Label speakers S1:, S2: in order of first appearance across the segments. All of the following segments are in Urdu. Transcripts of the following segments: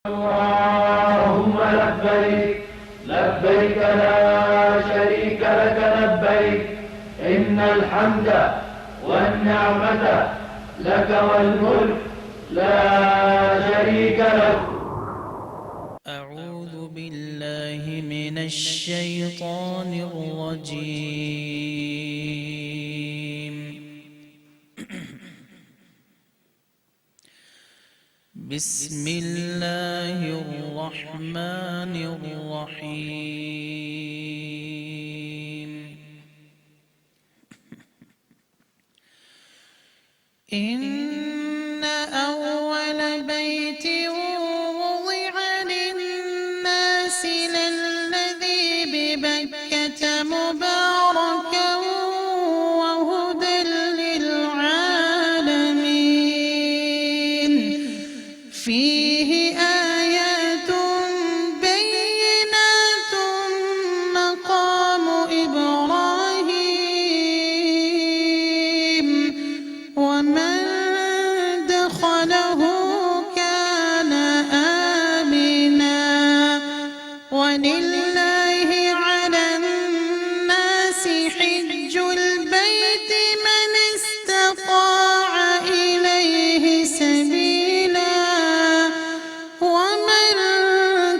S1: اللهم لبيك لبيك لا شريك لك لبيك إن الحمد والنعمة لك والملك لا شريك لك.
S2: أعوذ بالله من الشيطان الرجيم. بسم الله الرحمن الرحيم. إن أول بيت وضع للناس للذي ببكة مباركا وهدى للعالمين فيه آيات بينات مقام إبراهيم ومن دخله كان آمنا ولله على الناس حج البيت من استطاع إليه سبيلا ومن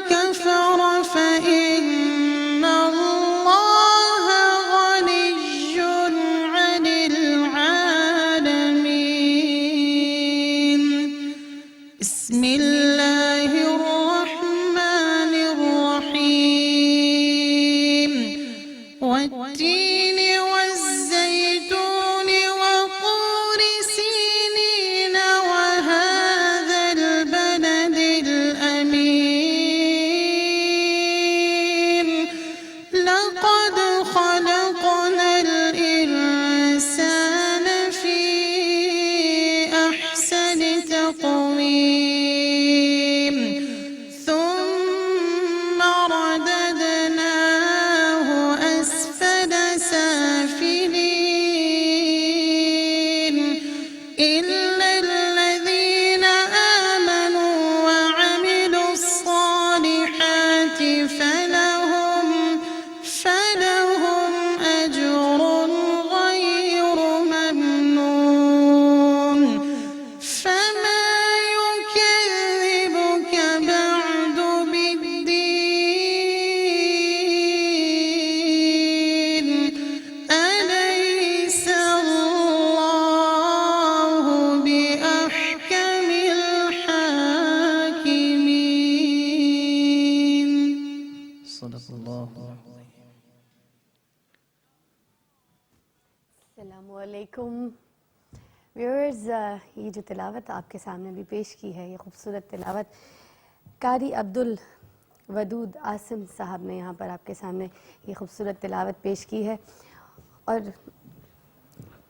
S2: كفر فإن الله غني عن العالمين. بسم الله الرحمن الرحيم. والتين والزيتون وطور سينين وهذا البلد الأمين لقد خلقنا الإنسان في أحسن تقويم ثم رددناه أسفل سافلين إلا الذين آمنوا وعملوا الصالحات فلهم أجر غير ممنون. فما يكذبك بعد بالدين أليس الله بأحكم الحاكمين. صدق الله العظيم.
S3: السلام علیکم ویورز، یہ جو تلاوت آپ کے سامنے بھی پیش کی ہے، یہ خوبصورت تلاوت قاری عبدالودود عاصم صاحب نے یہاں پر آپ کے سامنے یہ خوبصورت تلاوت پیش کی ہے، اور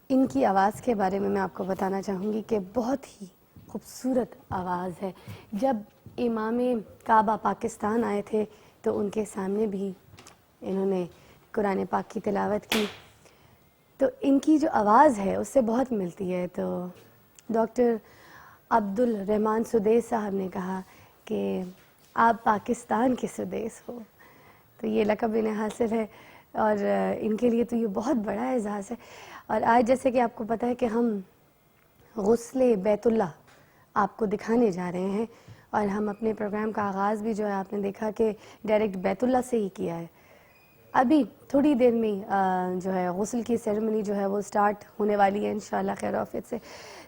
S3: ان کی آواز کے بارے میں آپ کو بتانا چاہوں گی کہ بہت ہی خوبصورت آواز ہے. جب امام کعبہ پاکستان آئے تھے تو ان کے سامنے بھی انہوں نے قرآن پاک کی تلاوت کی، تو ان کی جو آواز ہے اس سے بہت ملتی ہے. تو ڈاکٹر عبدالرحمن سدیس صاحب نے کہا کہ آپ پاکستان کے سدیس ہو، تو یہ لقب انہیں حاصل ہے اور ان کے لیے تو یہ بہت بڑا اعزاز ہے. اور آج جیسے کہ آپ کو پتہ ہے کہ ہم غسل بیت اللہ آپ کو دکھانے جا رہے ہیں، اور ہم اپنے پروگرام کا آغاز بھی جو ہے آپ نے دیکھا کہ ڈائریکٹ بیت اللہ سے ہی کیا ہے. ابھی تھوڑی دیر میں جو ہے غسل کی سیرمنی جو ہے وہ سٹارٹ ہونے والی ہے انشاءاللہ خیر و عافیت سے.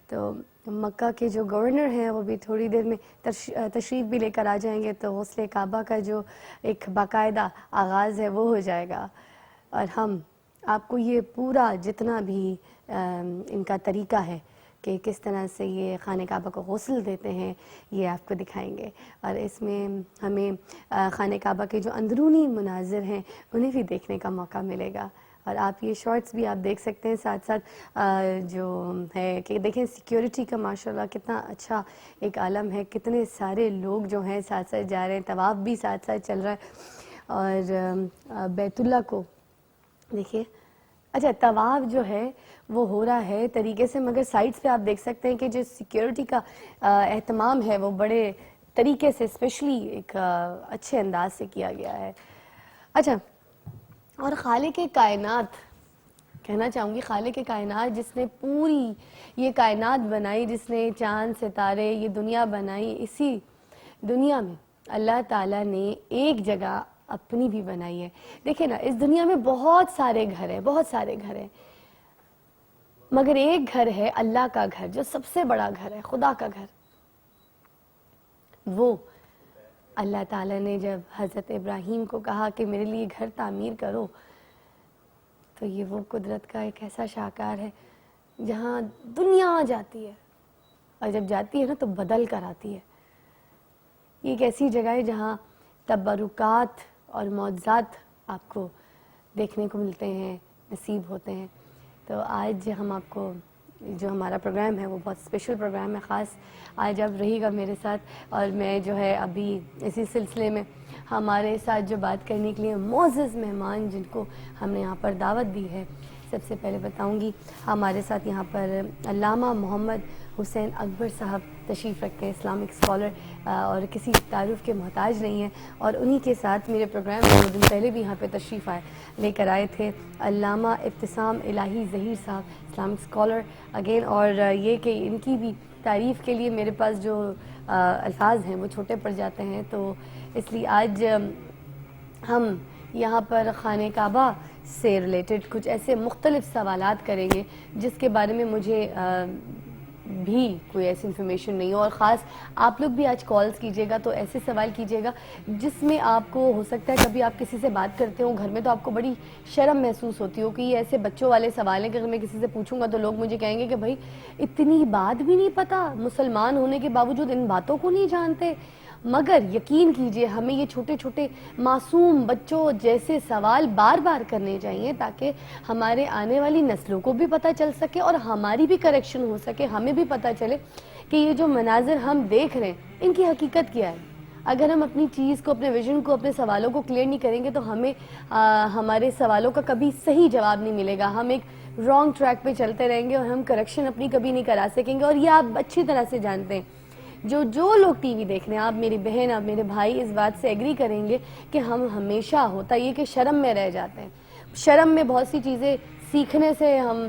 S3: تو مکہ کے جو گورنر ہیں وہ بھی تھوڑی دیر میں تشریف بھی لے کر آ جائیں گے، تو غسل کعبہ کا جو ایک باقاعدہ آغاز ہے وہ ہو جائے گا، اور ہم آپ کو یہ پورا جتنا بھی ان کا طریقہ ہے کہ کس طرح سے یہ خانہ کعبہ کو غسل دیتے ہیں یہ آپ کو دکھائیں گے، اور اس میں ہمیں خانہ کعبہ کے جو اندرونی مناظر ہیں انہیں بھی دیکھنے کا موقع ملے گا. اور آپ یہ شارٹس بھی آپ دیکھ سکتے ہیں، ساتھ ساتھ جو ہے کہ دیکھیں سیکیورٹی کا ماشاءاللہ کتنا اچھا ایک عالم ہے، کتنے سارے لوگ جو ہیں ساتھ ساتھ جا رہے ہیں، طواف بھی ساتھ ساتھ چل رہا ہے. اور بیت اللہ کو دیکھیے، اچھا طواف جو ہے وہ ہو رہا ہے طریقے سے، مگر سائٹس پہ آپ دیکھ سکتے ہیں کہ جو سیکیورٹی کا اہتمام ہے وہ بڑے طریقے سے اسپیشلی ایک اچھے انداز سے کیا گیا ہے. اچھا، اور خالق کائنات کہنا چاہوں گی، خالق کائنات جس نے پوری یہ کائنات بنائی، جس نے چاند ستارے یہ دنیا بنائی، اسی دنیا میں اللہ تعالیٰ نے ایک جگہ اپنی بھی بنائی ہے. دیکھیں نا، اس دنیا میں بہت سارے گھر ہیں، بہت سارے گھر ہیں، مگر ایک گھر ہے اللہ کا گھر، جو سب سے بڑا گھر ہے، خدا کا گھر. وہ اللہ تعالیٰ نے جب حضرت ابراہیم کو کہا کہ میرے لیے گھر تعمیر کرو، تو یہ وہ قدرت کا ایک ایسا شاہکار ہے جہاں دنیا جاتی ہے، اور جب جاتی ہے نا تو بدل کر آتی ہے. یہ ایک ایسی جگہ ہے جہاں تبرکات اور معجزات آپ کو دیکھنے کو ملتے ہیں، نصیب ہوتے ہیں. تو آج ہم آپ کو جو ہمارا پروگرام ہے وہ بہت اسپیشل پروگرام ہے، خاص آج آپ رہی گا میرے ساتھ. اور میں جو ہے ابھی اسی سلسلے میں ہمارے ساتھ جو بات کرنے کے لیے معزز مہمان جن کو ہم نے یہاں پر دعوت دی ہے، سب سے پہلے بتاؤں گی ہمارے ساتھ یہاں پر علامہ محمد حسین اکبر صاحب تشریف رکھتے ہیں، اسلامک اسکالر اور کسی تعارف کے محتاج نہیں ہیں. اور انہی کے ساتھ میرے پروگرام میں 2 دن پہلے بھی یہاں پہ تشریف لے کر آئے تھے علامہ ابتسام الہی ظہیر صاحب، اسلامک اسکالر اگین. اور یہ کہ ان کی بھی تعریف کے لیے میرے پاس جو الفاظ ہیں وہ چھوٹے پڑ جاتے ہیں، تو اس لیے آج ہم یہاں پر خانہ کعبہ سے ریلیٹڈ کچھ ایسے مختلف سوالات کریں گے جس کے بارے میں مجھے بھی کوئی ایسی انفارمیشن نہیں ہو. اور خاص آپ لوگ بھی آج کالز کیجیے گا تو ایسے سوال کیجیے گا جس میں آپ کو ہو سکتا ہے کبھی آپ کسی سے بات کرتے ہو گھر میں تو آپ کو بڑی شرم محسوس ہوتی ہو کہ یہ ایسے بچوں والے سوال ہیں کہ اگر میں کسی سے پوچھوں گا تو لوگ مجھے کہیں گے کہ بھائی اتنی بات بھی نہیں پتہ، مسلمان ہونے کے باوجود ان باتوں کو نہیں جانتے. مگر یقین کیجئے ہمیں یہ چھوٹے چھوٹے معصوم بچوں جیسے سوال بار بار کرنے چاہیے تاکہ ہمارے آنے والی نسلوں کو بھی پتہ چل سکے اور ہماری بھی کریکشن ہو سکے، ہمیں بھی پتہ چلے کہ یہ جو مناظر ہم دیکھ رہے ہیں ان کی حقیقت کیا ہے. اگر ہم اپنی چیز کو، اپنے ویژن کو، اپنے سوالوں کو کلیئر نہیں کریں گے تو ہمیں ہمارے سوالوں کا کبھی صحیح جواب نہیں ملے گا. ہم ایک رانگ ٹریک پہ چلتے رہیں گے اور ہم کریکشن اپنی کبھی نہیں کرا سکیں گے. اور یہ آپ اچھی طرح سے جانتے ہیں، جو لوگ ٹی وی دیکھ رہے ہیں، آپ میری بہن، آپ میرے بھائی اس بات سے ایگری کریں گے کہ ہم ہمیشہ ہوتا یہ کہ شرم میں رہ جاتے ہیں. شرم میں بہت سی چیزیں سیکھنے سے ہم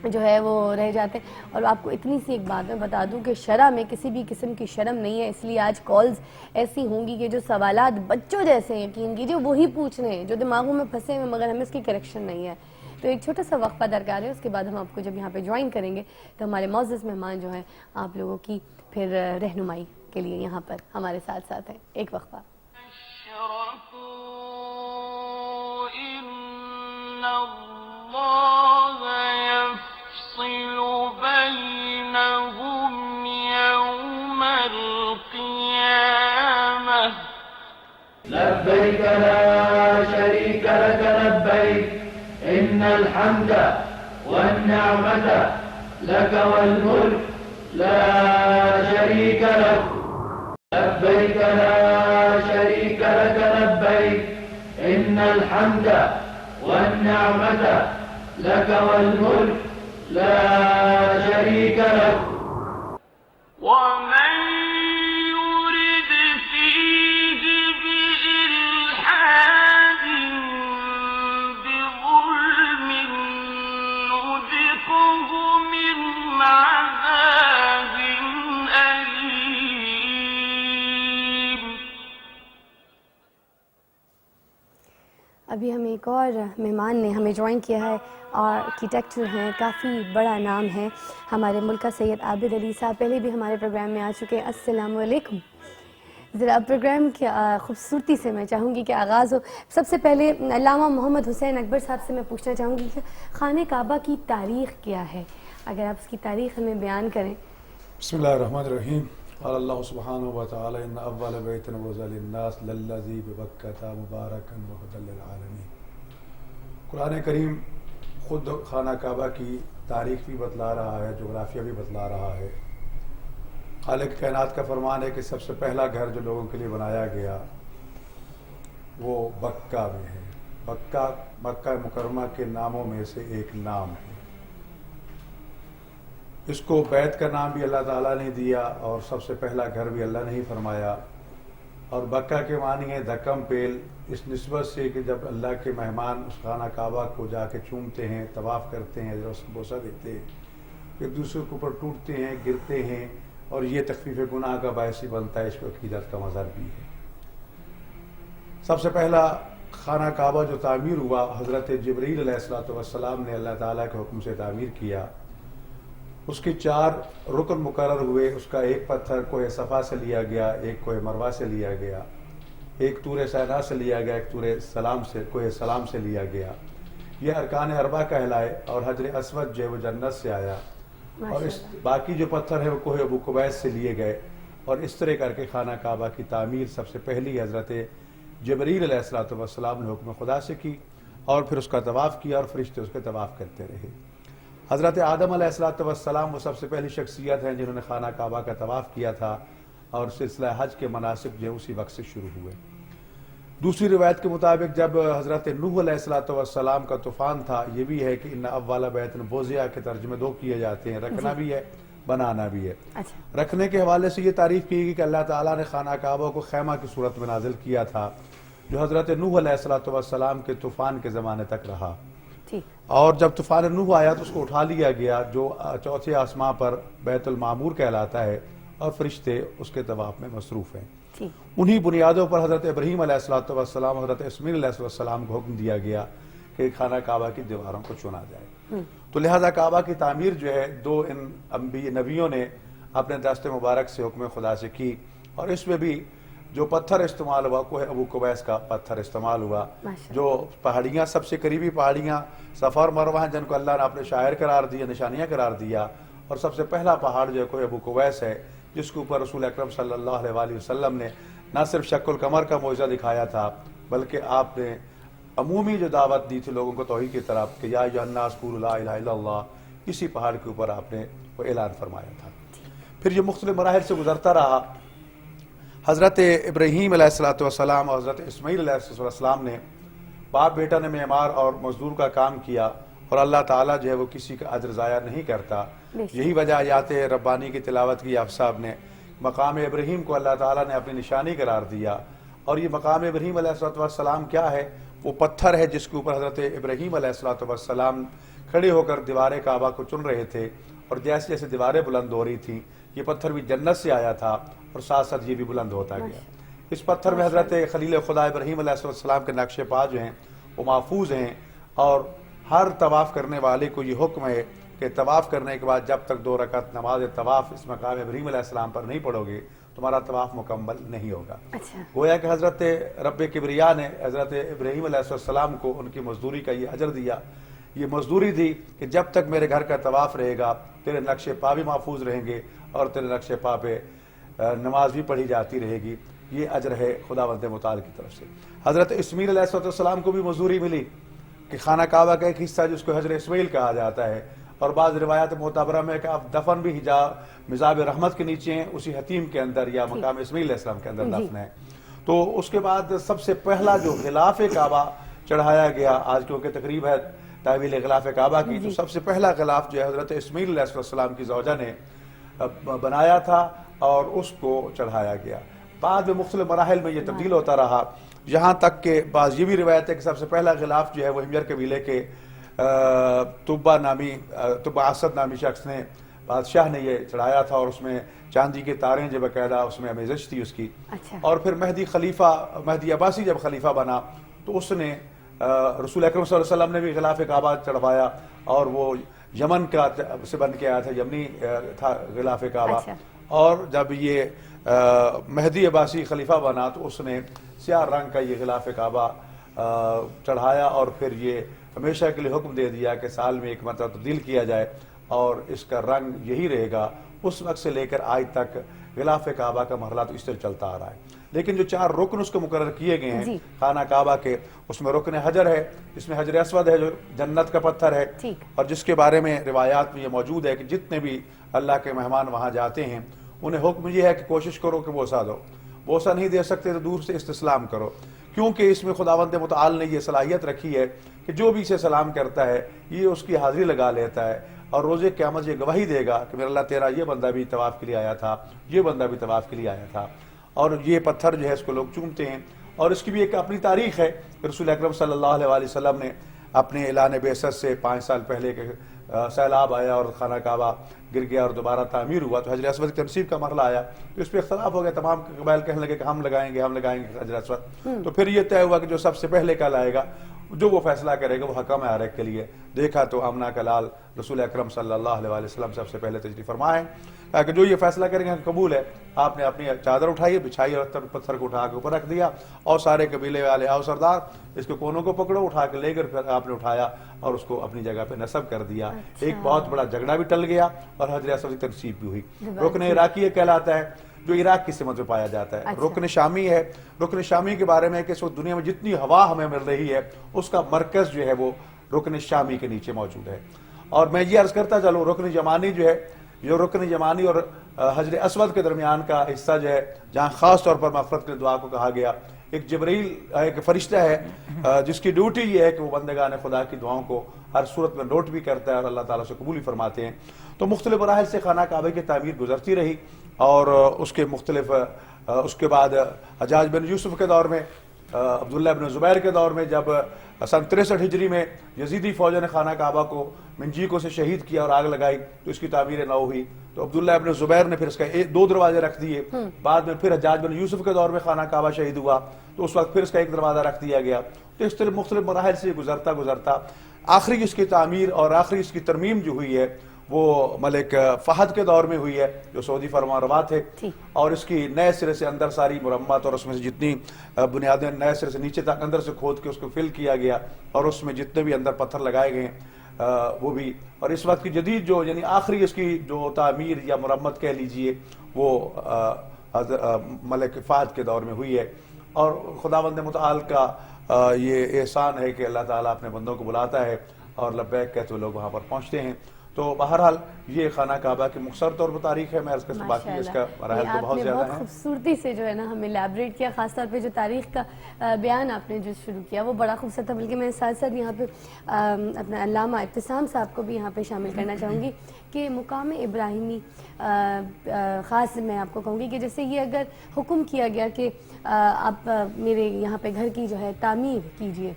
S3: جو ہے وہ رہ جاتے ہیں. اور آپ کو اتنی سی ایک بات میں بتا دوں کہ شرح میں کسی بھی قسم کی شرم نہیں ہے. اس لیے آج کالز ایسی ہوں گی کہ جو سوالات بچوں جیسے ہیں، یقین کیجیے وہی پوچھ رہے ہیں جو دماغوں میں پھنسے ہیں مگر ہمیں اس کی کریکشن نہیں ہے. تو ایک چھوٹا سا وقفہ درکار ہے، اس کے بعد ہم آپ کو جب یہاں پہ جوائن کریں گے تو ہمارے معزز مہمان جو ہیں آپ لوگوں کی پھر رہنمائی کے لیے یہاں پر ہمارے ساتھ ساتھ ہیں. ایک وقفہ.
S1: لبيك لا شريك لك لبيك إن الحمد والنعمة لك والملك لا شريك لك لبيك لا شريك لك لبيك إن الحمد والنعمة لك والملك لا شريك لك ومن يرد فيه بإلحاد بظلم نذقه من عذاب أليم.
S3: ابھی ہمیں ایک اور مہمان نے ہمیں جوائن کیا ہے، آرکیٹیکچر ہیں، کافی بڑا نام ہے ہمارے ملک کا، سید عابد علی صاحب پہلے بھی ہمارے پروگرام میں آ چکے ہیں. السلام علیکم. ذرا پروگرام کی خوبصورتی سے میں چاہوں گی کہ آغاز ہو. سب سے پہلے علامہ محمد حسین اکبر صاحب سے میں پوچھنا چاہوں گی کہ خانہ کعبہ کی تاریخ کیا ہے؟ اگر آپ اس کی تاریخ ہمیں بیان کریں.
S4: بسم اللہ الرحمن الرحیم. قال اللہ سبحانہ وتعالی ان اول بیت وضع للناس للذی ببکۃ مبارکا وہدی للعالمین. قرآن کریم خود خانہ کعبہ کی تاریخ بھی بتلا رہا ہے، جغرافیہ بھی بتلا رہا ہے. خالق کائنات کا فرمان ہے کہ سب سے پہلا گھر جو لوگوں کے لیے بنایا گیا وہ بکہ میں ہے. مکہ مکرمہ کے ناموں میں سے ایک نام ہے. اس کو بیت کا نام بھی اللہ تعالیٰ نے دیا اور سب سے پہلا گھر بھی اللہ نے ہی فرمایا. اور بکہ کے معنی ہے دھکم پیل، اس نسبت سے کہ جب اللہ کے مہمان اس خانہ کعبہ کو جا کے چومتے ہیں، طواف کرتے ہیں، بوسہ دیتے ہیں، ایک دوسرے کے اوپر ٹوٹتے ہیں، گرتے ہیں، اور یہ تخفیف گناہ کا باعث بنتا ہے. اس کو عقیدت کا مظہر بھی ہے. سب سے پہلا خانہ کعبہ جو تعمیر ہوا، حضرت جبرائیل علیہ السلام نے اللہ تعالیٰ کے حکم سے تعمیر کیا. اس کے 4 رکن مقرر ہوئے. اس کا ایک پتھر کوہ صفا سے لیا گیا، ایک کوہ مروہ سے لیا گیا، ایک طور سینا سے لیا گیا، ایک طور سلام سے کوہ سلام سے لیا گیا. یہ ارکان اربعہ کہلائے. اور حجر اسود جو ہے وہ جنت سے آیا. اور اس باقی جو پتھر ہیں وہ کوہ ابو قبیس سے لیے گئے. اور اس طرح کر کے خانہ کعبہ کی تعمیر سب سے پہلی حضرت جبرائیل علیہ السلام نے حکم خدا سے کی، اور پھر اس کا طواف کیا اور فرشتے اس کے طواف کرتے رہے. حضرت آدم علیہ السلام وہ سب سے پہلی شخصیت ہیں جنہوں نے خانہ کعبہ کا طواف کیا تھا، اور سلسلہ حج کے مناسک جو ہے اسی وقت سے شروع ہوئے. دوسری روایت کے مطابق جب حضرت نوح علیہ السلام کا طوفان تھا، یہ بھی ہے کہ ان اول بیت بوضع کے ترجمے 2 کیے جاتے ہیں، رکھنا بھی ہے، بنانا بھی ہے. رکھنے کے حوالے سے یہ تعریف کی گئی کہ اللہ تعالیٰ نے خانہ کعبہ کو خیمہ کی صورت میں نازل کیا تھا، جو حضرت نوح علیہ السلام کے طوفان کے زمانے تک رہا. اور جب طوفان نوح آیا تو اس کو اٹھا لیا گیا، جو 4تھے آسمان پر بیت المعمور کہلاتا ہے، اور فرشتے اس کے طواف میں مصروف ہیں. انہی بنیادوں پر حضرت ابراہیم علیہ السلام، حضرت اسماعیل علیہ السلام کو حکم دیا گیا کہ خانہ کعبہ کی دیواروں کو چنا جائے. تو لہذا کعبہ کی تعمیر جو ہے 2 ان نبیوں نے اپنے دست مبارک سے حکم خدا سے کی. اور اس میں بھی جو پتھر استعمال ہوا، کوہ ابو قبیس کا پتھر استعمال ہوا. جو پہاڑیاں سب سے قریبی پہاڑیاں صفا اور مروہ ہیں، جن کو اللہ نے اپنے شاعر قرار دیا، نشانیاں قرار دیا. اور سب سے پہلا پہاڑ جو ہے کوہ ابو قبیس ہے، جس کے اوپر رسول اکرم صلی اللہ علیہ وآلہ وسلم نے نہ صرف شق القمر کا معجزہ دکھایا تھا، بلکہ آپ نے عمومی جو دعوت دی تھی لوگوں کو توحید کی طرف کہ یا ایھا الناس قولوا لا الہ الا اللہ، اسی پہاڑ کے اوپر آپ نے وہ اعلان فرمایا تھا. پھر یہ مختلف مراحل سے گزرتا رہا. حضرت ابراہیم علیہ السلام اور حضرت اسماعیل علیہ السلام نے باپ بیٹا نے معمار اور مزدور کا کام کیا، اور اللہ تعالیٰ جو ہے وہ کسی کا اجر ضائع نہیں کرتا. یہی وجہ آیات ربانی کی تلاوت کی آپ صاحب نے. مقام ابراہیم کو اللہ تعالیٰ نے اپنی نشانی قرار دیا. اور یہ مقام ابراہیم علیہ السلام کیا ہے؟ وہ پتھر ہے جس کے اوپر حضرت ابراہیم علیہ السلام کھڑے ہو کر دیوار کعبہ کو چن رہے تھے. اور جیسے جیسے دیواریں بلند ہو رہی تھیں، یہ پتھر بھی جنت سے آیا تھا، اور ساتھ ساتھ یہ بھی بلند ہوتا گیا. اس پتھر میں حضرت خلیل خدا ابراہیم علیہ السلام کے نقش پا جو ہیں وہ محفوظ ہیں. اور ہر طواف کرنے والے کو یہ حکم ہے کہ طواف کرنے کے بعد جب تک 2 رکعت نماز طواف اس مقام ابراہیم علیہ السلام پر نہیں پڑھو گے، تمہارا طواف مکمل نہیں ہوگا. گویا کہ حضرت رب کبریا نے حضرت ابراہیم علیہ السلام کو ان کی مزدوری کا یہ اجر دیا. یہ مزدوری دی کہ جب تک میرے گھر کا طواف رہے گا، تیرے نقش پا بھی محفوظ رہیں گے، اور تیرے نقش پا پہ نماز بھی پڑھی جاتی رہے گی. یہ اجر ہے خداوند متعال کی طرف سے. حضرت اسماعیل علیہ السلام کو بھی مزدوری ملی کہ خانہ کعبہ کا ایک حصہ جس کو حجر اسماعیل کہا جاتا ہے، اور بعض روایات معتبرہ میں کہ اب دفن بھی مزاب رحمت کے نیچے ہیں، اسی حتیم کے اندر یا مقام اسماعیل علیہ السلام کے اندر دفن ہے. تو اس کے بعد سب سے پہلا جو غلاف کعبہ چڑھایا گیا، آج کیونکہ تقریب ہے تحویل غلاف کعبہ کی، تو سب سے پہلا غلاف جو ہے حضرت اسماعیل علیہ السلام کی زوجہ نے بنایا تھا اور اس کو چڑھایا گیا. بعد میں مختلف مراحل میں یہ تبدیل ہوتا رہا، یہاں تک کہ بعض یہ بھی روایت ہے کہ سب سے پہلا غلاف جو ہے وہ ہمیر قبیلے کے طبع اسد نامی شخص نے، بادشاہ نے یہ چڑھایا تھا، اور اس میں چاندی کے تاریں جو باقاعدہ اس میں امیزش تھی اس کی. اور پھر مہدی عباسی جب خلیفہ بنا تو اس نے رسول اکرم صلی اللہ علیہ وسلم نے بھی غلاف کعبہ چڑھوایا، اور وہ یمن کا سے بن کے آیا تھا، یمنی تھا غلاف کعبہ. اور جب یہ مہدی عباسی خلیفہ بنا تو اس نے سیاہ رنگ کا یہ غلاف کعبہ چڑھایا، اور پھر یہ ہمیشہ کے لیے حکم دے دیا کہ سال میں 1 مرتبہ تبدیل کیا جائے، اور اس کا رنگ یہی رہے گا. اس وقت سے لے کر آج تک غلاف کعبہ کا مرحلہ تو اس طرح چلتا آ رہا ہے. لیکن جو 4 رکن اس کو مقرر کیے گئے ہیں خانہ کعبہ کے، اس میں رکن حجر ہے، جس میں حجر اسود ہے جو جنت کا پتھر ہے، اور جس کے بارے میں روایات میں یہ موجود ہے کہ جتنے بھی اللہ کے مہمان وہاں جاتے ہیں انہیں حکم یہ ہے کہ کوشش کرو کہ بوسہ دو. بوسہ نہیں دے سکتے تو دور سے استسلام کرو، کیونکہ اس میں خداوند متعال نے یہ صلاحیت رکھی ہے کہ جو بھی اسے سلام کرتا ہے یہ اس کی حاضری لگا لیتا ہے، اور روز قیامت یہ گواہی دے گا کہ میرا اللہ تیرا یہ بندہ بھی طواف کے لیے آیا تھا، یہ بندہ بھی طواف کے لیے آیا تھا، اور یہ پتھر جو ہے اس کو لوگ چومتے ہیں. اور اس کی بھی ایک اپنی تاریخ ہے. رسول اکرم صلی اللہ علیہ وآلہ وسلم نے اپنے اعلان بعثت سے 5 سال پہلے کہ سیلاب آیا اور خانہ کعبہ گر گیا اور دوبارہ تعمیر ہوا، تو حجر اسود کی تنصیب کا مرحلہ آیا تو اس پہ اختلاف ہو گیا. تمام قبائل کہنے لگے کہ ہم لگائیں گے حجر اسود. تو پھر یہ طے ہوا کہ جو سب سے پہلے کل آئے گا جو وہ فیصلہ کرے گا وہ حکم ہے ہر ایک کے لیے. دیکھا تو آمنہ کا لال رسول اکرم صلی اللہ علیہ وآلہ وسلم سب سے پہلے تشریف فرما ہے. کہا کہ جو یہ فیصلہ کریں گے قبول ہے. آپ نے اپنی چادر اٹھائی، بچھائی اور پتھر کو اٹھا کے اوپر رکھ دیا اور سارے قبیلے والے آؤ سردار اس کے کونوں کو پکڑو، اٹھا کے لے کر پھر آپ نے اٹھایا اور اس کو اپنی جگہ پہ نصب کر دیا. ایک بہت بڑا جھگڑا بھی ٹل گیا اور حجر اسود کی تنصیب بھی ہوئی. رکن عراقی کہلاتا ہے جو عراق کی سمت میں پایا جاتا ہے. رکن شامی ہے. رکن شامی کے بارے میں کہ اس وقت دنیا میں جتنی ہوا ہمیں مل رہی ہے اس کا مرکز جو ہے وہ رکن شامی کے نیچے موجود ہے. اور میں یہ عرض کرتا چلوں رکن یمانی جو ہے، جو رکن یمانی اور حجر اسود کے درمیان کا حصہ جو ہے جہاں خاص طور پر مغفرت کی دعا کو کہا گیا، ایک جبرائیل ایک فرشتہ ہے جس کی ڈیوٹی یہ ہے کہ وہ بندگان خدا کی دعاؤں کو ہر صورت میں نوٹ بھی کرتا ہے اور اللہ تعالیٰ سے قبول بھی فرماتے ہیں. تو مختلف مراحل سے خانہ کعبہ کی تعمیر گزرتی رہی اور اس کے مختلف اس کے بعد حجاج بن یوسف کے دور میں، عبداللہ بن زبیر کے دور میں جب سن 63 ہجری میں یزیدی فوج نے خانہ کعبہ کو منجیکوں سے شہید کیا اور آگ لگائی تو اس کی تعمیر نو ہوئی. تو عبداللہ ابن زبیر نے پھر اس کا 2 دروازے رکھ دیے. بعد میں پھر حجاج بن یوسف کے دور میں خانہ کعبہ شہید ہوا تو اس وقت پھر اس کا 1 دروازہ رکھ دیا گیا. تو اس طرح مختلف مراحل سے گزرتا آخری اس کی تعمیر اور آخری اس کی ترمیم جو ہوئی ہے وہ ملک فہد کے دور میں ہوئی ہے جو سعودی فرمان روا تھے. اور اس کی نئے سرے سے اندر ساری مرمت اور اس میں سے جتنی بنیادیں نئے سرے سے نیچے تک اندر سے کھود کے اس کو فل کیا گیا اور اس میں جتنے بھی اندر پتھر لگائے گئے وہ بھی. اور اس وقت کی جدید جو یعنی آخری اس کی جو تعمیر یا مرمت کہہ لیجئے وہ ملک فہد کے دور میں ہوئی ہے. اور خداوند متعال کا یہ احسان ہے کہ اللہ تعالیٰ اپنے بندوں کو بلاتا ہے اور لبیک کہتے ہوئے لوگ وہاں پر پہنچتے ہیں. تو بہرحال یہ خانہ کعبہ کی مختصر طور پر تاریخ ہے. میں اس کے باقی اس کا مراحل تو بہت زیادہ ہیں.
S3: بہت خوبصورتی سے جو ہے نا ہمیں ایلیبریٹ کیا، خاص طور پہ جو تاریخ کا بیان آپ نے جو شروع کیا وہ بڑا خوبصورت تھا. بلکہ میں ساتھ ساتھ یہاں پہ اپنا علامہ ابتسام صاحب کو بھی یہاں پہ شامل کرنا چاہوں گی کہ مقام ابراہیمی خاص میں آپ کو کہوں گی کہ جیسے یہ اگر حکم کیا گیا کہ آپ میرے یہاں پہ گھر کی جو ہے تعمیر کیجئے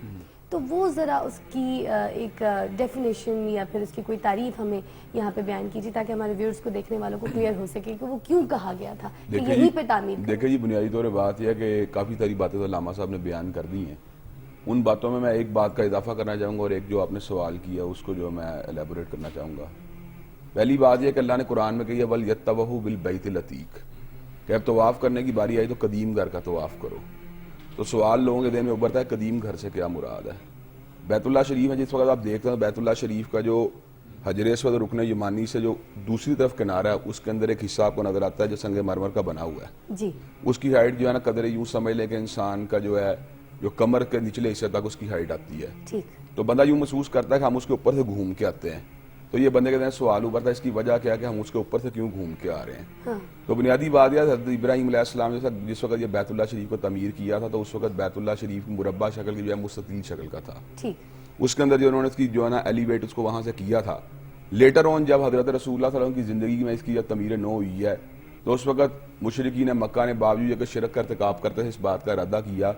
S3: تو وہ ذرا اس کی ایک ڈیفینیشن یا پھر اس کی کوئی تعریف ہمیں یہاں پہ بیان کیجیے تاکہ ہمارے ویورز کو دیکھنے والوں کو کلیئر ہو سکے کہ وہ کیوں کہا گیا تھا کہ یہیں پہ تعمیر کریں.
S5: دیکھیں جی بنیادی طور پہ بات یہ ہے کہ کافی ساری باتیں تو علامہ صاحب نے بیان کر دی ہیں. ان باتوں میں ایک بات کا اضافہ کرنا چاہوں گا اور ایک جو آپ نے سوال کیا اس کو جو میں ایلیبوریٹ کرنا چاہوں گا. پہلی بات یہ کہ اللہ نے قرآن میں کہی ہے وَلْيَطَّوَفُوا بِالْبَيْتِ الْعَتِيقِ کہ اب طواف کرنے کی باری آئی تو قدیم گھر کا طواف کرو. تو سوال لوگوں کے ذہن میں ابھرتا ہے قدیم گھر سے کیا مراد ہے. بیت اللہ شریف میں جس وقت آپ دیکھتے ہیں بیت اللہ شریف کا جو حجر اسود رکن یمانی سے جو دوسری طرف کنارہ ہے اس کے اندر ایک حصہ آپ کو نظر آتا ہے جو سنگ مرمر کا بنا ہوا ہے
S3: جی.
S5: اس کی ہائٹ جو ہے نا قدر یوں سمجھ لیں کہ انسان کا جو ہے جو کمر کے نچلے حصے تک اس کی ہائٹ آتی ہے. تو بندہ یوں محسوس کرتا ہے کہ ہم اس کے اوپر سے گھوم کے آتے ہیں. تو یہ بندے کے ذہن سوال ابھرتا ہے اس کی وجہ کیا کہ ہم اس کے اوپر سے کیوں گھوم کے آ رہے ہیں. تو بنیادی بات یہ حضرت ابراہیم علیہ السلام نے جس وقت یہ بیت اللہ شریف کو تعمیر کیا تھا تو اس وقت بیت اللہ شریف مربع شکل کی جو ہے مستطیل شکل کا تھا. اس کے اندر جو انہوں نے اس کی جو ہے نا ایلیویٹ اس کو وہاں سے کیا تھا. لیٹر آن جب حضرت رسول اللہ صلی اللہ علیہ وسلم کی زندگی میں اس کی جب تعمیر نو ہوئی ہے تو اس وقت مشرکین مکہ نے باوجود کہ شرک کا ارتکاب کرتے تھے اس بات کا ارادہ کیا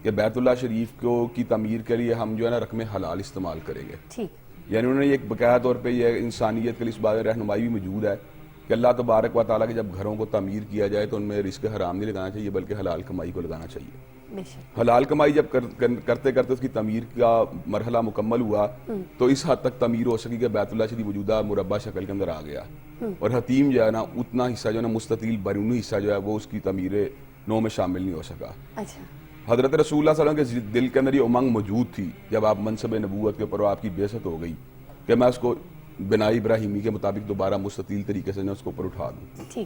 S5: کہ بیت اللہ شریف کو کی تعمیر کے لیے ہم جو ہے نا رقم حلال استعمال کریں گے. یعنی انہوں نے ایک باقاعدہ طور پہ یہ انسانیت کے لیے اس بات میں رہنمائی بھی موجود ہے کہ اللہ تبارک و تعالیٰ کے جب گھروں کو تعمیر کیا جائے تو ان میں رزق حرام نہیں لگانا چاہیے بلکہ حلال کمائی کو لگانا چاہیے. حلال کمائی جب کرتے کرتے اس کی تعمیر کا مرحلہ مکمل ہوا تو اس حد تک تعمیر ہو سکی کہ بیت اللہ شریف موجودہ مربع شکل کے اندر آ گیا اور حتیم جو ہے نا اتنا حصہ جو ہے نا مستطیل بیرونی حصہ جو ہے وہ اس کی تعمیر نو میں شامل نہیں ہو سکا. حضرت رسول اللہ صلی اللہ علیہ وسلم کے دل کے اندر یہ امنگ موجود تھی جب آپ منصب نبوت کے اوپر آپ کی بعثت ہو گئی کہ میں اس کو بنائی ابراہیمی کے مطابق دوبارہ مستطیل طریقے سے اس کو اوپر اٹھا دوں.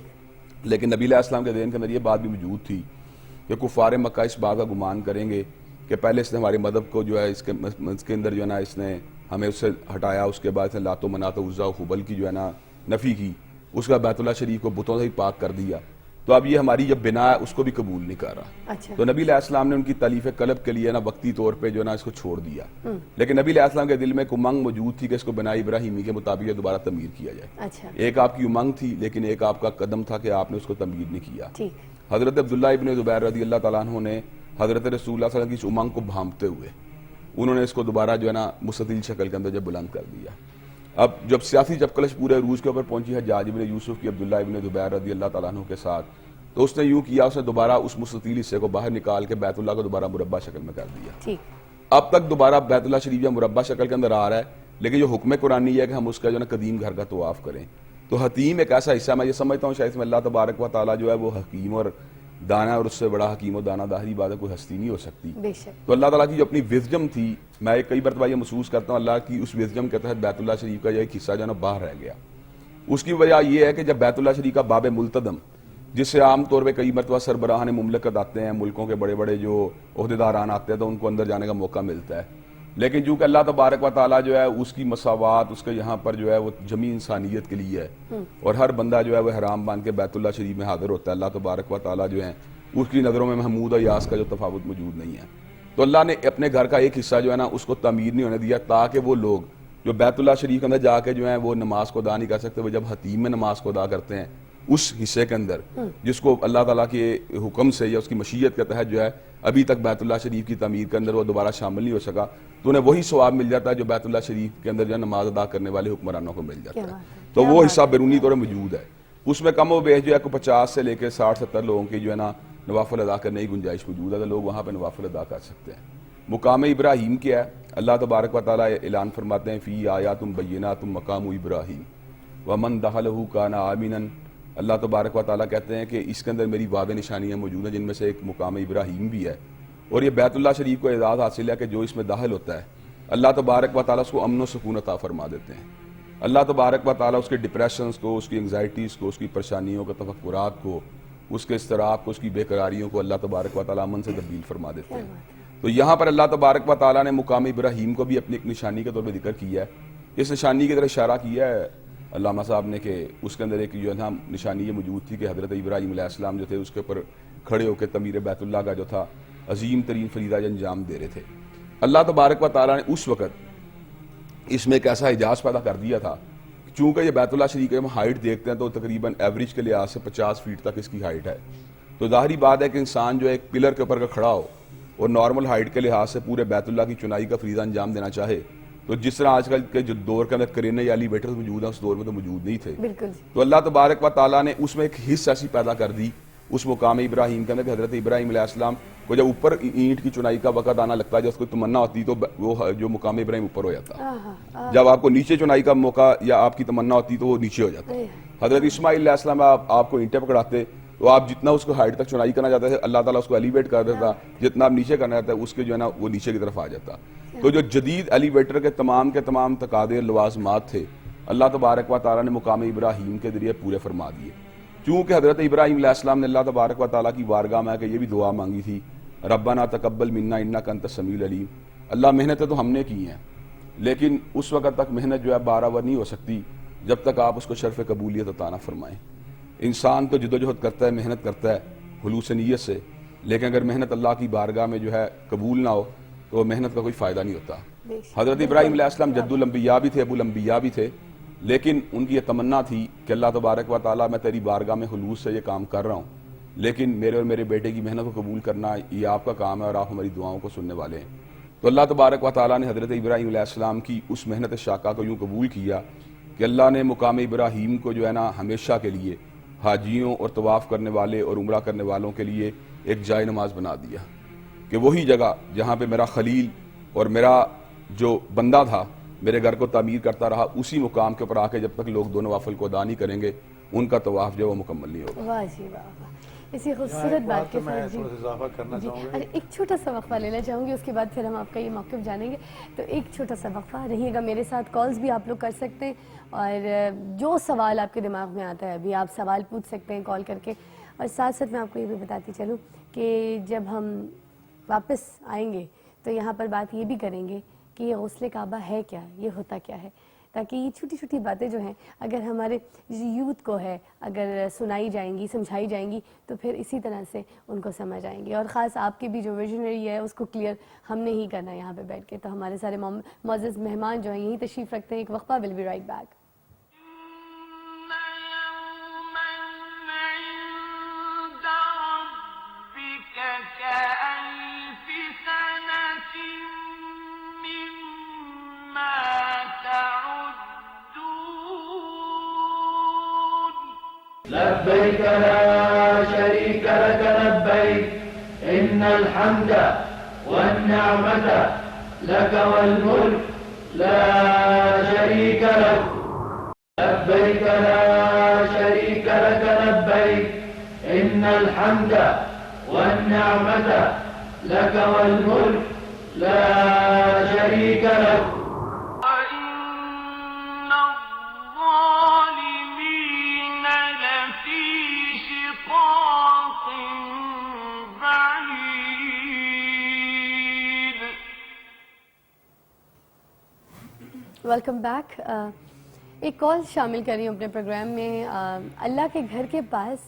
S5: لیکن نبی علیہ السلام کے ذہن کے اندر یہ بات بھی موجود تھی کہ کفار مکہ اس بات کا گمان کریں گے کہ پہلے اس نے ہمارے مذہب کو جو ہے اس کے اندر جو ہے نا اس نے ہمیں اس سے ہٹایا، اس کے بعد لات و منات و عزا و حبل کی جو ہے نا نفی کی، اس کا بیت اللہ شریف کو بتوں سے ہی پاک کر دیا. تو اب یہ ہماری جب بنا ہے اس کو بھی قبول نہیں کر رہا.
S3: اچھا.
S5: تو نبی علیہ السلام نے ان کی تالیف قلب کے لیے نا وقتی طور پہ جو ہے نا اس کو چھوڑ دیا, لیکن نبی علیہ السلام کے دل میں ایک امنگ موجود تھی کہ اس کو بنا ابراہیمی کے مطابق دوبارہ تعمیر کیا جائے.
S3: اچھا.
S5: ایک آپ کی امنگ تھی, لیکن ایک آپ کا قدم تھا کہ آپ نے اس کو تعمیر نہیں کیا.
S3: ٹھیک.
S5: حضرت عبداللہ ابن زبیر رضی اللہ تعالیٰ عنہ نے حضرت رسول اللہ صلی اللہ علیہ وسلم کی اس امنگ کو بھانپتے ہوئے انہوں نے اس کو دوبارہ جو ہے نا مستطیل شکل کے اندر جب بلند کر دیا. اب جب سیاسی چپکلش پورے عروج کے اوپر پہنچی حجاج ابن یوسف کی عبداللہ ابن زبیر رضی اللہ تعالیٰ عنہ کے ساتھ, تو اس نے یوں کیا, اس نے دوبارہ اس مستطیل حصے کو باہر نکال کے بیت اللہ کو دوبارہ مربع شکل میں کر دیا.
S3: ٹھیک.
S5: اب تک دوبارہ بیت اللہ شریف یا مربع شکل کے اندر آ رہا ہے, لیکن جو حکم قرآنی ہے کہ ہم اس کا جو ہے نا قدیم گھر کا طواف کریں. تو حتیم ایک ایسا حصہ, میں یہ سمجھتا ہوں شاید اس میں اللہ تبارک و تعالیٰ جو ہے وہ حکیم اور دانا, اور اس سے بڑا حکیم و دانا ظاہری بات ہے کوئی ہستی نہیں ہو سکتی.
S3: بے شک.
S5: تو اللہ تعالیٰ کی جو اپنی وزڈم تھی, میں کئی مرتبہ یہ محسوس کرتا ہوں اللہ کی اس وزڈم کے تحت بیت اللہ شریف کا جو ایک حصہ جو ہے نا باہر رہ گیا. اس کی وجہ یہ ہے کہ جب بیت اللہ شریف کا باب ملتدم, جس سے عام طور پہ کئی مرتبہ سربراہان مملکت آتے ہیں, ملکوں کے بڑے بڑے جو عہدیداران آتے ہیں, تو ان کو اندر جانے کا موقع ملتا ہے, لیکن چونکہ اللہ تبارک و تعالیٰ جو ہے اس کی مساوات اس کے یہاں پر جو ہے وہ جمی انسانیت کے لیے ہے, اور ہر بندہ جو ہے وہ حرام باندھ کے بیت اللہ شریف میں حاضر ہوتا ہے. اللہ تبارک و تعالیٰ جو ہے اس کی نظروں میں محمود اور یاس کا جو تفاوت موجود نہیں ہے. تو اللہ نے اپنے گھر کا ایک حصہ جو ہے نا اس کو تعمیر نہیں ہونے دیا, تاکہ وہ لوگ جو بیت اللہ شریف کے اندر جا کے جو ہیں وہ نماز کو ادا نہیں کر سکتے, وہ جب حتیم میں نماز کو ادا کرتے ہیں اس حصے کے اندر جس کو اللہ تعالیٰ کے حکم سے یا اس کی مشیت کے تحت جو ہے ابھی تک بیت اللہ شریف کی تعمیر کے اندر وہ دوبارہ شامل نہیں ہو سکا, تو انہیں وہی ثواب مل جاتا ہے جو بیت اللہ شریف کے اندر جو ہے نماز ادا کرنے والے حکمرانوں کو مل جاتا ہے. تو وہ حصہ بیرونی طور پر موجود ہے, اس میں کم و بیش جو ہے 50 سے لے کے 60-70 لوگوں کی جو ہے نا نوافل ادا کرنے کی گنجائش موجود ہے, تو لوگ وہاں پہ نوافل ادا کر سکتے ہیں. مقام ابراہیم کیا ہے؟ اللہ تبارک و تعالیٰ اعلان فرماتے ہیں فی آیات بینات مقام ابراہیم ومن دخلہ کان آمنا. اللہ تبارک و تعالیٰ کہتے ہیں کہ اس کے اندر میری واضح نشانیاں موجود ہیں, جن میں سے ایک مقام ابراہیم بھی ہے, اور یہ بیت اللہ شریف کو اعزاز حاصل ہے کہ جو اس میں داخل ہوتا ہے اللہ تبارک و تعالیٰ اس کو امن و سکون عطا فرما دیتے ہیں. اللہ تبارک و تعالیٰ اس کے ڈپریشنز کو, اس کی انگزائٹیز کو, اس کی پریشانیوں کو, تفکرات کو, اس کے اضطراب کو, اس کی بے قراریوں کو اللہ تبارک و تعالیٰ امن سے تبدیل فرما دیتے ہیں. تو یہاں پر اللہ تبارک و تعالیٰ نے مقام ابراہیم کو بھی اپنی ایک نشانی کے طور پہ ذکر کیا ہے. اس نشانی کی طرف اشارہ کیا ہے علامہ صاحب نے کہ اس کے اندر ایک جو ہے نا نشانی یہ موجود تھی کہ حضرت ابراہیم علیہ السلام جو تھے اس کے اوپر کھڑے ہو کے تعمیر بیت اللہ کا جو تھا عظیم ترین فریضہ انجام دے رہے تھے. اللہ تبارک و تعالیٰ نے اس وقت اس میں ایک ایسا اعجاز پیدا کر دیا تھا, چونکہ یہ بیت اللہ شریف کی ہم ہائٹ دیکھتے ہیں تو تقریباً ایوریج کے لحاظ سے 50 فیٹ تک اس کی ہائٹ ہے. تو ظاہری بات ہے کہ انسان جو ایک پلر کے اوپر کا کھڑا ہو اور نارمل ہائٹ کے لحاظ سے پورے بیت اللہ کی چنائی کا فریضہ انجام دینا چاہے, تو جس طرح آج کل کے جو دور کے اندر کرینے یا ایلیویٹر موجود ہیں اس دور میں تو موجود نہیں تھے.
S3: بالکل.
S5: تو اللہ تبارک و تعالیٰ نے اس میں ایک حصہ ایسی پیدا کر دی اس مقام ابراہیم کے اندر کہ حضرت ابراہیم علیہ السلام کو جب اوپر اینٹ کی چنائی کا وقت آنا لگتا ہے, جب اس کو تمنا ہوتی تو وہ جو مقام ابراہیم اوپر ہو جاتا, جب آپ کو نیچے چنائی کا موقع یا آپ کی تمنا ہوتی تو وہ نیچے ہو جاتا. حضرت اسماعیل علیہ السلام آپ کو اینٹیں پکڑاتے تو آپ جتنا اس کو ہائٹ تک چنائی کرنا چاہتے تھے اللہ تعالیٰ اس کو ایلیویٹ کر دیتا, جتنا آپ نیچے کرنا چاہتے ہیں اس کے جو ہے نا وہ نیچے کی طرف آ جاتا. تو جو جدید ایلیویٹر کے تمام تقاضے لوازمات تھے اللہ تبارک و تعالیٰ نے مقام ابراہیم کے ذریعے پورے فرما دیے. چونکہ حضرت ابراہیم علیہ السلام نے اللہ تبارک و تعالیٰ کی بارگاہ میں کہ یہ بھی دعا مانگی تھی ربنا تقبل منا انک انت السمیع العلیم, اللہ محنتیں تو ہم نے کی ہیں لیکن اس وقت تک محنت جو ہے بارآور نہیں ہو سکتی جب تک آپ اس کو شرف قبولیت عطا نہ فرمائیں. انسان تو جدوجہد کرتا ہے, محنت کرتا ہے خلوص نیت سے, لیکن اگر محنت اللہ کی بارگاہ میں جو ہے قبول نہ ہو تو محنت کا کوئی فائدہ نہیں ہوتا. حضرت ابراہیم علیہ السلام جد الانبیاء بھی تھے, ابو الانبیاء بھی تھے, لیکن ان کی یہ تمنا تھی کہ اللہ تبارک و تعالیٰ میں تیری بارگاہ میں خلوص سے یہ کام کر رہا ہوں, لیکن میرے اور میرے بیٹے کی محنت کو قبول کرنا یہ آپ کا کام ہے اور آپ ہماری دعاؤں کو سننے والے ہیں. تو اللہ تبارک و تعالیٰ نے حضرت ابراہیم علیہ السلام کی اس محنت شاقہ کو یوں قبول کیا کہ اللہ نے مقام ابراہیم کو جو ہے نا ہمیشہ کے لیے حاجیوں اور طواف کرنے والے اور عمرہ کرنے والوں کے لیے ایک جائے نماز بنا دیا کہ وہی جگہ جہاں پہ میرا خلیل اور میرا جو بندہ تھا میرے گھر کو تعمیر کرتا رہا, اسی مقام کے اوپر آ کے جب تک لوگ دو نوافل کو ادا نہیں کریں گے ان کا طواف جو ہے وہ مکمل نہیں ہوگا.
S3: واہ جی واہ, اسی خوبصورت بات کے ساتھ جی
S4: اضافہ کرنا چاہوں گا.
S3: ایک چھوٹا سا وقفہ لینا چاہوں گی, اس کے بعد پھر ہم آپ کا یہ موقف جانیں گے. تو ایک چھوٹا سا وقفہ رہیے گا میرے ساتھ, کالز بھی آپ لوگ کر سکتے ہیں اور جو سوال آپ کے دماغ میں آتا ہے ابھی آپ سوال پوچھ سکتے ہیں کال کر کے. اور ساتھ ساتھ میں آپ کو یہ بھی بتاتی چلوں کہ جب ہم واپس آئیں گے تو یہاں پر بات یہ بھی کریں گے کہ یہ غسل کعبہ ہے کیا, یہ ہوتا کیا ہے. تاکہ یہ چھوٹی چھوٹی باتیں جو ہیں اگر ہمارے یوتھ کو ہے اگر سنائی جائیں گی سمجھائی جائیں گی تو پھر اسی طرح سے ان کو سمجھ آئیں گی. اور خاص آپ کی بھی جو ویژنری ہے اس کو کلیئر ہم نے ہی کرنا ہے یہاں پہ بیٹھ کے. تو ہمارے سارے معزز مہمان جو ہیں یہیں تشریف رکھتے ہیں. ایک وقفہ, ول بی رائٹ بیک.
S6: لبيك لا شريك لك لبيك إن الحمد والنعمة لك والملك لا شريك لك لبيك لا شريك لك لبيك إن الحمد والنعمة لك والملك لا شريك لك.
S3: Welcome back. ایک کال شامل کر رہی ہوں اپنے پروگرام میں. اللہ کے گھر کے پاس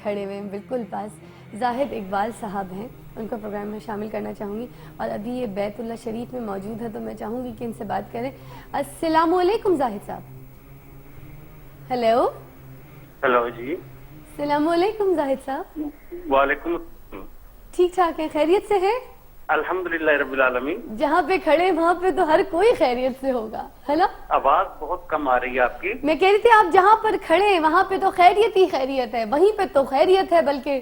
S3: کھڑے ہوئے بالکل پاس زاہد اقبال صاحب ہیں, ان کو پروگرام میں شامل کرنا چاہوں گی. اور ابھی یہ بیت اللہ شریف میں موجود ہے تو میں چاہوں گی کہ ان سے بات کریں. السلام علیکم زاہد صاحب. ہیلو.
S7: ہیلو جی.
S3: السلام علیکم زاہد صاحب.
S7: وعلیکم السلام.
S3: ٹھیک ٹھاک ہیں, خیریت سے ہیں؟
S7: الحمدللہ رب العالمین.
S3: جہاں پہ کھڑے وہاں پہ تو ہر کوئی خیریت سے ہوگا, ہے نا؟
S7: آواز بہت کم آ رہی ہے آپ کی.
S3: میں کہہ رہی تھی آپ جہاں پر کھڑے ہیں وہاں پہ تو خیریت ہی خیریت ہے, وہیں پہ تو خیریت ہے. بلکہ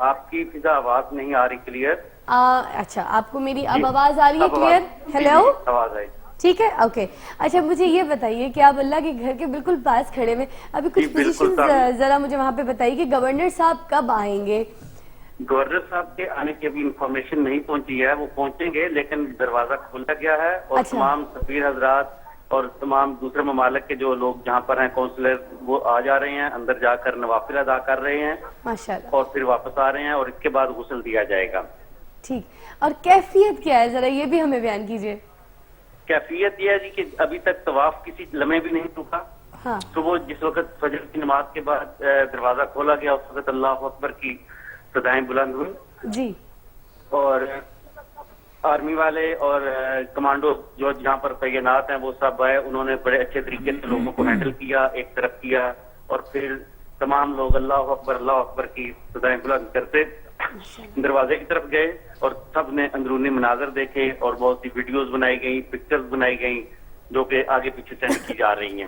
S7: آپ کی فضا آواز نہیں آ رہی کلیئر.
S3: اچھا, آپ کو میری اب آواز آ رہی ہے کلیئر؟ ہیلو,
S7: آواز آئی.
S3: ٹھیک ہے, اوکے. اچھا مجھے یہ بتائیے کہ آپ اللہ کے گھر کے بالکل پاس کھڑے ہوئے, ابھی کچھ پوزیشن ذرا مجھے وہاں پہ بتائیے کہ گورنر صاحب کب آئیں گے؟
S7: گورنر صاحب کے آنے کی ابھی انفارمیشن نہیں پہنچی ہے, وہ پہنچیں گے لیکن دروازہ کھولا گیا ہے اور تمام سفیر حضرات اور تمام دوسرے ممالک کے جو لوگ جہاں پر ہیں کونسلر وہ آ جا رہے ہیں, اندر جا کر نوافل ادا کر رہے ہیں
S3: ماشاءاللہ,
S7: اور پھر واپس آ رہے ہیں اور اس کے بعد غسل دیا جائے گا.
S3: ٹھیک, اور کیفیت کیا ہے ذرا یہ بھی ہمیں بیان کیجیے.
S7: کیفیت یہ ہے جی کہ ابھی تک طواف کسی لمحے بھی نہیں رکا. صبح جس وقت فجر کی نماز کے بعد دروازہ کھولا گیا اس وقت اللہ اکبر کی صدائیں بلند ہوئی
S3: جی,
S7: اور آرمی والے اور کمانڈو جو جہاں پر تعینات ہیں وہ سب آئے, انہوں نے بڑے اچھے طریقے سے لوگوں کو ہینڈل کیا, ایک طرف کیا, اور پھر تمام لوگ اللہ اکبر کی صدائیں بلند کرتے دروازے کی طرف گئے اور سب نے اندرونی مناظر دیکھے اور بہت سی ویڈیوز بنائی گئیں, پکچرز بنائی گئیں جو کہ آگے پیچھے سینڈ کی جا رہی ہیں.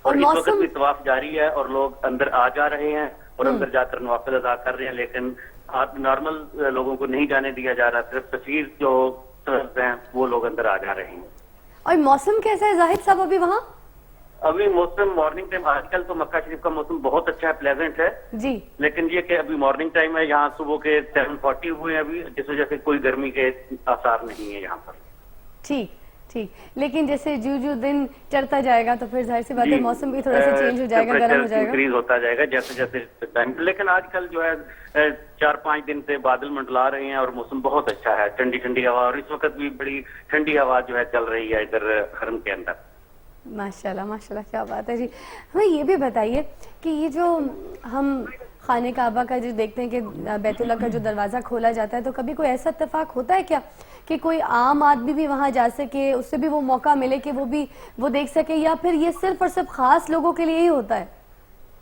S7: اور اس وقت بھی طواف جاری ہے اور لوگ اندر آ جا رہے ہیں اور اندر جا کر نوافل ادا کر رہے ہیں, لیکن نارمل لوگوں کو نہیں جانے دیا جا رہا, صرف سفیر جو ہیں وہ لوگ اندر آ جا رہے ہیں.
S3: اور موسم کیسا ہے زاہد صاحب ابھی وہاں؟
S7: ابھی موسم مارننگ ٹائم, آج کل تو مکہ شریف کا موسم بہت اچھا ہے, پلیزنٹ ہے
S3: جی,
S7: لیکن یہ کہ ابھی مارننگ ٹائم ہے, یہاں صبح کے 7:40 ہوئے ہیں ابھی, جس وجہ سے کوئی گرمی کے آثار نہیں ہے یہاں پر.
S3: ٹھیک ٹھیک, لیکن جیسے جو دن چڑھتا جائے گا تو پھر ظاہر سی بات ہے موسم بھی تھوڑا سا چینج ہو جائے گا, گرم ہو جائے گا,
S7: انکریز ہوتا جائے گا جیسے جیسے ٹائم. لیکن آج کل جو ہے 4-5 دن سے بادل منڈلا رہے ہیں اور موسم بہت اچھا ہے, ٹھنڈی ٹھنڈی ہوا, اور اس وقت بھی بڑی ٹھنڈی ہوا جو ہے چل رہی ہے ادھر حرم کے اندر.
S3: ماشاءاللہ ماشاءاللہ, کیا بات ہے جی. ہمیں یہ بھی بتائیے کہ یہ جو ہم خانہ کعبہ کا جو دیکھتے ہیں کہ بیت اللہ کا جو دروازہ کھولا جاتا ہے, تو کبھی کوئی ایسا اتفاق ہوتا ہے کیا کہ کوئی عام آدمی بھی وہاں جا سکے, اس سے بھی وہ موقع ملے کہ وہ بھی وہ دیکھ سکے, یا پھر یہ صرف اور صرف خاص لوگوں کے لیے ہی ہوتا ہے؟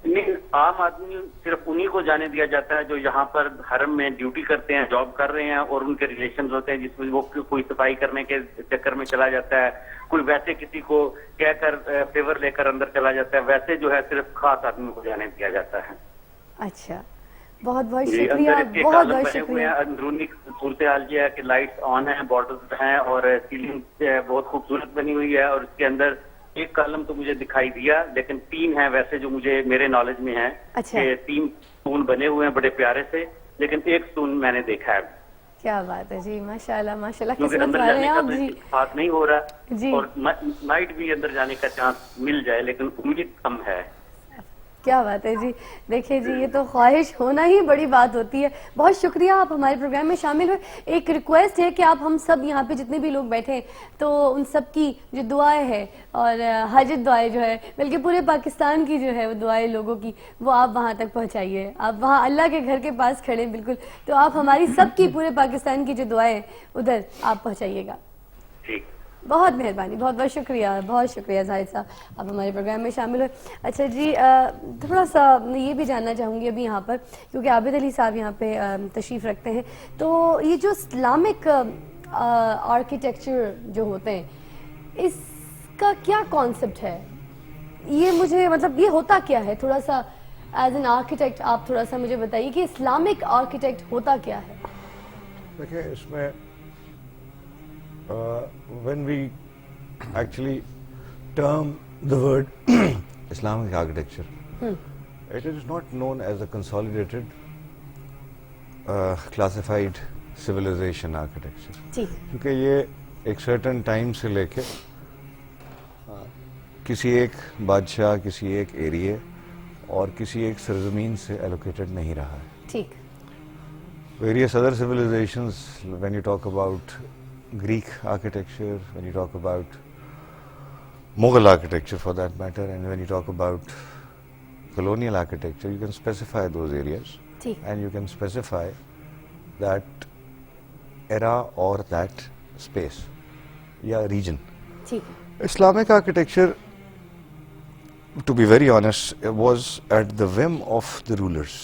S7: نہیں, عام آدمی صرف انہی کو جانے دیا جاتا ہے جو یہاں پر حرم میں ڈیوٹی کرتے ہیں, جاب کر رہے ہیں, اور ان کے ریلیشنز ہوتے ہیں جس میں وہ کوئی صفائی کرنے کے چکر میں چلا جاتا ہے, کوئی ویسے کسی کو کہہ کر فیور لے کر اندر چلا جاتا ہے, ویسے جو ہے صرف خاص آدمی کو جانے دیا جاتا ہے.
S3: اچھا, بہت بہت شکریہ, بہت بہت شکریہ.
S7: اندرونی صورتحال یہ ہے کہ لائٹس آن ہیں, بارڈرز ہیں, اور سیلنگ بہت خوبصورت بنی ہوئی ہے, اور اس کے اندر ایک کالم تو مجھے دکھائی دیا, لیکن 3 ہیں ویسے جو مجھے میرے نالج میں ہیں کہ 3 ستون بنے ہوئے ہیں بڑے پیارے سے, لیکن ایک ستون میں نے دیکھا ہے.
S3: کیا بات ہے جی, ماشاءاللہ ماشاءاللہ,
S7: کیونکہ
S3: قسمت
S7: اندر
S3: والے
S7: جانے
S3: ہیں
S7: کا
S3: آپ جی.
S7: اتفاق نہیں ہو رہا,
S3: جی,
S7: اور نائٹ بھی اندر جانے کا چانس مل جائے لیکن امید کم ہے.
S3: کیا بات ہے جی. دیکھیں جی یہ تو خواہش ہونا ہی بڑی بات ہوتی ہے. بہت شکریہ آپ ہمارے پروگرام میں شامل ہوئے. ایک ریکویسٹ ہے کہ آپ ہم سب یہاں پہ جتنے بھی لوگ بیٹھے ہیں تو ان سب کی جو دعائیں ہیں اور حاجت دعائیں جو ہے بلکہ پورے پاکستان کی جو ہے وہ دعائیں لوگوں کی وہ آپ وہاں تک پہنچائیے. آپ وہاں اللہ کے گھر کے پاس کھڑے بالکل تو آپ ہماری سب کی پورے پاکستان کی جو دعائیں ادھر آپ پہنچائیے گا.
S7: ٹھیک.
S3: بہت مہربانی. بہت بہت شکریہ. بہت شکریہ زاہد صاحب آپ ہمارے پروگرام میں شامل ہوئے. اچھا جی تھوڑا سا میں یہ بھی جاننا چاہوں گی ابھی یہاں پر کیونکہ عابد علی صاحب یہاں پہ تشریف رکھتے ہیں تو یہ جو اسلامک آرکیٹیکچر جو ہوتے ہیں اس کا کیا کانسیپٹ ہے؟ یہ مجھے مطلب یہ ہوتا کیا ہے؟ تھوڑا سا ایز این آرکیٹیکٹ آپ تھوڑا سا مجھے بتائیے کہ اسلامک آرکیٹیکٹ ہوتا کیا ہے؟
S8: دیکھیں اس میں when we actually term the word Islamic architecture, it is not known as a consolidated classified civilization architecture. کیونکہ یہ ایک certain time سے لے کے کسی ایک بادشاہ کسی ایک ایریے اور کسی ایک سرزمین سے allocated نہیں رہا ہے.
S3: ٹھیک.
S8: Various other civilizations, when you talk about Greek architecture, when you talk about Mughal architecture for that matter, and when you talk about colonial architecture, you can specify those areas and you can specify that era or that space, yeah, region. Islamic architecture, to be very honest, was at the whim of the rulers.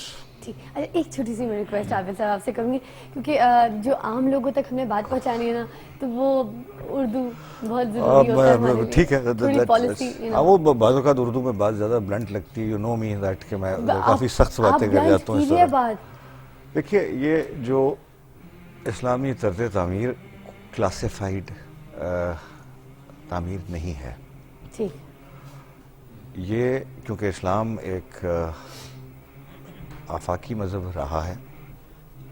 S3: ایک چھوٹی سی میں ریکویسٹ عابد صاحب آپ سے کروں گی کیونکہ جو عام لوگوں تک ہم نے بات پہنچانی ہے نا تو وہ اردو بہت ضروری ہوتا ہے ہمارے لیے.
S8: ٹھیک ہے
S3: تھوڑی پالیسی
S8: وہ بعض اوقات اردو میں بات زیادہ بلنٹ لگتی ہے. یو نو می دیٹ کہ میں کافی سخت باتیں کر جاتا ہوں اس طرح. دیکھیے یہ جو اسلامی طرز تعمیر کلاسیفائڈ تعمیر نہیں ہے. یہ کیونکہ اسلام ایک آفاقی مذہب رہا ہے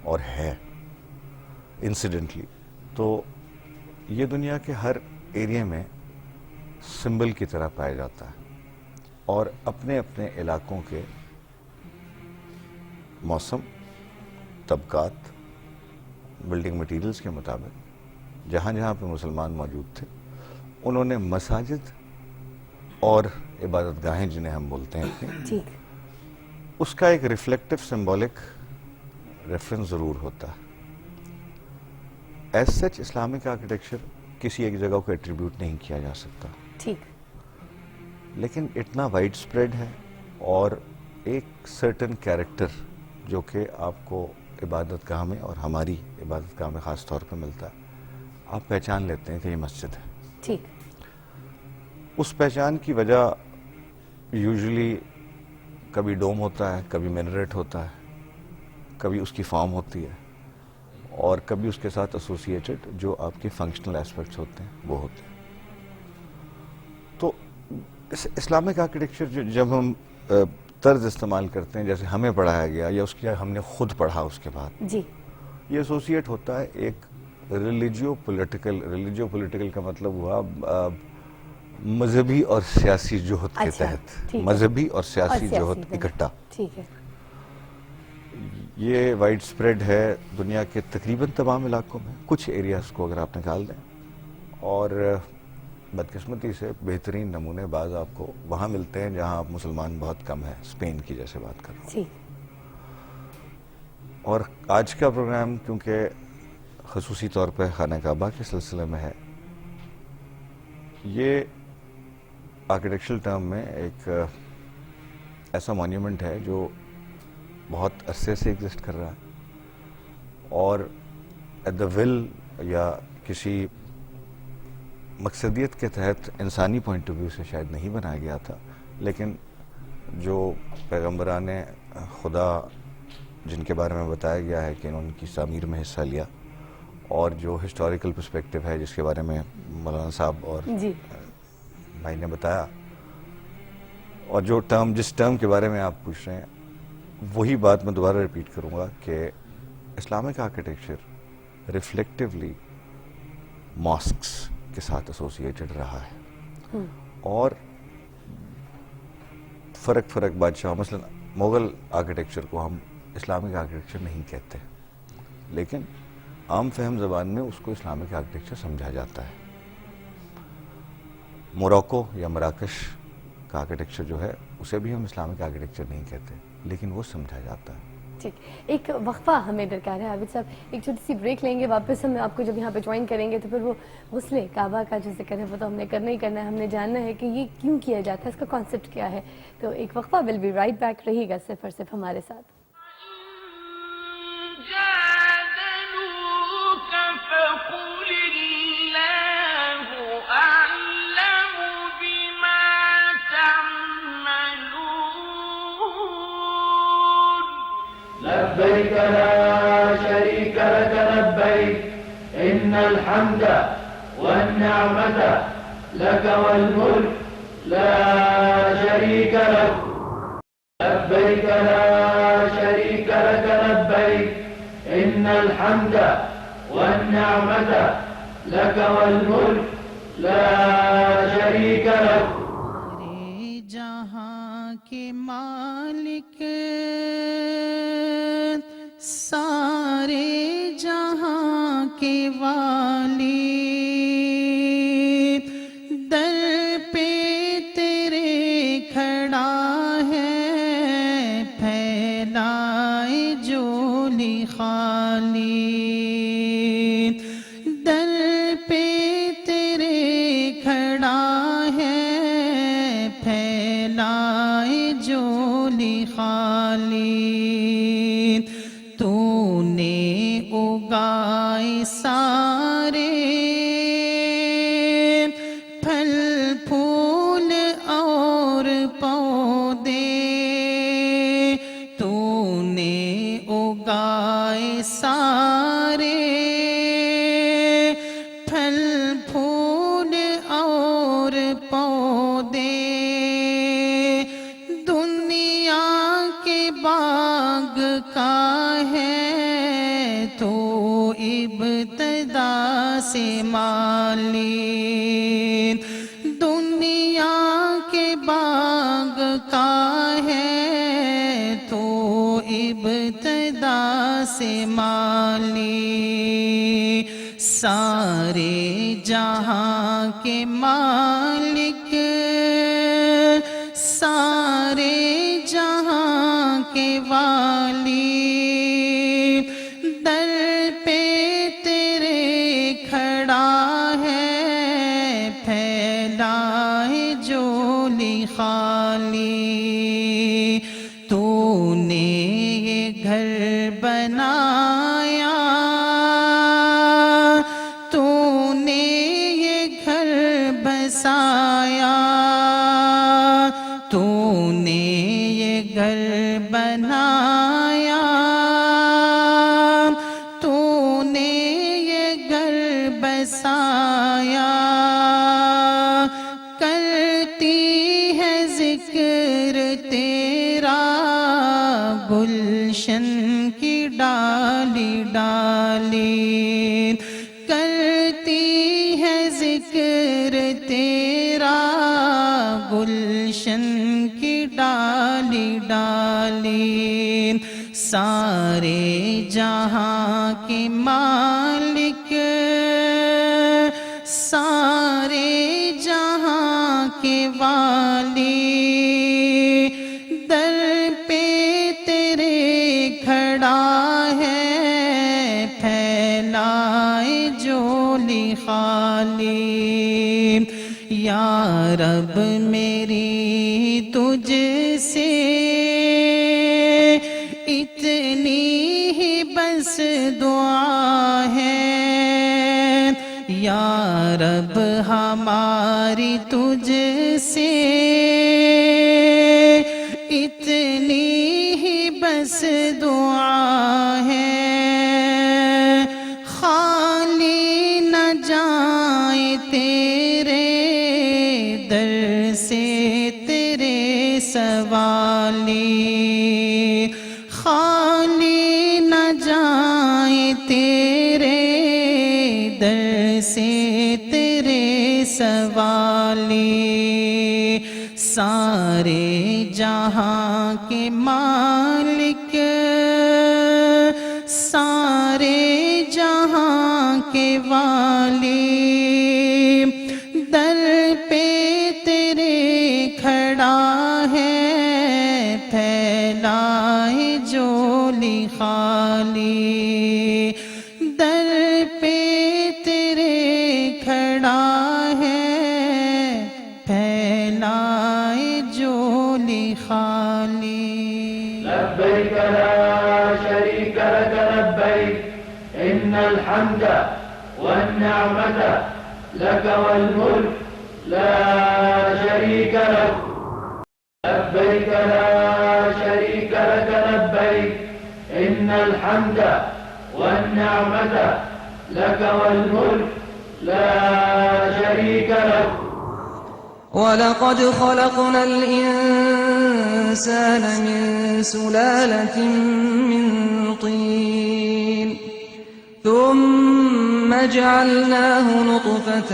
S8: اور ہے انسیڈنٹلی تو یہ دنیا کے ہر ایریے میں سمبل کی طرح پایا جاتا ہے اور اپنے اپنے علاقوں کے موسم طبقات بلڈنگ مٹیریلز کے مطابق جہاں جہاں پہ مسلمان موجود تھے انہوں نے مساجد اور عبادت گاہیں جنہیں ہم بولتے ہیں اس کا ایک ریفلیکٹو سمبولک ریفرنس ضرور ہوتا ہے. ایز سچ اسلامک آرکیٹیکچر کسی ایک جگہ کو ایٹریبیوٹ نہیں کیا جا سکتا
S3: ٹھیک
S8: لیکن اتنا وائڈ اسپریڈ ہے اور ایک سرٹن کیریکٹر جو کہ آپ کو عبادت گاہ میں اور ہماری عبادت گاہ میں خاص طور پہ ملتا ہے. آپ پہچان لیتے ہیں کہ یہ مسجد ہے.
S3: ٹھیک.
S8: اس پہچان کی وجہ یوزلی کبھی ڈوم ہوتا ہے, کبھی مینریٹ ہوتا ہے, کبھی اس کی فارم ہوتی ہے اور کبھی اس کے ساتھ ایسوسیٹڈ جو آپ کے فنکشنل ایسپیکٹس ہوتے ہیں وہ ہوتے ہیں. تو اسلامک آرکیٹیکچر جب ہم طرز استعمال کرتے ہیں جیسے ہمیں پڑھایا گیا یا اس کی ہم نے خود پڑھا اس کے بعد
S3: جی
S8: یہ ایسوسیٹ ہوتا ہے ایک ریلیجیو پولیٹیکل کا مطلب ہوا مذہبی اور سیاسی جوہد کے تحت, مذہبی اور سیاسی جوہد اکٹھا.
S3: ٹھیک ہے.
S8: یہ وائڈ سپریڈ ہے دنیا کے تقریباً تمام علاقوں میں. کچھ ایریاز کو اگر آپ نکال دیں اور بدقسمتی سے بہترین نمونے بعض آپ کو وہاں ملتے ہیں جہاں آپ مسلمان بہت کم ہیں, اسپین کی جیسے بات کر رہا ہوں. اور آج کا پروگرام کیونکہ خصوصی طور پہ خانہ کعبہ کے سلسلے میں ہے, یہ آرکیٹیکچرل ٹرم میں ایک ایسا مونیومنٹ ہے جو بہت عرصے سے ایگزسٹ کر رہا ہے اور ایٹ دا ول یا کسی مقصدیت کے تحت انسانی پوائنٹ آف ویو سے شاید نہیں بنایا گیا تھا, لیکن جو پیغمبران خدا جن کے بارے میں بتایا گیا ہے کہ انہوں نے کی تعمیر میں حصہ لیا اور جو ہسٹوریکل پرسپیکٹو ہے جس کے بارے میں مولانا صاحب اور بھائی نے بتایا, اور جو جس ٹرم کے بارے میں آپ پوچھ رہے ہیں وہی بات میں دوبارہ ریپیٹ کروں گا کہ اسلامک آرکیٹیکچر ریفلیکٹیولی ماسکس کے ساتھ ایسوسیٹڈ رہا ہے اور فرق بادشاہ، مثلا مغل آرکیٹیکچر کو ہم اسلامک آرکیٹیکچر نہیں کہتے، لیکن عام فہم زبان میں اس کو اسلامک آرکیٹیکچر سمجھا جاتا ہے. موراکو یا مراکش کا آرکیٹیکچر جو ہے اسے بھی ہم اسلامک آرکیٹیکچر نہیں کہتے، لیکن وہ سمجھا جاتا ہے.
S3: ٹھیک، ایک وقفہ ہمیں درکار ہے عابد صاحب، ایک چھوٹی سی بریک لیں گے، واپس ہم آپ کو جب یہاں پہ جوائن کریں گے تو پھر وہ غسل کعبہ کا جو ذکر ہے وہ تو ہم نے کرنا ہی کرنا ہے، ہم نے جاننا ہے کہ یہ کیوں کیا جاتا ہے، اس کا کانسیپٹ کیا ہے. تو ایک وقفہ، ول بی رائٹ بیک، رہیے گا صرف اور صرف ہمارے ساتھ.
S1: جادلوك فقل الله أعلم بما تعملون.
S6: لبيك لا شريك لك لبيك إن الحمد والنعمة لك والملك لا شريك لك. لبيك لا شريك لك لبيك إن الحمد والنعمة لك والملك لا شريك لك.
S2: سارے جہاں کے مالک، سارے جہاں کے والی، در پہ تیرے کھڑا ہے، پھیلائے جولی خالی. در پہ تیرے کھڑا ہے، پھیلائے جولی خالی. تو نے اگائے سارے پھل پھول اور پودے، تو نے اگائے سارے پھل پھول اور پودے. دنیا کے باغ کا ہے تو ابتدا سے مالی. دنیا کے باغ کا ہے تو ابتدا سے مالی. سارے جہاں کے مالک، سارے جہاں کے والی، در پہ تیرے کھڑا ہے، پھیلائے جولی خالی. تو نے یہ گھر بنایا، تو نے یہ گھر بسایا، تو نے یہ گھر بنایا، تو نے یہ گھر بسایا. کرتی ہے ذکر تیرا گلشن کی ڈالی ڈالی. کرتی ہے ذکر تیرا گلشن کی ڈالی ڈالی. سارے جہاں کے مالک، سارے جہاں کے والی، در پہ تیرے کھڑا ہے، پھیلائے جولی خالی. یا رب میری تجھ سے اتنی ہی بس دعا ہے، یا رب ہماری تجھ سے اتنی ہی بس دعا ہے. خالی نہ جائیں تیرے در سے تیرے سوالی، خالی نہ جائیں تیرے در سے تیرے سوالی. سارے جہاں کے مالک سارے جہاں کے والی در پہ تیرے کھڑا ہے پھیلائے جولی خالی در پہ تیرے کھڑا ہے پھیلائے جولی خالی
S6: لبيك لا شريك لك لبيك إن الحمد والنعمة لك والملك لا شريك لك لبيك لا شريك لك لبيك إن الحمد والنعمة لك والملك لا شريك لك
S9: وَلَقَدْ خَلَقْنَا الْإِنسَانَ مِنْ سُلَالَةٍ مِّنْ طِينٍ ثُمَّ جَعَلْنَاهُ نُطْفَةً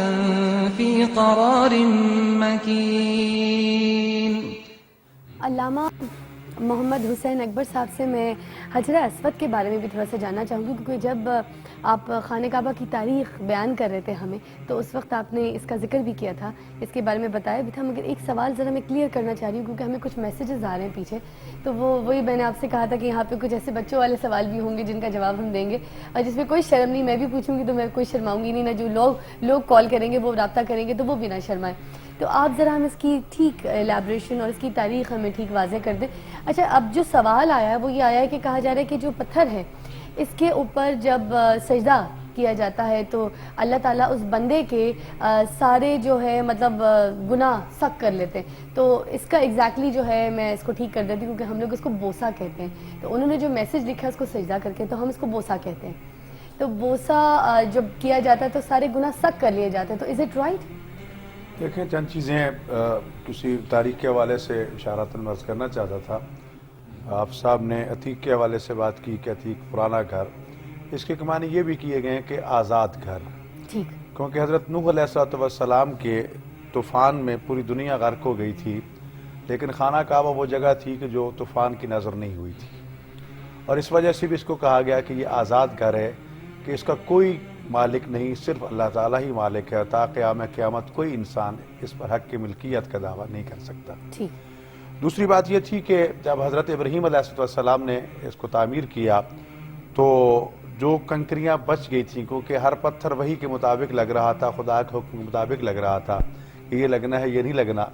S9: فِي قَرَارٍ مَّكِينٍ.
S3: علامہ محمد حسین اکبر صاحب سے میں حجرہ اسود کے بارے میں بھی تھوڑا سا جاننا چاہوں گی، کیونکہ جب آپ خانہ کعبہ کی تاریخ بیان کر رہے تھے ہمیں تو اس وقت آپ نے اس کا ذکر بھی کیا تھا، اس کے بارے میں بتایا بھی تھا، مگر ایک سوال ذرا میں کلیئر کرنا چاہ رہی ہوں کیونکہ ہمیں کچھ میسیجز آ رہے ہیں پیچھے، تو وہی میں نے آپ سے کہا تھا کہ یہاں پہ کچھ ایسے بچوں والے سوال بھی ہوں گے جن کا جواب ہم دیں گے اور جس میں کوئی شرم نہیں، میں بھی پوچھوں گی تو میں کوئی شرماؤں گی نہیں، نہ جو لوگ کال کریں گے وہ رابطہ کریں گے تو وہ بھی نہ شرمائیں. تو آپ ذرا ہم اس کی ٹھیک ایلیبریشن اور اس کی تاریخ ہمیں ٹھیک واضح کر دیں. اچھا، اب جو سوال آیا ہے وہ یہ آیا ہے کہ کہا جا رہا ہے کہ جو پتھر ہے اس کے اوپر جب سجدہ کیا جاتا ہے تو اللہ تعالیٰ اس بندے کے سارے جو ہے مطلب گناہ سک کر لیتے ہیں. تو اس کا ایگزیکٹلی جو ہے میں اس کو ٹھیک کر دیتی ہوں کیونکہ ہم لوگ اس کو بوسہ کہتے ہیں، تو انہوں نے جو میسج لکھا اس کو سجدہ کر کے تو ہم اس کو بوسہ کہتے ہیں. تو بوسہ جب کیا جاتا ہے تو سارے گناہ سک کر لیے جاتے ہیں، تو از اٹ رائٹ؟
S4: دیکھیں، چند چیزیں کسی تاریخ کے حوالے سے اشاراتاً عرض کرنا چاہتا تھا. آپ صاحب نے عتیق کے حوالے سے بات کی کہ عتیق پرانا گھر، اس کے معنی یہ بھی کیے گئے ہیں کہ آزاد گھر، کیونکہ حضرت نوح علیہ السلام کے طوفان میں پوری دنیا غرق ہو گئی تھی، لیکن خانہ کعبہ وہ جگہ تھی کہ جو طوفان کی نظر نہیں ہوئی تھی، اور اس وجہ سے بھی اس کو کہا گیا کہ یہ آزاد گھر ہے کہ اس کا کوئی مالک نہیں، صرف اللہ تعالیٰ ہی مالک ہے. تا قیامت کوئی انسان اس پر حق کی ملکیت کا دعویٰ نہیں کر سکتا. دوسری بات یہ تھی کہ جب حضرت ابراہیم علیہ السلام نے اس کو تعمیر کیا تو جو کنکریاں بچ گئی تھیں، کیونکہ ہر پتھر وہی کے مطابق لگ رہا تھا، خدا کے حکم کے مطابق لگ رہا تھا کہ یہ لگنا ہے یہ نہیں لگنا،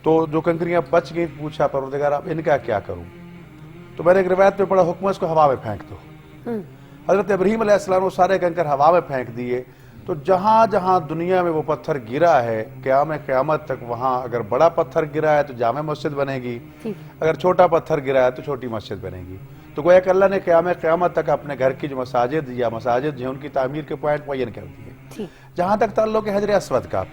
S4: تو جو کنکریاں بچ گئی پوچھا پروردگار اب ان کا کیا کروں؟ تو میں نے ایک روایت میں پڑھا حکم اس کو ہوا میں پھینک دو. حضرت ابراہیم علیہ السلام وہ سارے کنکر ہوا میں پھینک دیے. تو جہاں جہاں دنیا میں وہ پتھر گرا ہے قیامت تک وہاں اگر بڑا پتھر گرا ہے تو جامع مسجد بنے گی، اگر چھوٹا پتھر گرا ہے تو چھوٹی مسجد بنے گی. تو گویا کہ اللہ نے قیامت تک اپنے گھر کی جو مساجد جو ہیں ان کی تعمیر کے پوائنٹ معین کر دیے. جہاں تک تعلق ہے حجر اسود کا،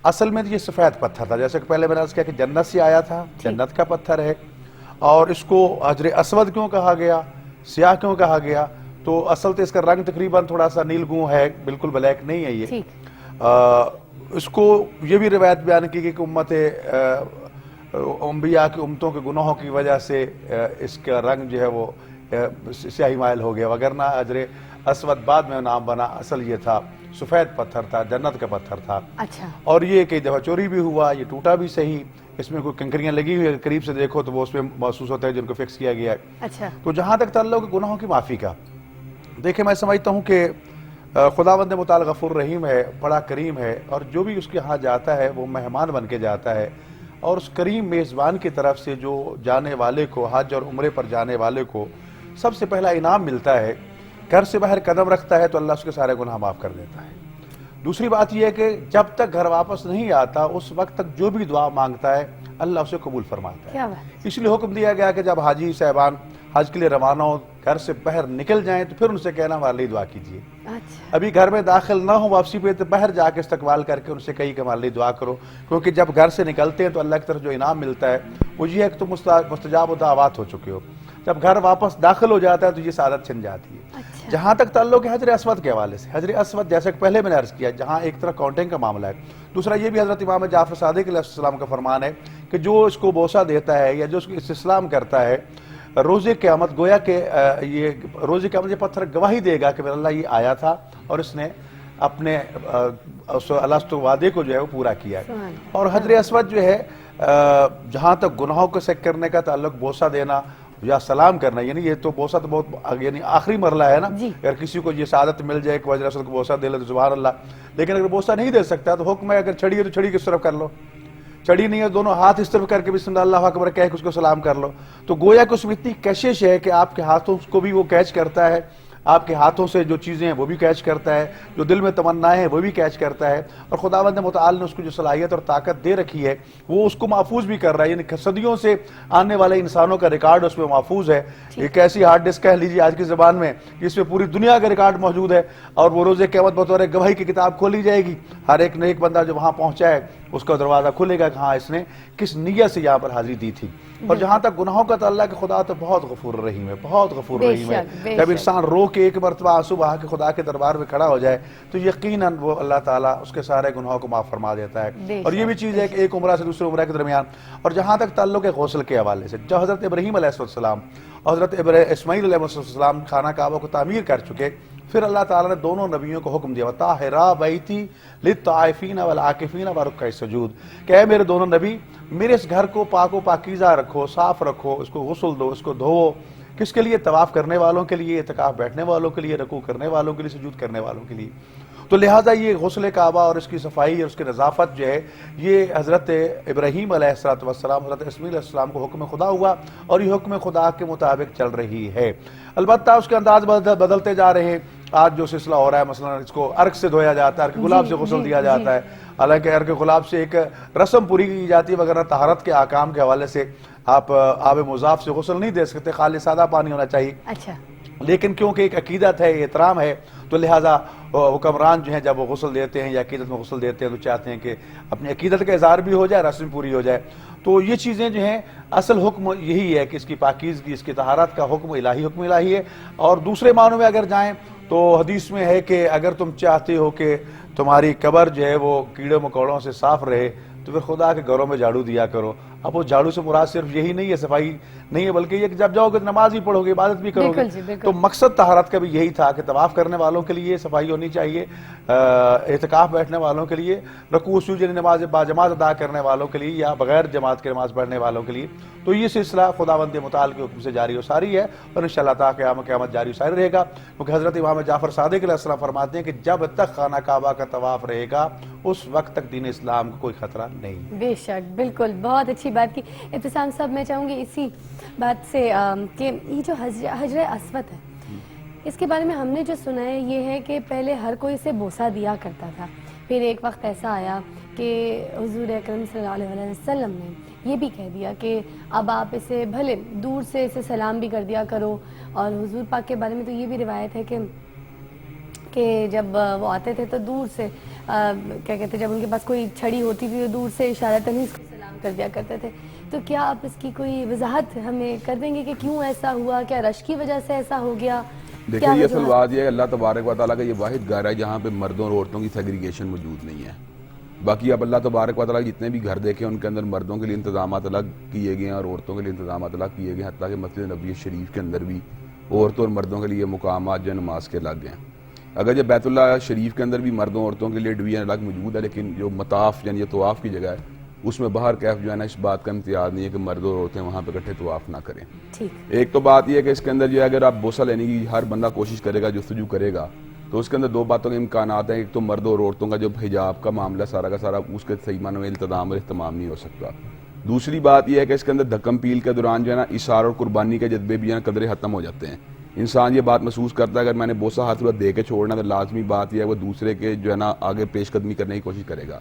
S4: اصل میں یہ سفید پتھر تھا، جیسے کہ پہلے میں نے عرض کیا کہ جنت سے آیا تھا، جنت کا پتھر ہے. اور اس کو حجر اسود کیوں کہا گیا، سیاہ کیوں کہا گیا؟ تو اصل تو اس کا رنگ تقریباً تھوڑا سا نیل گوں ہے، بالکل بلیک نہیں ہے یہ. اس کو یہ بھی روایت بیان کی گئی کہ امت انبیاء کی امتوں کے گناہوں کی وجہ سے اس کا رنگ جو ہے وہ سیاہی مائل ہو گیا، وگرنہ حجر اسود بعد میں نام بنا، اصل یہ تھا سفید پتھر تھا، جنت کا پتھر تھا. اور یہ کئی دفعہ چوری بھی ہوا، یہ ٹوٹا بھی صحیح، اس میں کوئی کنکریاں لگی ہوئی ہے، قریب سے دیکھو تو وہ اس میں محسوس ہوتا ہے جن کو فکس کیا گیا ہے. تو جہاں تک تعلق ہے گناہوں کی معافی کا، دیکھیں میں سمجھتا ہوں کہ خداوند متعال غفور رحیم ہے، بڑا کریم ہے، اور جو بھی اس کے ہاں جاتا ہے وہ مہمان بن کے جاتا ہے. اور اس کریم میزبان کی طرف سے جو جانے والے کو، حج اور عمرے پر جانے والے کو سب سے پہلا انعام ملتا ہے، گھر سے باہر قدم رکھتا ہے تو اللہ اس کے سارے گناہ معاف کر دیتا ہے. دوسری بات یہ ہے کہ جب تک گھر واپس نہیں آتا اس وقت تک جو بھی دعا مانگتا ہے اللہ اسے قبول فرماتا ہے. اس لیے حکم دیا گیا کہ جب حاجی صاحبان حج کے لیے روانہ ہو، گھر سے باہر نکل جائیں تو پھر ان سے کہنا ہمارے لیے دعا کیجیے. ابھی گھر میں داخل نہ ہو واپسی پہ تو باہر جا کے استقبال کر کے ان سے کہی کہ ہمارے لیے دعا کرو، کیونکہ جب گھر سے نکلتے ہیں تو اللہ کی طرف جو انعام ملتا ہے وہ یہ ہے کہ تم مستجاب دعوات ہو چکے ہو. جب گھر واپس داخل ہو جاتا ہے تو یہ سعادت چھن جاتی ہے. جہاں تک تعلق ہے حجر اسود کے حوالے سے، حجر اسود جیسے کہ پہلے میں نے عرض کیا، جہاں ایک طرح کاؤنٹنگ کا معاملہ ہے، دوسرا یہ بھی حضرت امام جعفر صادق علیہ السلام کا فرمان ہے کہ جو اس کو بوسہ دیتا ہے یا جو اس کو استسلام کرتا ہے روز قیامت گویا کہ یہ روز قیامت یہ پتھر گواہی دے گا کہ میرا اللہ یہ آیا تھا اور اس نے اپنے الست وعدے کو جو ہے وہ پورا کیا ہے. اور حجر اسود جو ہے جہاں تک گناہوں کو سیک کرنے کا تعلق بوسہ دینا یا سلام کرنا، یعنی یہ تو بوسہ تو بہت یعنی آخری مرحلہ ہے نا. اگر کسی کو یہ سعادت مل جائے کہ حجر اسود کو بوسہ دے لے تو سبحان اللہ. لیکن اگر بوسہ نہیں دے سکتا تو حکم ہے اگر چھڑی ہے تو چھڑی کس طرف کر لو، چھڑی نہیں ہے دونوں ہاتھ اس طرف کر کے بسم اللہ اللہ اکبر کہہ کے اس کو سلام کر لو. تو گویا کہ اس میں اتنی کشش ہے کہ آپ کے ہاتھوں کو بھی وہ کیچ کرتا ہے، آپ کے ہاتھوں سے جو چیزیں ہیں وہ بھی کیچ کرتا ہے، جو دل میں تمنائیں ہیں وہ بھی کیچ کرتا ہے. اور خداوند متعال نے اس کو جو صلاحیت اور طاقت دے رکھی ہے وہ اس کو محفوظ بھی کر رہا ہے. یعنی صدیوں سے آنے والے انسانوں کا ریکارڈ اس میں محفوظ ہے. ایک ایسی ہارڈ ڈسک کہہ لیجیے آج کی زبان میں جس میں پوری دنیا کا ریکارڈ موجود ہے، اور وہ روز قیامت بطور گواہی کی کتاب کھولی جائے گی. ہر ایک نیک بندہ جو وہاں پہنچا ہے اس کا دروازہ کھلے گا کہ ہاں اس نے کس نیت سے یہاں پر حاضری دی تھی. اور جہاں تک گناہوں کا تعلق ہے خدا تو بہت غفور رحیم ہے، بہت غفور رحیم ہے. جب انسان رو کے ایک مرتبہ آنسو بہا کے خدا کے دربار میں کھڑا ہو جائے تو یقیناً وہ اللہ تعالیٰ اس کے سارے گناہوں کو معاف فرما دیتا ہے. اور یہ بھی چیز ہے کہ ایک عمرہ سے دوسرے عمرہ کے درمیان. اور جہاں تک تعلق ہے غسل کے حوالے سے، جب حضرت ابراہیم علیہ السلام اور حضرت اسماعیل علیہ السلام خانہ کعبہ کو تعمیر کر چکے، پھر اللہ تعالیٰ نے دونوں نبیوں کو حکم دیا وَطَاهِرَا بَيْتِي لِلطَّائِفِينَ وَالْعَاكِفِينَ وَرُكَّعِ السُّجُودِ کہ اے میرے دونوں نبی میرے اس گھر کو پاک و پاکیزہ رکھو، صاف رکھو، اس کو غسل دو، اس کو دھوو. کس کے لیے؟ طواف کرنے والوں کے لیے، اعتکاف بیٹھنے والوں کے لیے، رکوع کرنے والوں کے لیے، سجود کرنے والوں کے لیے. تو لہٰذا یہ غسل کعبہ اور اس کی صفائی اور اس کی نظافت جو ہے یہ حضرت ابراہیم علیہ السلام حضرت اسماعیل علیہ السلام کو حکم خدا ہوا اور یہ حکم خدا کے مطابق چل رہی ہے. البتہ اس کے انداز بدلتے جا رہے ہیں. آج جو سلسلہ ہو رہا ہے مثلا اس کو عرق سے دھویا جاتا ہے، عرق گلاب سے غسل دیا جاتا ہے. حالانکہ عرق گلاب سے ایک رسم پوری کی جاتی ہے، وغیرہ طہارت کے احکام کے حوالے سے آپ آب مضاف سے غسل نہیں دے سکتے، خالی سادہ پانی ہونا چاہیے.
S3: اچھا. لیکن
S4: کیونکہ ایک عقیدت ہے، احترام ہے، تو لہٰذا حکمران جو ہیں جب وہ غسل دیتے ہیں یا عقیدت میں غسل دیتے ہیں تو چاہتے ہیں کہ اپنی عقیدت کا اظہار بھی ہو جائے، رسم پوری ہو جائے. تو یہ چیزیں جو ہیں اصل حکم یہی ہے کہ اس کی پاکیزگی، اس کی طہارت کا حکم الہی ہے. اور دوسرے معنوں میں اگر جائیں تو حدیث میں ہے کہ اگر تم چاہتے ہو کہ تمہاری قبر جو ہے وہ کیڑے مکوڑوں سے صاف رہے تو پھر خدا کے گھروں میں جھاڑو دیا کرو. اب وہ جھاڑو سے مراد صرف یہی نہیں ہے، صفائی نہیں ہے، بلکہ یہ کہ جب جاؤ گے نماز ہی پڑھو گے، عبادت بھی کرو گے. تو مقصد طہارت کا بھی یہی تھا کہ طواف کرنے والوں کے لیے صفائی ہونی چاہیے، اعتکاف بیٹھنے والوں کے لیے، رکوع سجود یعنی نماز باجماعت ادا کرنے والوں کے لیے یا بغیر جماعت کے نماز پڑھنے والوں کے لیے. تو یہ سلسلہ خداوند متعال کے حکم سے جاری و ساری ہے اور انشاءاللہ تعالیٰ قیامت جاری و ساری رہے گا. کیونکہ حضرت امام جعفر صادق علیہ السلام فرماتے ہیں کہ جب تک خانہ کعبہ کا طواف رہے گا اس وقت تک دین اسلام کو کوئی خطرہ نہیں.
S3: بے شک، بالکل، بہت اچھی بات کی. ابتسام صاحب میں چاہوں گی اسی بات سے کہ یہ جو حجر اسود ہے اس کے بارے میں ہم نے جو سنا ہے یہ ہے کہ پہلے ہر کوئی اسے بوسہ دیا کرتا تھا، پھر ایک وقت ایسا آیا کہ حضور اکرم صلی اللہ علیہ وسلم نے یہ بھی کہہ دیا کہ اب آپ اسے بھلے دور سے اسے سلام بھی کر دیا کرو. اور حضور پاک کے بارے میں تو یہ بھی روایت ہے کہ جب وہ آتے تھے تو دور سے کیا کہتے جب ان کے پاس کوئی چھڑی ہوتی تھی تو دور سے اشارتاً اس کو سلام کر دیا کرتے تھے. تو کیا آپ اس کی کوئی وضاحت ہمیں کر دیں گے کہ کیوں ایسا ہوا؟ کیا رش کی وجہ سے ایسا ہو گیا؟
S5: دیکھیں یہ اصل بات یہ ہے اللہ تبارک و تعالیٰ کا یہ واحد گھر ہے جہاں پہ مردوں اور عورتوں کی سیگریگیشن موجود نہیں ہے. باقی اب اللہ تبارک و تعالیٰ جتنے بھی گھر دیکھیں ان کے اندر مردوں کے لیے انتظامات الگ کیے گئے ہیں اور عورتوں کے لیے انتظامات الگ کیے گئے ہیں. حتیٰ کہ مسجد نبوی شریف کے اندر بھی عورتوں اور مردوں کے لیے مقامات جو نماز کے الگ ہیں. اگر یہ بیت اللہ شریف کے اندر بھی مردوں عورتوں کے لیے ڈویژن الگ موجود ہے، لیکن جو مطاف یعنی یہ طواف کی جگہ ہے اس میں باہر کیف جو ہے نا اس بات کا امتیاز نہیں ہے کہ مرد اور عورتیں وہاں پہ اکٹھے طواف نہ کریں. ایک تو بات یہ ہے کہ اس کے اندر جو ہے اگر آپ بوسہ لینے کی ہر بندہ کوشش کرے گا، جستجو کرے گا، تو اس کے اندر دو باتوں کے امکانات ہیں. ایک تو مرد اور عورتوں کا جو حجاب کا معاملہ سارا کا سارا اس کے صحیح معنوں میں التزام اور اہتمام نہیں ہو سکتا. دوسری بات یہ ہے کہ اس کے اندر دھکم پیل کے دوران جو ہے نا اشار اور قربانی کے جذبے بھی ہیں قدرے ختم ہو جاتے ہیں. انسان یہ بات محسوس کرتا ہے اگر میں نے بوسہ ہاتھ میں دے کے چھوڑنا تو لازمی بات یہ ہے وہ دوسرے کے جو ہے نا آگے پیش قدمی کرنے کی کوشش کرے گا.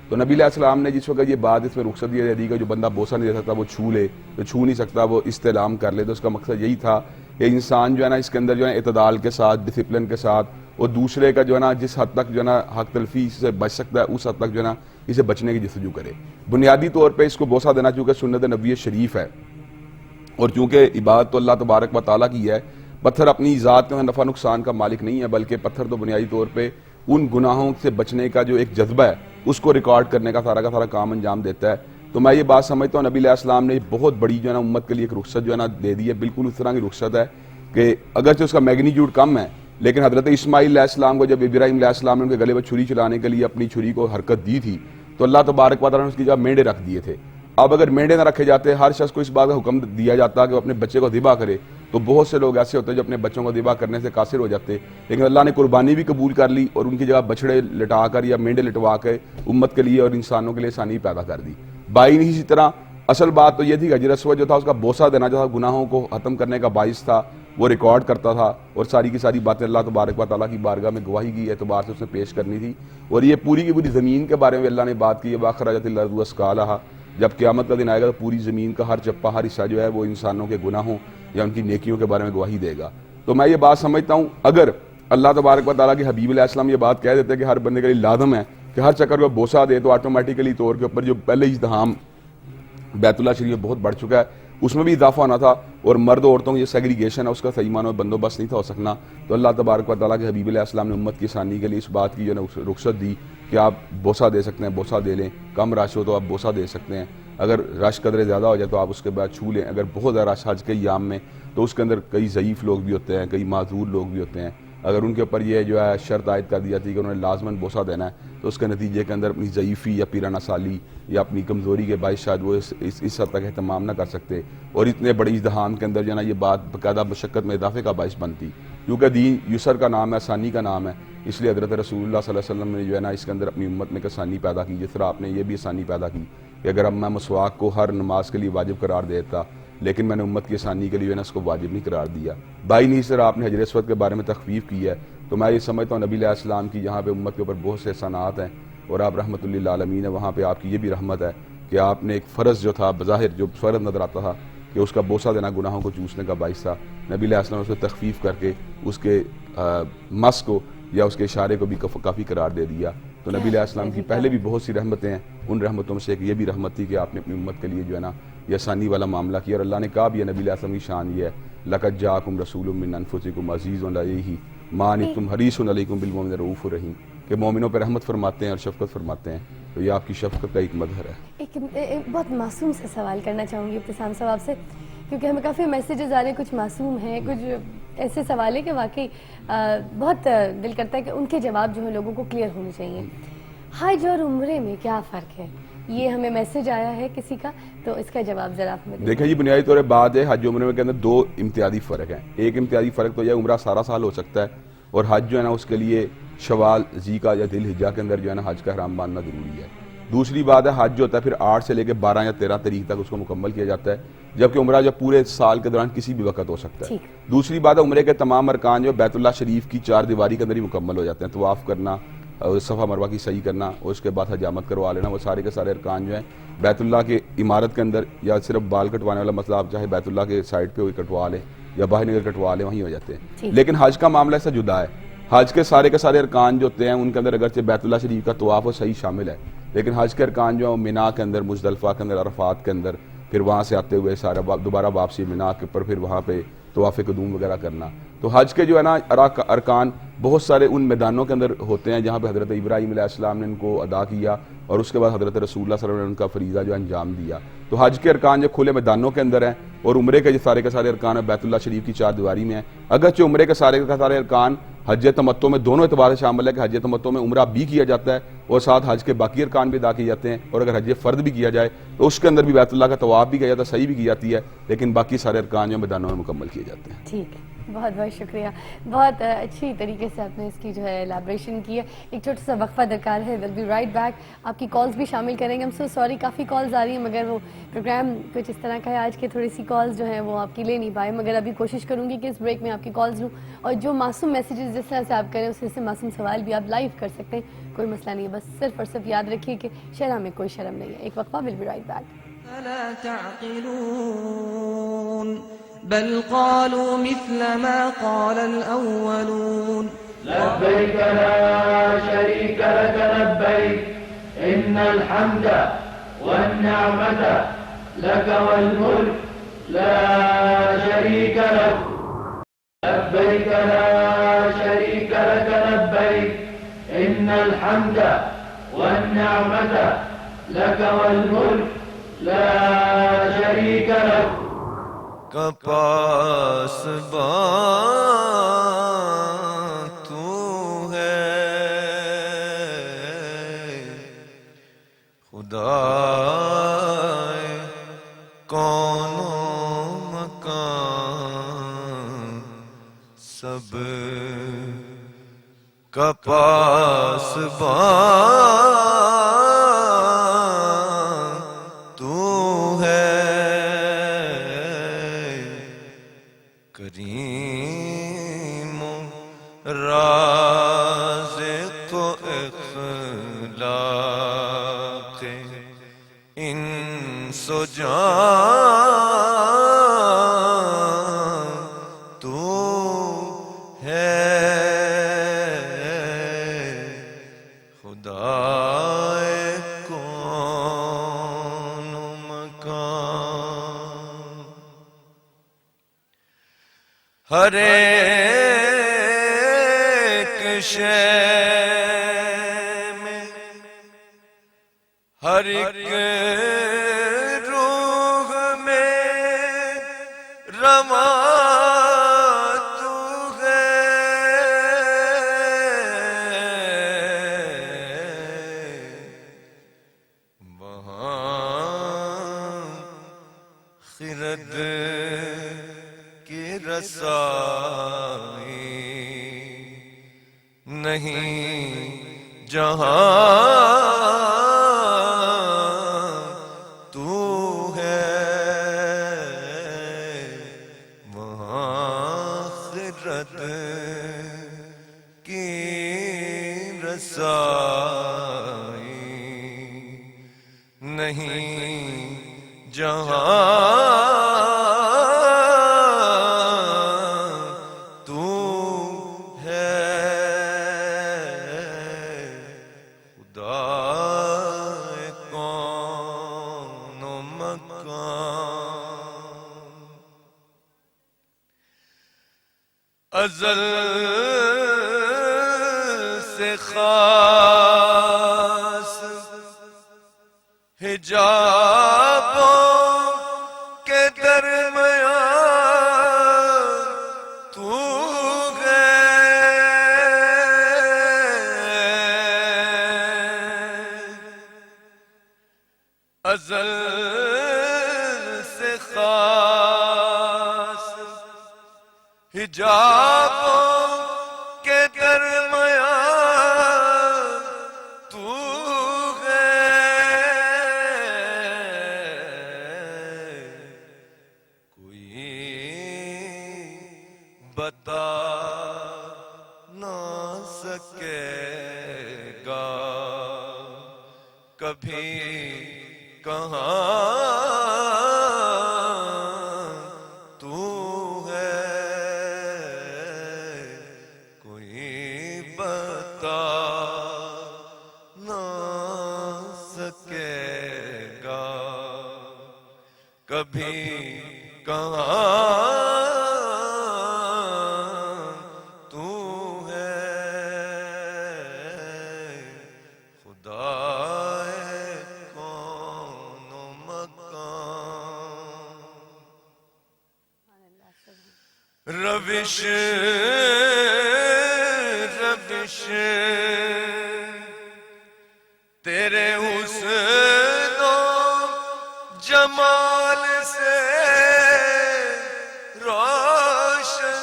S5: تو نبی علیہ السلام نے جس وقت یہ بات اس میں رخصت دے دی کہ جو بندہ بوسہ نہیں دے سکتا وہ چھو لے، جو چھو نہیں سکتا وہ استعلام کر لے، تو اس کا مقصد یہی تھا کہ انسان جو ہے نا اس کے اندر جو ہے اعتدال کے ساتھ، ڈسپلن کے ساتھ اور دوسرے کا جو ہے نا جس حد تک جو ہے نا حق تلفی سے بچ سکتا ہے اس حد تک جو ہے نا اسے بچنے کی جستجو کرے. بنیادی طور پہ اس کو بوسہ دینا چونکہ سنت نبوی شریف ہے اور چونکہ عبادت تو اللہ تبارک و تعالیٰ کی ہے. پتھر اپنی ذات میں نفع نقصان کا مالک نہیں ہے، بلکہ پتھر تو بنیادی طور پہ ان گناہوں سے بچنے کا جو ایک جذبہ ہے اس کو ریکارڈ کرنے کا سارا کام انجام دیتا ہے. تو میں یہ بات سمجھتا ہوں نبی علیہ السلام نے بہت بڑی جو ہے نا امت کے لیے ایک رخصت جو ہے نا دے دی ہے. بالکل اس طرح کی رخصت ہے کہ اگرچہ اس کا میگنیٹیوڈ کم ہے, لیکن حضرت اسماعیل علیہ السلام کو جب ابراہیم علیہ السلام نے ان کے گلے پر چھری چلانے کے لیے اپنی چھری کو حرکت دی تھی تو اللہ تبارک و تعالیٰ نے اس کی جگہ مینڈے رکھ دیے تھے. اب اگر مینڈے نہ رکھے جاتے, ہر شخص کو اس بات کا حکم دیا جاتا کہ وہ اپنے بچے کو ذبح کرے, تو بہت سے لوگ ایسے ہوتے ہیں جو اپنے بچوں کو ذبح کرنے سے قاصر ہو جاتے. لیکن اللہ نے قربانی بھی قبول کر لی اور ان کی جگہ بچڑے لٹا کر یا مینڈے لٹوا کے امت کے لیے اور انسانوں کے لیے آسانی پیدا کر دی. بائی نہیں اسی طرح اصل بات تو یہ تھی کہ حجر اسود جو تھا اس کا بوسہ دینا جو تھا گناہوں کو ختم کرنے کا باعث تھا, وہ ریکارڈ کرتا تھا اور ساری کی ساری باتیں اللہ تبارک و تعالیٰ کی بارگاہ میں گواہی کی اعتبار سے اس نے پیش کرنی تھی. اور یہ پوری کی پوری زمین کے بارے میں اللہ نے بات کی ہے, وَأَخْرَجَتِ الْأَرْضُ أَثْقَالَهَا, جب قیامت کا دن آئے گا تو پوری زمین کا ہر چپا ہر حصہ جو ہے وہ انسانوں کے گناہوں یا ان کی نیکیوں کے بارے میں گواہی دے گا. تو میں یہ بات سمجھتا ہوں اگر اللہ تبارک و تعالیٰ کے حبیب علیہ السلام یہ بات کہہ دیتے کہ ہر بندے کے لیے لازم ہے کہ ہر چکر کو بوسہ دے, تو آٹومیٹیکلی طور کے اوپر جو پہلے اجتحام بیت اللہ شریف بہت بڑھ چکا ہے اس میں بھی اضافہ ہونا تھا, اور مرد عورتوں کی یہ سیگریگیشن ہے اس کا صحیح معنوں میں بندوبست نہیں تھا ہو سکنا. تو اللہ تبارک و تعالیٰ کے حبیب علیہ السلام نے امت کی آسانی کے لیے اس بات کی جو ہے رخصت دی کہ آپ بوسہ دے سکتے ہیں, بوسہ دے لیں. کم رش ہو تو آپ بوسہ دے سکتے ہیں, اگر رش قدرے زیادہ ہو جائے تو آپ اس کے بعد چھو لیں. اگر بہت زیادہ رش حج کے ایام میں تو اس کے اندر کئی ضعیف لوگ بھی ہوتے ہیں, کئی معذور لوگ بھی ہوتے ہیں, اگر ان کے اوپر یہ جو ہے شرط عائد کر دی جاتی ہے کہ انہوں نے لازماً بوسہ دینا ہے تو اس کے نتیجے کے اندر اپنی ضعیفی یا پیرانہ سالی یا اپنی کمزوری کے باعث شاید وہ اس حد تک اہتمام نہ کر سکتے, اور اتنے بڑے ازدحام کے اندر جو ہے نا یہ بات باقاعدہ مشقت میں اضافے کا باعث بنتی. کیونکہ دین یسر کا نام ہے, آسانی کا نام ہے, اس لیے حضرت رسول اللہ صلی اللہ علیہ وسلم نے جو ہے نا اس کے اندر اپنی امت میں ایک آسانی پیدا کی, جس طرح آپ نے یہ بھی آسانی پیدا کی کہ اگر اب میں مسواک کو ہر نماز کے لیے واجب قرار دیتا لیکن میں نے امت کی آسانی کے لیے جو ہے نا اس کو واجب نہیں قرار دیا. بائی نہیں سر آپ نے حجر اسود کے بارے میں تخفیف کی ہے, تو میں یہ سمجھتا ہوں نبی علیہ السلام کی یہاں پہ امت کے اوپر بہت سے احسانات ہیں اور آپ رحمۃ للعالمین ہے, وہاں پہ آپ کی یہ بھی رحمت ہے کہ آپ نے ایک فرض جو تھا بظاہر جو فرض نظر آتا تھا کہ اس کا بوسہ دینا گناہوں کو چوسنے کا باعث تھا, نبی علیہ السلام نے اس کو تخفیف کر کے اس کے مس کو یا اس کے اشارے کو بھی کافی قرار دے دیا. تو نبی علیہ السلام کی پہلے بھی بہت سی رحمتیں ہیں, ان رحمتوں میں سے ایک یہ بھی رحمت تھی کہ آپ نے اپنی امت کے لیے جو ہے نا یہ آسانی والا معاملہ کیا. اور اللہ نے کہا بھی ہے نبی علیہ السلام کی شان یہ ہے, لَقَدْ جَاءَكُمْ رَسُولٌ مِّنْ أَنفُسِكُمْ عَزِيزٌ عَلَيْهِ مَا عَنِتُّمْ حَرِيصٌ عَلَيْكُمْ بِالْمُؤْمِنِينَ رَءُوفٌ رَحِيمٌ, کہ مومنوں پہ رحمت فرماتے ہیں اور شفقت فرماتے ہیں. تو یہ آپ کی شفقت کا ایک مظہر ہے.
S3: ایک بہت معصوم سے سوال کرنا چاہوں گی ابتسام صاحب آپ سے, کیونکہ ہمیں کافی میسیجز آ رہے ہیں, کچھ معصوم ہیں, کچھ ایسے سوال ہے کہ واقعی بہت دل کرتا ہے کہ ان کے جواب جو ہے لوگوں کو کلیئر ہونے چاہیے. حج اور عمرے میں کیا فرق ہے؟ یہ ہمیں میسیج آیا ہے کسی کا, تو اس کا جواب ذرا آپ میں
S5: دیکھیں جی. بنیادی طور پر بات ہے حج عمرے کے اندر دو امتیازی فرق ہیں. ایک امتیازی فرق تو یہ عمرہ سارا سال ہو سکتا ہے, اور حج جو ہے نا اس کے لیے شوال ذیقعدہ یا ذی الحجہ کے اندر جو ہے نا حج کا احرام باندھنا ضروری ہے. دوسری بات ہے حج جو ہوتا ہے پھر 8 سے لے کے 12 یا 13 تاریخ تک اس کو مکمل کیا جاتا ہے, جبکہ عمرہ جو پورے سال کے دوران کسی بھی وقت ہو سکتا ہے. دوسری بات ہے عمرے کے تمام ارکان جو بیت اللہ شریف کی 4 دیواری کے اندر ہی مکمل ہو جاتے ہیں. طواف کرنا, صفا مروہ کی صحیح کرنا, اور اس کے بعد حجامت کروا لینا, وہ سارے کے سارے ارکان جو ہیں بیت اللہ کے عمارت کے اندر, یا صرف بال کٹوانے والا مسئلہ آپ چاہے بیت اللہ کے سائڈ پہ ہوئی کٹوا لیں یا باہر نکل کٹوا لیں, وہیں ہو جاتے ہیں. لیکن حج کا معاملہ ایسا جدا ہے. حج کے سارے ارکان جو ہوتے ہیں ان کے اندر اگرچہ بیت اللہ شریف کا طواف وہ صحیح شامل ہے, لیکن حج کے ارکان جو ہیں منا کے اندر, مزدلفہ کے اندر, عرفات کے اندر, پھر وہاں سے آتے ہوئے سارا دوبارہ واپسی منا کے پر پھر وہاں پہ طواف قدوم وغیرہ کرنا. تو حج کے جو ہے نا ارکان بہت سارے ان میدانوں کے اندر ہوتے ہیں جہاں پہ حضرت ابراہیم علیہ السلام نے ان کو ادا کیا, اور اس کے بعد حضرت رسول اللہ صلی اللہ علیہ وسلم نے ان کا فریضہ جو انجام دیا. تو حج کے ارکان جو کھلے میدانوں کے اندر ہیں, اور عمرے کے جو سارے ارکان ہیں بیت اللہ شریف کی 4 دیواری میں ہیں. اگرچہ عمرے کے سارے ارکان حج تمتع میں دونوں اعتبار سے شامل ہے کہ حج تمتع میں عمرہ بھی کیا جاتا ہے اور ساتھ حج کے باقی ارکان بھی ادا کیے جاتے ہیں, اور اگر حج فرد بھی کیا جائے تو اس کے اندر بھی بیت اللہ کا طواف بھی کیا جاتا ہے, صحیح بھی کی جاتی ہے, لیکن باقی سارے ارکان جو میدانوں میں مکمل کیے جاتے ہیں.
S3: ٹھیک ہے, بہت بہت شکریہ, بہت اچھی طریقے سے آپ نے اس کی جو ہے ایلیبریشن کی ہے. ایک چھوٹا سا وقفہ درکار ہے, ول بی رائٹ بیک. آپ کی کالز بھی شامل کریں گے. ہم سو سوری کافی کالز آ رہی ہیں, مگر وہ پروگرام کچھ اس طرح کا ہے آج کے, تھوڑی سی کالز جو ہیں وہ آپ کی لے نہیں پائے, مگر ابھی کوشش کروں گی کہ اس بریک میں آپ کی کالز لوں, اور جو معصوم میسیجز جس طرح سے آپ کریں اس سے معصوم سوال بھی آپ لائیو کر سکتے ہیں, کوئی مسئلہ نہیں ہے. بس صرف اور صرف یاد رکھیے کہ شرع میں کوئی شرم نہیں ہے. ایک وقفہ, ول بی رائٹ بیک.
S9: فلا تعقلون بل قالوا مثل ما قال الأولون
S6: لبيك لا شريك لك لبيك إن الحمد والنعمة لك والملك لا شريك لك لبيك لا شريك لك لبيك إن الحمد والنعمة لك والملك لا شريك لك
S10: کا پاسبان تو ہے خدا کون و مکان سب کا پاسبان تو ہے کریم و رازق و اخلاق انس و جان تو ہے خدا کون و مکان ہر ایک شے میں ہر ایک روح میں رواں تو ہے وہاں خرد کی رسائی نہیں جہاں تو ہے وہاں خرد کی رسائی نہیں جہاں تو ہے خدا کون و مکان ازل سے خاص حجابوں کے درمیان تو ہے ازل سے خاص حجابوں کے درمیان تو ہے کوئی بتا نہ سکے گا کبھی کہاں تو ہے کوئی بتا نہ سکے گا کبھی کہاں تو ہے خدا کون و مکان روش روش تیرے حسن و جمال سے روشن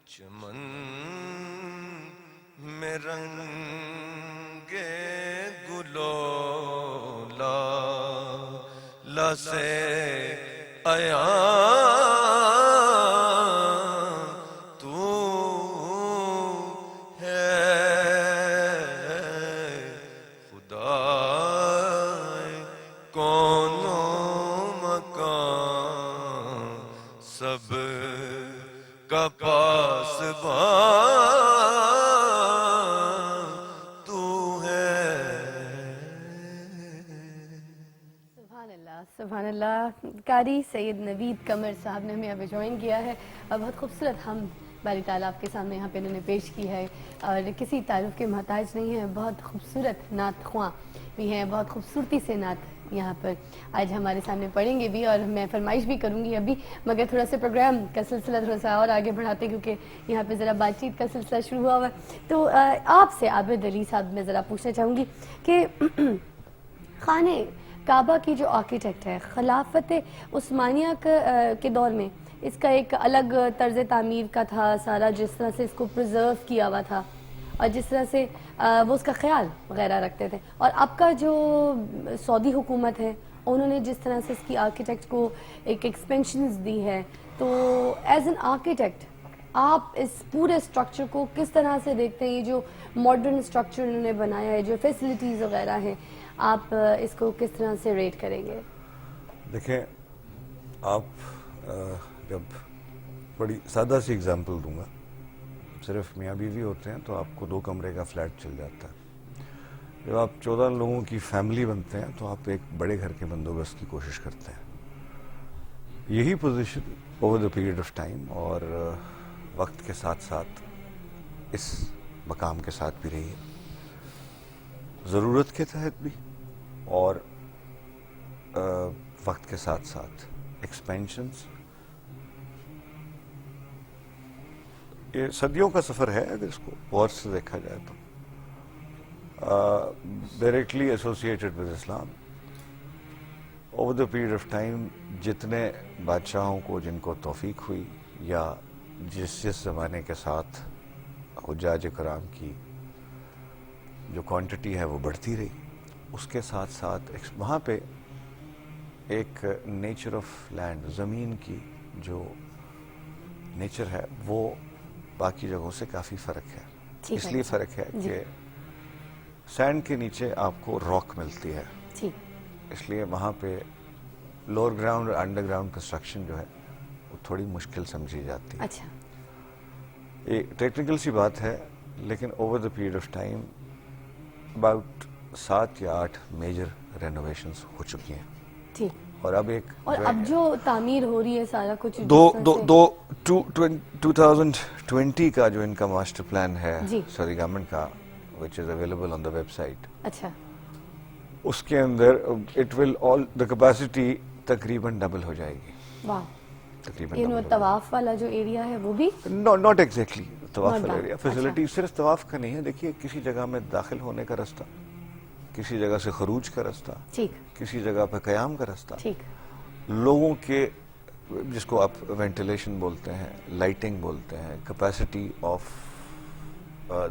S10: چمن میں رنگ گلو لا سے عیاں تو ہے خدا کون و مکان سب کا پاسبان تو ہے
S3: سبحان اللہ. قاری سید نوید قمر صاحب نے ہمیں ابھی جوائن کیا ہے اور بہت خوبصورت ہم باری تعالیٰ آپ کے سامنے یہاں پہ انہوں نے پیش کی ہے اور کسی تعارف کے محتاج نہیں ہے. بہت خوبصورت نعت خواں بھی ہیں, بہت خوبصورتی سے نعت یہاں پر آج ہمارے سامنے پڑھیں گے بھی, اور میں فرمائش بھی کروں گی ابھی, مگر تھوڑا سا پروگرام کا سلسلہ تھوڑا سا اور آگے بڑھاتے کیونکہ یہاں پہ ذرا بات چیت کا سلسلہ شروع ہوا ہوا ہے. تو آپ سے عابد علی صاحب میں ذرا پوچھنا چاہوں گی کہ خانہ کعبہ کی جو آرکیٹیکٹ ہے, خلافت عثمانیہ کے دور میں اس کا ایک الگ طرز تعمیر کا تھا سارا, جس طرح سے اس کو پرزرو کیا ہوا تھا اور جس طرح سے وہ اس کا خیال وغیرہ رکھتے تھے, اور اب کا جو سعودی حکومت ہے انہوں نے جس طرح سے اس کی آرکیٹیکٹ کو ایک ایکسپینشنز دی ہے, تو ایز این آرکیٹیکٹ آپ اس پورے اسٹرکچر کو کس طرح سے دیکھتے ہیں؟ یہ جو ماڈرن اسٹرکچر انہوں نے بنایا ہے, جو فیسلٹیز وغیرہ ہیں, آپ اس کو کس طرح سے ریٹ کریں گے؟
S8: دیکھیں, آپ جب بڑی سادہ سی اگزامپل دوں گا, صرف میاں بیوی ہوتے ہیں تو آپ کو 2 کمرے کا فلیٹ چل جاتا ہے. جب آپ 14 لوگوں کی فیملی بنتے ہیں تو آپ ایک بڑے گھر کے بندوبست کی کوشش کرتے ہیں. یہی position over the period of time اور وقت کے ساتھ ساتھ اس مقام کے ساتھ بھی رہی ہے, ضرورت کے تحت بھی اور وقت کے ساتھ ساتھ ایکسپینشنز. یہ صدیوں کا سفر ہے اگر اس کو غور سے دیکھا جائے تو, directly associated with Islam. Over the period of time جتنے بادشاہوں کو جن کو توفیق ہوئی یا جس زمانے کے ساتھ حجاج کرام کی جو کوانٹٹی ہے وہ بڑھتی رہی, اس کے ساتھ ساتھ وہاں پہ ایک نیچر آف لینڈ, زمین کی جو نیچر ہے وہ باقی جگہوں سے کافی فرق ہے. اس لیے فرق ہے کہ سینڈ کے نیچے آپ کو راک ملتی ہے, اس لیے وہاں پہ لوور گراؤنڈ اور انڈر گراؤنڈ کنسٹرکشن جو ہے وہ تھوڑی مشکل سمجھی جاتی ہے.
S3: اچھا,
S8: یہ ٹیکنیکل سی بات ہے, لیکن over the period of time about 7 یا 8 میجر رینوویشنز ہو چکی ہیں.
S3: ٹھیک,
S8: اور اب ایک
S3: اور اب جو تعمیر ہو رہی ہے سارا کچھ
S8: 2020 کا جو ان کا ماسٹر پلان ہے سعودی گورنمنٹ کا, which is available on the website.
S3: اچھا,
S8: اس کے اندر it will all the capacity تقریباً ڈبل ہو جائے گی.
S3: واہ,
S8: تقریباً
S3: طواف والا جو ایریا ہے وہ بھی
S8: not exactly طواف والا ایریا. فیسلٹی صرف طواف کا نہیں ہے. دیکھیے, کسی جگہ میں داخل ہونے کا رستہ, کسی جگہ سے خروج کا رستہ, کسی جگہ پہ قیام کا رستہ, لوگوں کے جس کو آپ وینٹیلیشن بولتے ہیں, لائٹنگ بولتے ہیں, capacity of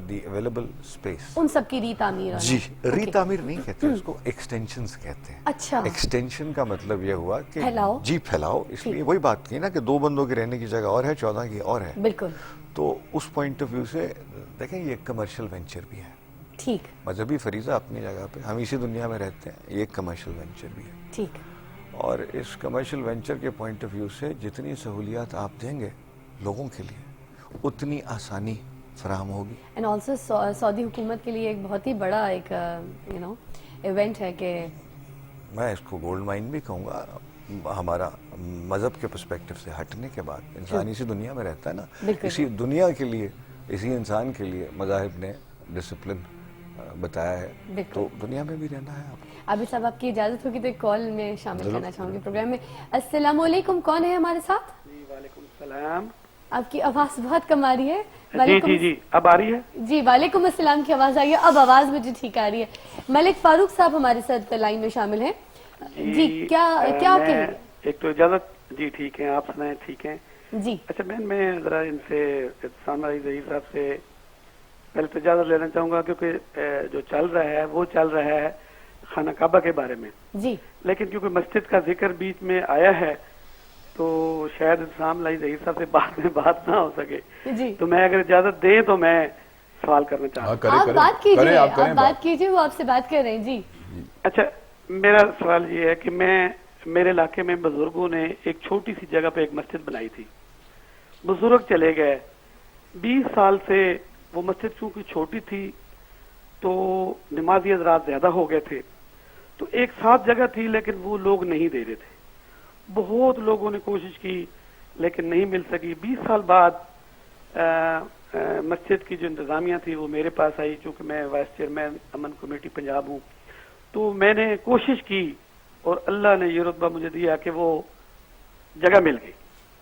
S8: the available space,
S3: ان سب کی ری تعمیر.
S8: جی, ری تعمیر نہیں کہتے اس کو, ایکسٹینشنز کہتے ہیں.
S3: اچھا,
S8: ایکسٹینشن کا مطلب یہ ہوا کہ
S3: پھیلاؤ.
S8: جی پھیلاؤ. اس لیے وہی بات کی نا کہ 2 بندوں کے رہنے کی جگہ اور ہے, 14 کی اور ہے.
S3: بالکل.
S8: تو اس پوائنٹ آف ویو سے دیکھیں یہ ایک کمرشل وینچر بھی ہے.
S3: ٹھیک,
S8: مذہبی فریضہ اپنی جگہ پہ, ہم اسی دنیا میں رہتے ہیں, یہ ایک کمرشل وینچر بھی ہے.
S3: ٹھیک,
S8: اور اس کمرشل وینچر کے پوائنٹ آف ویو سے جتنی سہولیات آپ دیں گے لوگوں کے لیے اتنی آسانی فراہم ہوگی.
S3: اینڈ آلسو سعودی حکومت کے لیے ایک بہت ہی بڑا ایک ایونٹ ہے کہ
S8: میں اس کو گولڈ مائن بھی کہوں گا. ہمارا مذہب کے پرسپیکٹو سے ہٹنے کے بعد انسان اسی دنیا میں رہتا ہے نا, اسی دنیا کے لیے, اسی انسان کے لیے مذاہب نے ڈسپلن بتایا ہے, تو دنیا میں بھی رہنا ہے.
S3: عابد صاحب, آپ کی اجازت ہوگی تو ایک کال میں شامل کرنا چاہوں گی پروگرام میں. السلام علیکم, کون ہے ہمارے ساتھ؟
S11: جی وعلیکم السلام.
S3: آپ کی آواز بہت کم آ رہی ہے.
S11: جی اب آ رہی ہے؟
S3: جی, وعلیکم السلام کی آواز آئی ہے, اب آواز مجھے ٹھیک آ رہی ہے. ملک فاروق صاحب ہمارے ساتھ لائن میں شامل ہیں. جی, کیا کہیں؟
S11: ایک تو اجازت. جی ٹھیک ہے, آپ سنائیں. ٹھیک ہے
S3: جی.
S11: اچھا بہن, میں ذرا ان سے سامع ظہیر صاحب سے پہلے تو اجازت لینا چاہوں گا, کیونکہ جو چل رہا ہے وہ چل رہا ہے خانہ کعبہ کے بارے میں.
S3: جی,
S11: لیکن کیونکہ مسجد کا ذکر بیچ میں آیا ہے تو شاید سامع ظہیر صاحب سے بعد میں بات نہ ہو سکے.
S3: جی,
S11: تو میں اگر اجازت دیں تو میں سوال کرنا چاہتا ہوں.
S3: آپ بات کیجیے, آپ بات کیجیے, وہ آپ سے بات کر رہے ہیں. جی
S11: اچھا, میرا سوال یہ ہے کہ میرے علاقے میں بزرگوں نے ایک چھوٹی سی جگہ پہ ایک مسجد بنائی تھی. بزرگ چلے گئے, 20 سال سے وہ مسجد چونکہ چھوٹی تھی تو نمازی حضرات زیادہ ہو گئے تھے, تو ایک ساتھ جگہ تھی لیکن وہ لوگ نہیں دے رہے تھے. بہت لوگوں نے کوشش کی لیکن نہیں مل سکی. 20 سال بعد مسجد کی جو انتظامیہ تھی وہ میرے پاس آئی، چونکہ میں وائس چیئرمین امن کمیٹی پنجاب ہوں، تو میں نے کوشش کی اور اللہ نے یہ رتبہ مجھے دیا کہ وہ جگہ مل گئی،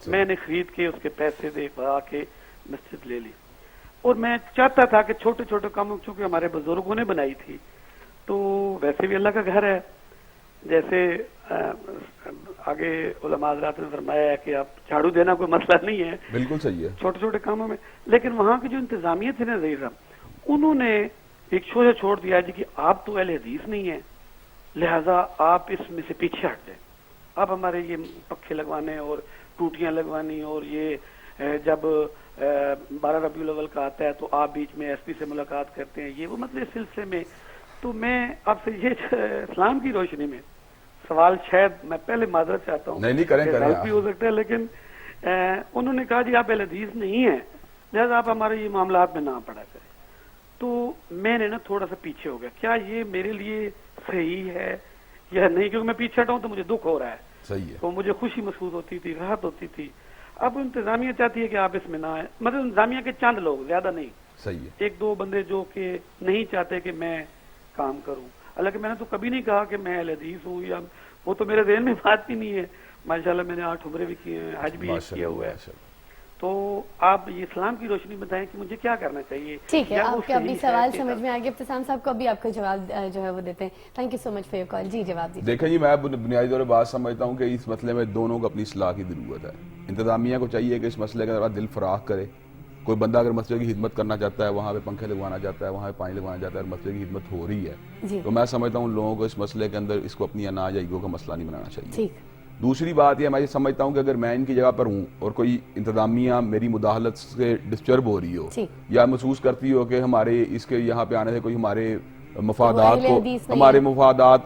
S11: میں نے خرید کے اس کے پیسے دے کے مسجد لے لی، اور میں چاہتا تھا کہ چھوٹے چھوٹے کام، چونکہ ہمارے بزرگوں نے بنائی تھی، تو ویسے بھی اللہ کا گھر ہے، جیسے آگے علماء حضرات نے فرمایا ہے کہ آپ جھاڑو دینا کوئی مسئلہ نہیں ہے،
S5: بالکل صحیح ہے،
S11: چھوٹے چھوٹے کاموں میں، لیکن وہاں کی جو انتظامیہ تھی نا ظہیر صاحب، انہوں نے ایک شوشہ چھوڑ دیا جی کہ آپ تو اہل حدیث نہیں ہیں، لہذا آپ اس میں سے پیچھے ہٹ جائیں، آپ ہمارے یہ پکھے لگوانے اور ٹوٹیاں لگوانی، اور یہ جب 12 ربیع الاول کا آتا ہے تو آپ بیچ میں ایس پی سے ملاقات کرتے ہیں، یہ وہ مطلب اس سلسلے میں، تو میں آپ سے یہ اسلام کی روشنی میں سوال، شاید میں پہلے معذرت چاہتا ہوں،
S5: نہیں کریں
S11: بھی ہو سکتا ہے، لیکن انہوں نے کہا جی آپ اہل حدیث نہیں ہیں، لہذا آپ ہمارے یہ معاملات میں نہ پڑا کریں، تو میں نے نا تھوڑا سا پیچھے ہو گیا، کیا یہ میرے لیے صحیح ہے یا نہیں، کیونکہ میں پیچھے ہٹاؤں تو مجھے دکھ ہو رہا ہے،
S5: صحیح ہے،
S11: تو مجھے خوشی محسوس ہوتی تھی، راحت ہوتی تھی، اب انتظامیہ چاہتی ہے کہ آپ اس میں نہ آئیں، مطلب انتظامیہ کے چند لوگ، زیادہ نہیں،
S5: صحیح ہے،
S11: ایک دو بندے جو کہ نہیں چاہتے کہ میں کام کروں، حالانکہ میں نے تو کبھی نہیں کہا کہ میں اہل حدیث ہوں، یا وہ تو میرے ذہن میں بات بھی نہیں ہے، ماشاءاللہ میں نے 8 عمرے بھی کیے ہیں، حج بھی کیا ہوا ہے، تو آپ یہ اسلام کی روشنی بتائیں کہ مجھے کیا کرنا چاہیے۔
S3: ٹھیک ہے، آپ کا ابھی سوال سمجھ میں آ گیا، ابتسام صاحب کو ابھی آپ کا جواب جو ہے وہ دیتے ہیں۔ Thank you so much for your call. جی جواب دیجیے۔
S5: دیکھیں جی، میں بنیادی طور پر بات سمجھتا ہوں کہ اس مسئلے میں دونوں کو اپنی اصلاح کی ضرورت ہے۔ انتظامیہ کو چاہیے کہ اس مسئلے کا دل فراخ کرے، کوئی بندہ اگر مسجد کی خدمت کرنا چاہتا ہے، وہاں پہ پنکھے لگوانا چاہتا ہے، وہاں پہ پانی لگوانا چاہتا ہے اور مسجد کی خدمت ہو رہی ہے، تو میں سمجھتا ہوں ان لوگوں کو اس مسئلے کے اندر اس کو اپنی اناج یا ایگو کا مسئلہ نہیں بنانا چاہیے۔ دوسری بات یہ میں یہ سمجھتا ہوں کہ اگر میں ان کی جگہ پر ہوں اور کوئی انتظامیہ میری مداخلت سے ڈسٹرب ہو رہی ہو یا محسوس کرتی ہو کہ ہمارے اس کے یہاں پہ آنے سے کوئی ہمارے مفادات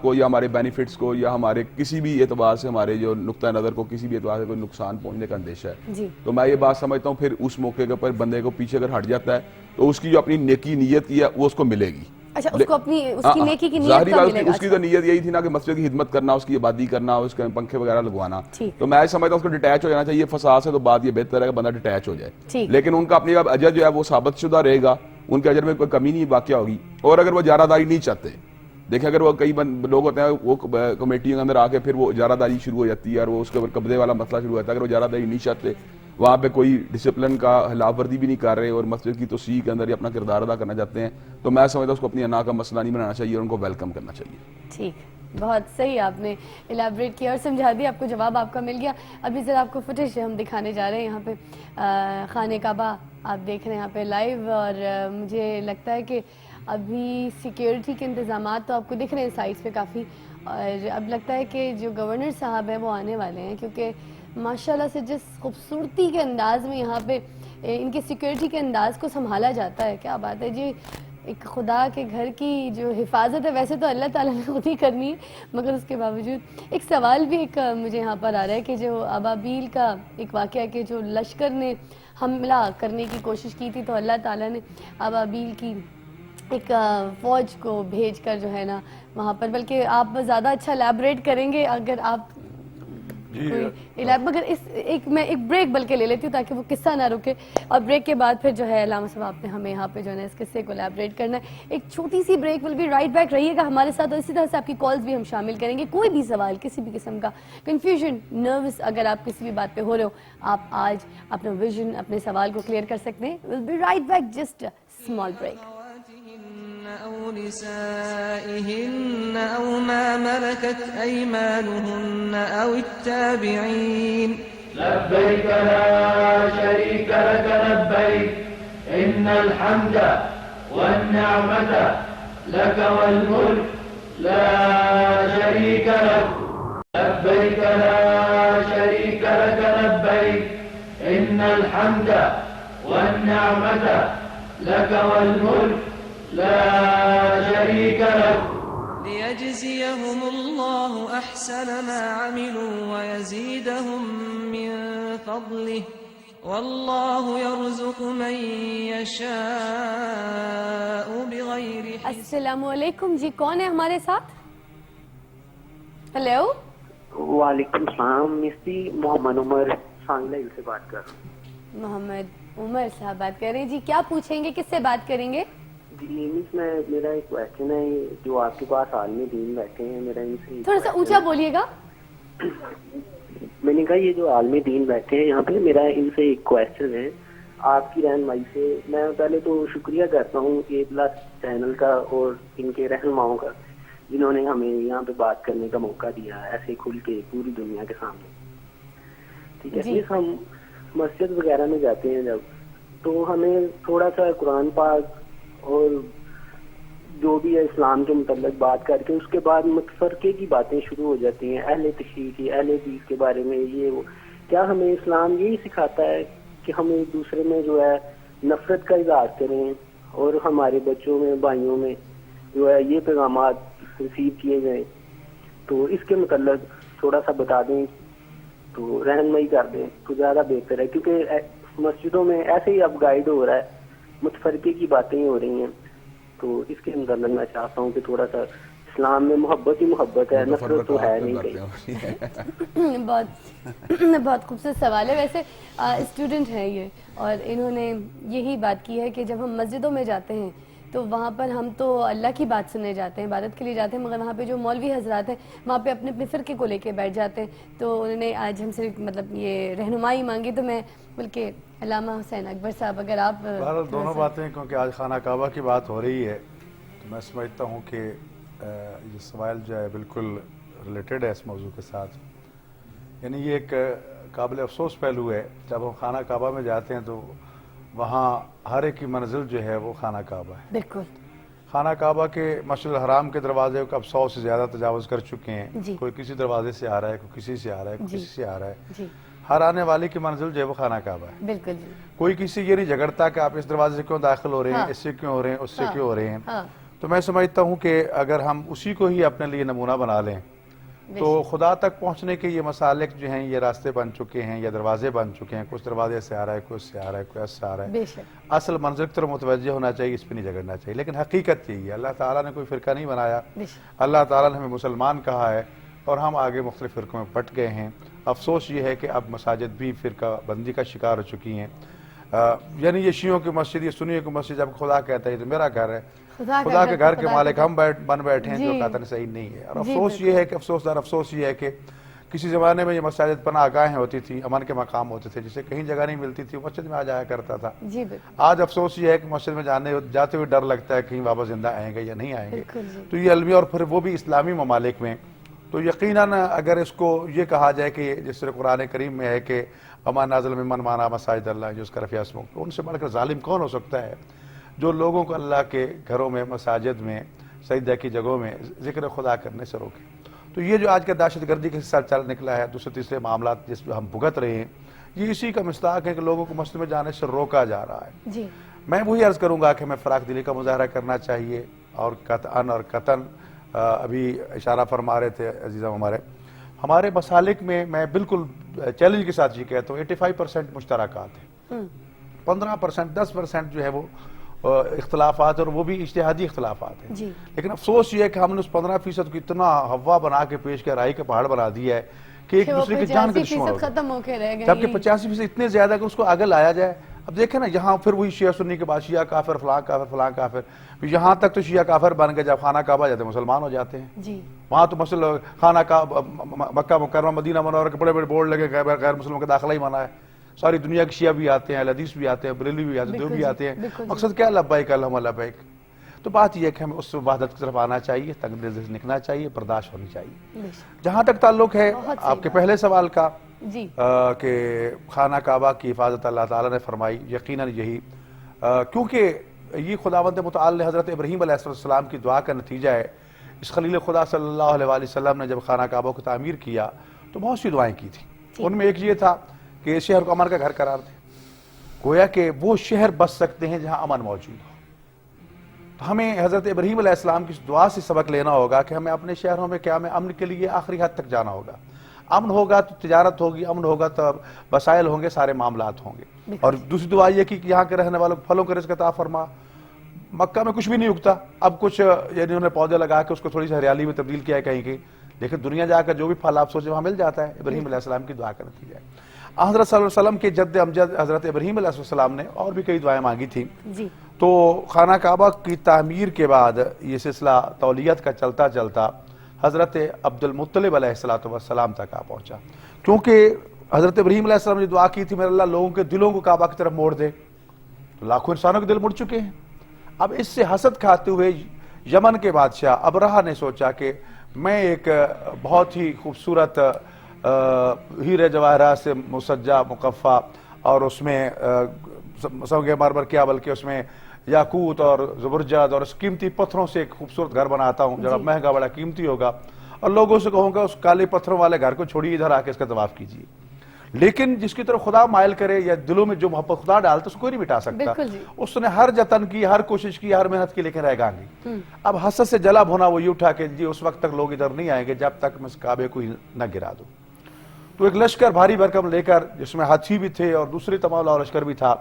S5: کو یا ہمارے بینیفٹس کو یا ہمارے کسی بھی اعتبار سے ہمارے جو نقطہ نظر کو کسی بھی اعتبار سے کوئی نقصان پہنچنے کا اندیشہ ہے، تو میں یہ بات سمجھتا ہوں پھر اس موقع کے اوپر بندے کو پیچھے اگر ہٹ جاتا ہے تو اس کی جو اپنی نیکی نیت کی ہے وہ اس کو ملے گی۔
S3: اچھا، اس کو اپنی اس کی نیکی کی نیت
S5: ظاہری
S3: کا
S5: بات
S3: ملے گا۔
S5: اس کی تو نیت یہی تھی نا کہ مسجد کی خدمت کرنا، اس کی آبادی کرنا، اس کے پنکھے وغیرہ لگوانا، تو میں سمجھتا ہوں اس کو ڈیٹیچ ہو جانا چاہیے فساد سے، تو بات یہ بہتر ہے کہ بندہ ڈیٹیچ ہو جائے، لیکن ان کا اپنی اجر جو ہے وہ ثابت شدہ رہے گا، ان کے اجر میں کوئی کمی نہیں واقع ہوگی۔ اور اگر وہ اجارہ داری نہیں چاہتے، دیکھیں اگر وہ کئی لوگ ہوتے ہیں وہ کمیٹی کے اندر آ کے پھر وہ اجارہ داری شروع ہو جاتی ہے اور وہ اس کے اوپر قبضے والا مسئلہ شروع ہوتا ہے۔ اگر وہ اجارہ داری نہیں چاہتے، وہاں پہ کوئی ڈسپلن کا خلاف ورزی بھی نہیں کر رہے اور مسجد کی توسیع کے اندر ہی اپنا کردار ادا کرنا چاہتے ہیں، تو میں سمجھتا ہوں اس کو اپنی انا کا مسئلہ نہیں بنانا چاہیے اور ان کو ویلکم کرنا چاہیے۔
S3: ٹھیک، بہت صحیح آپ نے الیبریٹ کیا اور سمجھا دیا، آپ کو جواب آپ کا مل گیا۔ ابھی ذرا آپ کو فوٹیج ہم دکھانے جا رہے ہیں، یہاں پہ خانہ کعبہ آپ دیکھ رہے ہیں یہاں پہ لائیو، اور مجھے لگتا ہے کہ ابھی سیکیورٹی کے انتظامات تو آپ کو دکھ رہے ہیں سائٹس پہ کافی، اور اب لگتا ہے کہ جو گورنر صاحب ہیں وہ آنے والے ہیں، کیونکہ ماشاءاللہ سے جس خوبصورتی کے انداز میں یہاں پہ ان کے سیکیورٹی کے انداز کو سنبھالا جاتا ہے، کیا بات ہے جی۔ ایک خدا کے گھر کی جو حفاظت ہے ویسے تو اللہ تعالیٰ نے خود ہی کرنی ہے، مگر اس کے باوجود ایک سوال بھی ایک مجھے یہاں پر آ رہا ہے کہ جو ابابیل کا ایک واقعہ کہ جو لشکر نے حملہ کرنے کی کوشش کی تھی، تو اللہ تعالیٰ نے ابابیل کی ایک فوج کو بھیج کر جو ہے نا وہاں پر، بلکہ آپ زیادہ اچھا الیبریٹ کریں گے اگر آپ مگر میں ایک بریک بلکہ لے لیتی ہوں تاکہ وہ قصہ نہ رکے، اور بریک کے بعد پھر جو ہے علامہ صاحب آپ نے ہمیں یہاں پہ جو ہے نا اس قصے کو الیبریٹ کرنا ہے۔ ایک چھوٹی سی break will be right back, رہیے گا ہمارے ساتھ، اور اسی طرح سے آپ کی کالز بھی ہم شامل کریں گے۔ کوئی بھی سوال، کسی بھی قسم کا کنفیوژن، نروس اگر آپ کسی بھی بات پہ ہو رہے ہو، آپ آج اپنا ویژن، اپنے سوال کو کلیئر کر سکتے ہیں۔ Will be right back, just small break.
S9: أو نسائهن أو ما ملكت أيمانهن أو التابعين
S6: لبيك لا شريك لك لبيك إن الحمد والنعمة لك والملك لا شريك لك لبيك لا شريك لك لبيك إن الحمد والنعمة لك والملك لا شريك لك
S9: ليجزيهم الله أحسن ما عملوا ويزيدهم من فضله والله يرزق من يشاء بغير حساب۔
S3: السلام علیکم، جی کون ہے ہمارے ساتھ؟ ہیلو،
S12: وعلیکم السلام، مفتی محمد عمر سانگلا سے بات کر رہا ہوں۔
S3: محمد عمر صاحب بات کر رہے ہیں. جی کیا پوچھیں گے, کس سے بات کریں گے؟
S12: جی مس میں میرا ایک کوشچن ہے, جو آپ کے پاس عالم دین بیٹھے ہیں, میرا ان سے
S3: تھوڑا سا اونچا بولیے گا.
S12: میں نے کہا یہ جو عالم دین بیٹھے ہیں یہاں پہ, میرا ان سے ایک کوشچن ہے آپ کی رہنمائی سے. میں پہلے تو شکریہ کرتا ہوں اے پلس چینل کا اور ان کے رہنماؤں کا, جنہوں نے ہمیں یہاں پہ بات کرنے کا موقع دیا ایسے کھل کے پوری دنیا کے سامنے. ٹھیک ہے, ہم مسجد وغیرہ میں جاتے ہیں جب, تو ہمیں تھوڑا سا قرآن پاک اور جو بھی ہے اسلام کے متعلق بات کر کے اس کے بعد متفرقے کی باتیں شروع ہو جاتی ہیں, اہل تشیع کی, اہل حدیث کے بارے میں, یہ وہ. کیا ہمیں اسلام یہی سکھاتا ہے کہ ہم ایک دوسرے میں جو ہے نفرت کا اظہار کریں اور ہمارے بچوں میں, بھائیوں میں جو ہے یہ پیغامات ریسیو کیے جائیں؟ تو اس کے متعلق تھوڑا سا بتا دیں, تو رہنمائی کر دیں تو زیادہ بہتر ہے, کیونکہ مسجدوں میں ایسے ہی اب گائیڈ ہو رہا ہے, متفرقے کی باتیں ہو رہی ہیں. تو اس کے متعلق میں چاہتا ہوں کہ تھوڑا سا اسلام میں محبت ہی محبت ہے, نفرت تو ہے نہیں کہیں.
S3: بہت خوبصورت سوال ہے. ویسے اسٹوڈنٹ ہیں یہ, اور انہوں نے یہی بات کی ہے کہ جب ہم مسجدوں میں جاتے ہیں تو وہاں پر ہم تو اللہ کی بات سننے جاتے ہیں, عبادت کے لیے جاتے ہیں, مگر وہاں پہ جو مولوی حضرات ہیں وہاں پہ اپنے اپنے فرقے کو لے کے بیٹھ جاتے ہیں. تو انہوں نے آج ہم سے مطلب یہ رہنمائی مانگی, تو میں بلکہ علامہ حسین اکبر صاحب اگر آپ
S4: بہرحال دونوں باتیں, کیونکہ آج خانہ کعبہ کی بات ہو رہی ہے, تو میں سمجھتا ہوں کہ یہ سوال جو ہے بالکل ریلیٹڈ ہے اس موضوع کے ساتھ. یعنی یہ ایک قابل افسوس پہلو ہے, جب ہم خانہ کعبہ میں جاتے ہیں تو وہاں ہر ایک کی منزل جو ہے وہ خانہ کعبہ ہے.
S3: بالکل.
S4: خانہ کعبہ کے مسجد الحرام کے دروازے کو اب 100 سے زیادہ تجاوز کر چکے ہیں. کوئی کسی دروازے سے آ رہا ہے, کوئی کسی سے آ رہا ہے, کوئی کسی سے آ رہا ہے. ہر آنے والے کی منزل جو ہے وہ خانہ کعبہ ہے.
S3: بالکل.
S4: کوئی کسی یہ نہیں جھگڑتا کہ آپ اس دروازے سے کیوں داخل ہو رہے ہیں, اس سے کیوں ہو رہے ہیں, اس سے کیوں ہو رہے ہیں. تو میں سمجھتا ہوں کہ اگر ہم اسی کو ہی اپنے لیے نمونہ بنا لیں تو خدا تک پہنچنے کے یہ مسالک جو ہیں یہ راستے بن چکے ہیں یا دروازے بن چکے ہیں. کچھ دروازے سے آ رہا ہے, کوئی اس سے آ رہا ہے, کوئی اس سے آ رہا ہے. اصل منظر کی طرف متوجہ ہونا چاہیے, اس پہ نہیں جھگڑنا چاہیے. لیکن حقیقت یہی ہے, اللہ تعالیٰ نے کوئی فرقہ نہیں بنایا, اللہ تعالیٰ نے ہمیں مسلمان کہا ہے اور ہم آگے مختلف فرقوں میں بٹ گئے ہیں. افسوس یہ ہے کہ اب مساجد بھی فرقہ بندی کا شکار ہو چکی ہیں. یعنی یہ شیعوں کی مسجد, یہ سنیوں کی مسجد, جب خدا کہتا ہے تو میرا گھر ہے, خدا کے گھر کے مالک ہم بن بیٹھے ہیں, جو قطعاً صحیح نہیں ہے. اور افسوس یہ ہے کہ افسوس یہ ہے کہ کسی زمانے میں یہ مساجد پناہ گاہیں ہوتی تھی, امن کے مقام ہوتے تھے, جسے کہیں جگہ نہیں ملتی تھی وہ مسجد میں آ جایا کرتا تھا. آج افسوس یہ ہے کہ مسجد میں جاتے ہوئے ڈر لگتا ہے کہیں واپس زندہ آئیں گے یا نہیں آئیں گے. تو یہ علمی, اور پھر وہ بھی اسلامی ممالک میں. تو یقیناً اگر اس کو یہ کہا جائے کہ جس طرح قرآن کریم میں ہے کہ اما نازل ممن مانا مساجد اللہ جو اس کا رفیع اسمک, تو ان سے بڑھ کر ظالم کون ہو سکتا ہے جو لوگوں کو اللہ کے گھروں میں, مساجد میں, سجدہ کی جگہوں میں ذکر خدا کرنے سے روکے. تو یہ جو آج کا دہشت گردی کے ساتھ چل نکلا ہے, دوسرے تیسرے معاملات جس پہ ہم بھگت رہے ہیں, یہ اسی کا مصداق ہے کہ لوگوں کو مسجد میں جانے سے روکا جا رہا ہے. میں وہی عرض کروں گا کہ ہمیں فراخ دلی کا مظاہرہ کرنا چاہیے, اور قطعاً ابھی اشارہ فرما رہے تھے عزیزہ ہمارے مسالک میں میں بالکل چیلنج کے ساتھ یہ کہتا ہوں 85% مشترکات ہیں, 15% 10% جو ہے وہ اختلافات, اور وہ بھی اجتہادی اختلافات ہیں. لیکن افسوس یہ ہے کہ ہم نے اس 15% کو اتنا ہوا بنا کے پیش کیا, رائی کا پہاڑ بنا دیا ہے کہ ایک دوسرے کی جان کے دشمن ہو گئے, جبکہ 85% اتنے زیادہ کہ اس کو آگے لایا جائے. اب دیکھیں نا, یہاں پھر وہی شیعہ سنی کے بعد شیعہ کافر, فلاں کافر, یہاں تک تو شیعہ کافر بن گئے جب خانہ کعبہ جاتے مسلمان ہو جاتے ہیں. وہاں تو مسئلہ خانہ کعبہ, مکہ مکرمہ, مدینہ منورہ کے بڑے بڑے بورڈ لگے غیر مسلموں کا داخلہ ہی منع ہے. ساری دنیا کے شیعہ بھی آتے ہیں, اہل حدیث بھی آتے ہیں, بریلوی بھی آتے ہیں, دیوبندی بھی آتے ہیں. مقصد کیا, لبیک اللہم لبیک. تو بات یہ ہے کہ ہمیں اس وحدت کی طرف آنا چاہیے, تنگ دل سے نکلنا چاہیے, برداشت ہونی چاہیے. جہاں تک تعلق ہے آپ کے پہلے سوال کا کہ خانہ کعبہ کی حفاظت اللہ تعالیٰ نے فرمائی, یقیناً یہی, کیونکہ یہ خداوند متعال حضرت ابراہیم علیہ السلام کی دعا کا نتیجہ ہے. اس خلیل خدا صلی اللہ علیہ وآلہ وسلم نے جب خانہ کعبہ کو تعمیر کیا تو بہت سی دعائیں کی تھیں. ان میں ایک یہ تھا کہ اس شہر کو امن کا گھر قرار دیں, گویا کہ وہ شہر بس سکتے ہیں جہاں امن موجود ہو. تو ہمیں حضرت ابراہیم علیہ السلام کی دعا سے سبق لینا ہوگا کہ ہمیں اپنے شہروں میں قیام امن کے لیے آخری حد تک جانا ہوگا. امن ہوگا تو تجارت ہوگی, امن ہوگا تو وسائل ہوں گے, سارے معاملات ہوں گے. اور دوسری دعا یہ کہ یہاں کے رہنے والوں کو پھلوں کا رزق عطا فرما. مکہ میں کچھ بھی نہیں اگتا, اب کچھ یعنی انہوں نے پودے لگا کے اس کو تھوڑی سی ہریالی میں تبدیل کیا ہے کہیں کی, لیکن دنیا جا کر جو بھی پھل آپ سوچے وہاں مل جاتا ہے. ابراہیم علیہ السلام کی دعا کا نتیجہ ہے. حضرت صلی اللہ علیہ وسلم کے جد امجد حضرت ابراہیم علیہ السلام نے اور بھی کئی دعائیں مانگی تھیں.
S3: جی.
S4: تو خانہ کعبہ کی تعمیر کے بعد یہ سلسلہ تولیت کا چلتا چلتا حضرت عبد المطلب علیہ السلام تک آ پہنچا. کیونکہ حضرت ابراہیم علیہ السلام نے دعا کی تھی میرے اللہ لوگوں کے دلوں کو کعبہ کی طرف موڑ دے. تو لاکھوں انسانوں کے دل مڑ چکے ہیں. اب اس سے حسد کھاتے ہوئے یمن کے بادشاہ ابرہہ نے سوچا کہ میں ایک بہت ہی خوبصورت ہیرے جواہرات سے مسجع مقفع اور اس میں سنگ مرمر کیا بلکہ اس میں یاقوت اور زبرجد اور اس قیمتی پتھروں سے ایک خوبصورت گھر بناتا ہوں جو مہنگا بڑا قیمتی ہوگا اور لوگوں سے کہوں گا اس کالے پتھروں والے گھر کو چھوڑیے ادھر آ کے اس کا طواف کیجیے. لیکن جس کی طرف خدا مائل کرے یا دلوں میں جو محبت خدا ڈالتا اس کو کوئی نہیں مٹا سکتا. اس نے ہر جتن کی ہر کوشش کی ہر محنت کی لیکن رہ گانگی. اب حسد سے جلا بھونا وہ یہ اٹھا کہ جی اس وقت تک لوگ ادھر نہیں آئیں گے جب تک میں اس کعبے کو نہ گرا دوں. تو ایک لشکر بھاری بھرکم لے کر جس میں ہاتھی بھی تھے اور دوسری تمام اور لشکر بھی تھا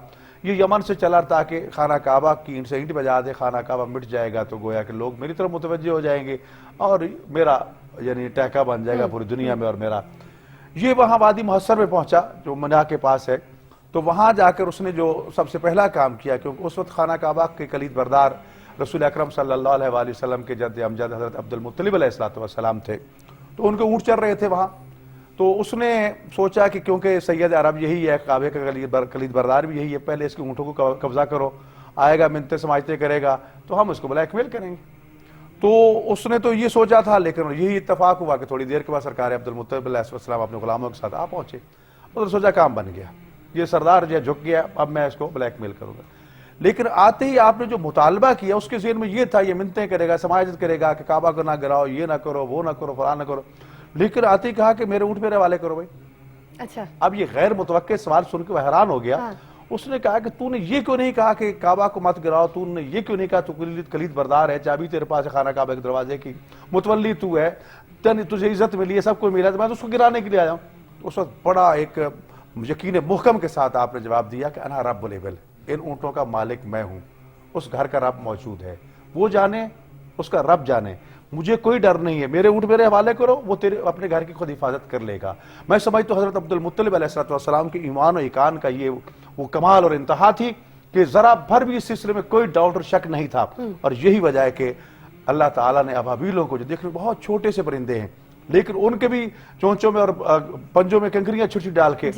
S4: یہ یمن سے چلا تاکہ خانہ کعبہ کی اینٹ سے اینٹ بجا دے. خانہ کعبہ مٹ جائے گا تو گویا کہ لوگ میری طرف متوجہ ہو جائیں گے اور میرا یعنی ٹہکا بن جائے گا پوری دنیا میں اور میرا. یہ وہاں وادی محصر میں پہنچا جو منع کے پاس ہے. تو وہاں جا کر اس نے جو سب سے پہلا کام کیا کیونکہ اس وقت خانہ کعبہ کے کلید بردار رسول اکرم صلی اللہ علیہ وآلہ وسلم کے جد امجد حضرت عبد المطلب علیہ السلام تھے. تو ان کے اونٹ چل رہے تھے وہاں. تو اس نے سوچا کہ کیونکہ سید عرب یہی ہے کعبے کا کلید بردار بھی یہی ہے پہلے اس کے اونٹوں کو قبضہ کرو آئے گا منتیں سماجتیں کرے گا تو ہم اس کو بلیک میل کریں گے. تو اس نے تو یہ سوچا تھا لیکن یہی اتفاق ہوا کہ تھوڑی دیر کے بعد سرکار عبد المطلب علیہ السلام اپنے غلاموں کے ساتھ آ پہنچے. اس نے سوچا کام بن گیا یہ سردار جو جھک گیا اب میں اس کو بلیک میل کروں گا. لیکن آتے ہی آپ نے جو مطالبہ کیا اس کے ذہن میں یہ تھا یہ منتیں کرے گا سماجت کرے گا کہ کعبہ کو نہ گراؤ یہ نہ کرو وہ نہ کرو فلاں نہ کرو. لیکن آتے ہی کہا کہ میرے اونٹ میرے حوالے کرو بھائی.
S3: اچھا. اب
S4: یہ غیر متوقع سوال سن کے وہ حیران ہو گیا. اس نے کہا کہ تو نے یہ کیوں نہیں کہا کہ کعبہ کو مت گراؤ تو نے یہ کیوں نہیں کہا تو کلید بردار ہے چابی تیرے پاس ہے خانہ کعبہ کے دروازے کی متولی تو ہے تجھے عزت ملی ہے سب کو ملا ہے میں تو اس کو گرانے کے لیے آیا ہوں. اس وقت بڑا ایک یقین محکم کے ساتھ آپ نے جواب دیا کہ انا رب الابل ان اونٹوں کا مالک میں ہوں. اس گھر کا رب موجود ہے وہ جانے اس کا رب جانے مجھے کوئی ڈر نہیں ہے میرے اونٹ میرے حوالے کرو وہ تیرے اپنے گھر کی خود حفاظت کر لے گا. میں سمجھتا ہوں حضرت عبد المطلب علیہ السلام کے ایمان و ایقان کا یہ وہ کمال اور انتہا تھی کہ ذرا بھر بھی اس سلسلے میں کوئی ڈاؤٹ اور شک نہیں تھا. اور یہی وجہ ہے کہ اللہ تعالیٰ نے ابابیلوں کو جو دیکھنے بہت چھوٹے سے پرندے ہیں لیکن ان کے بھی چونچوں میں اور پنجوں میں کنکریاں چھوٹی ڈال کے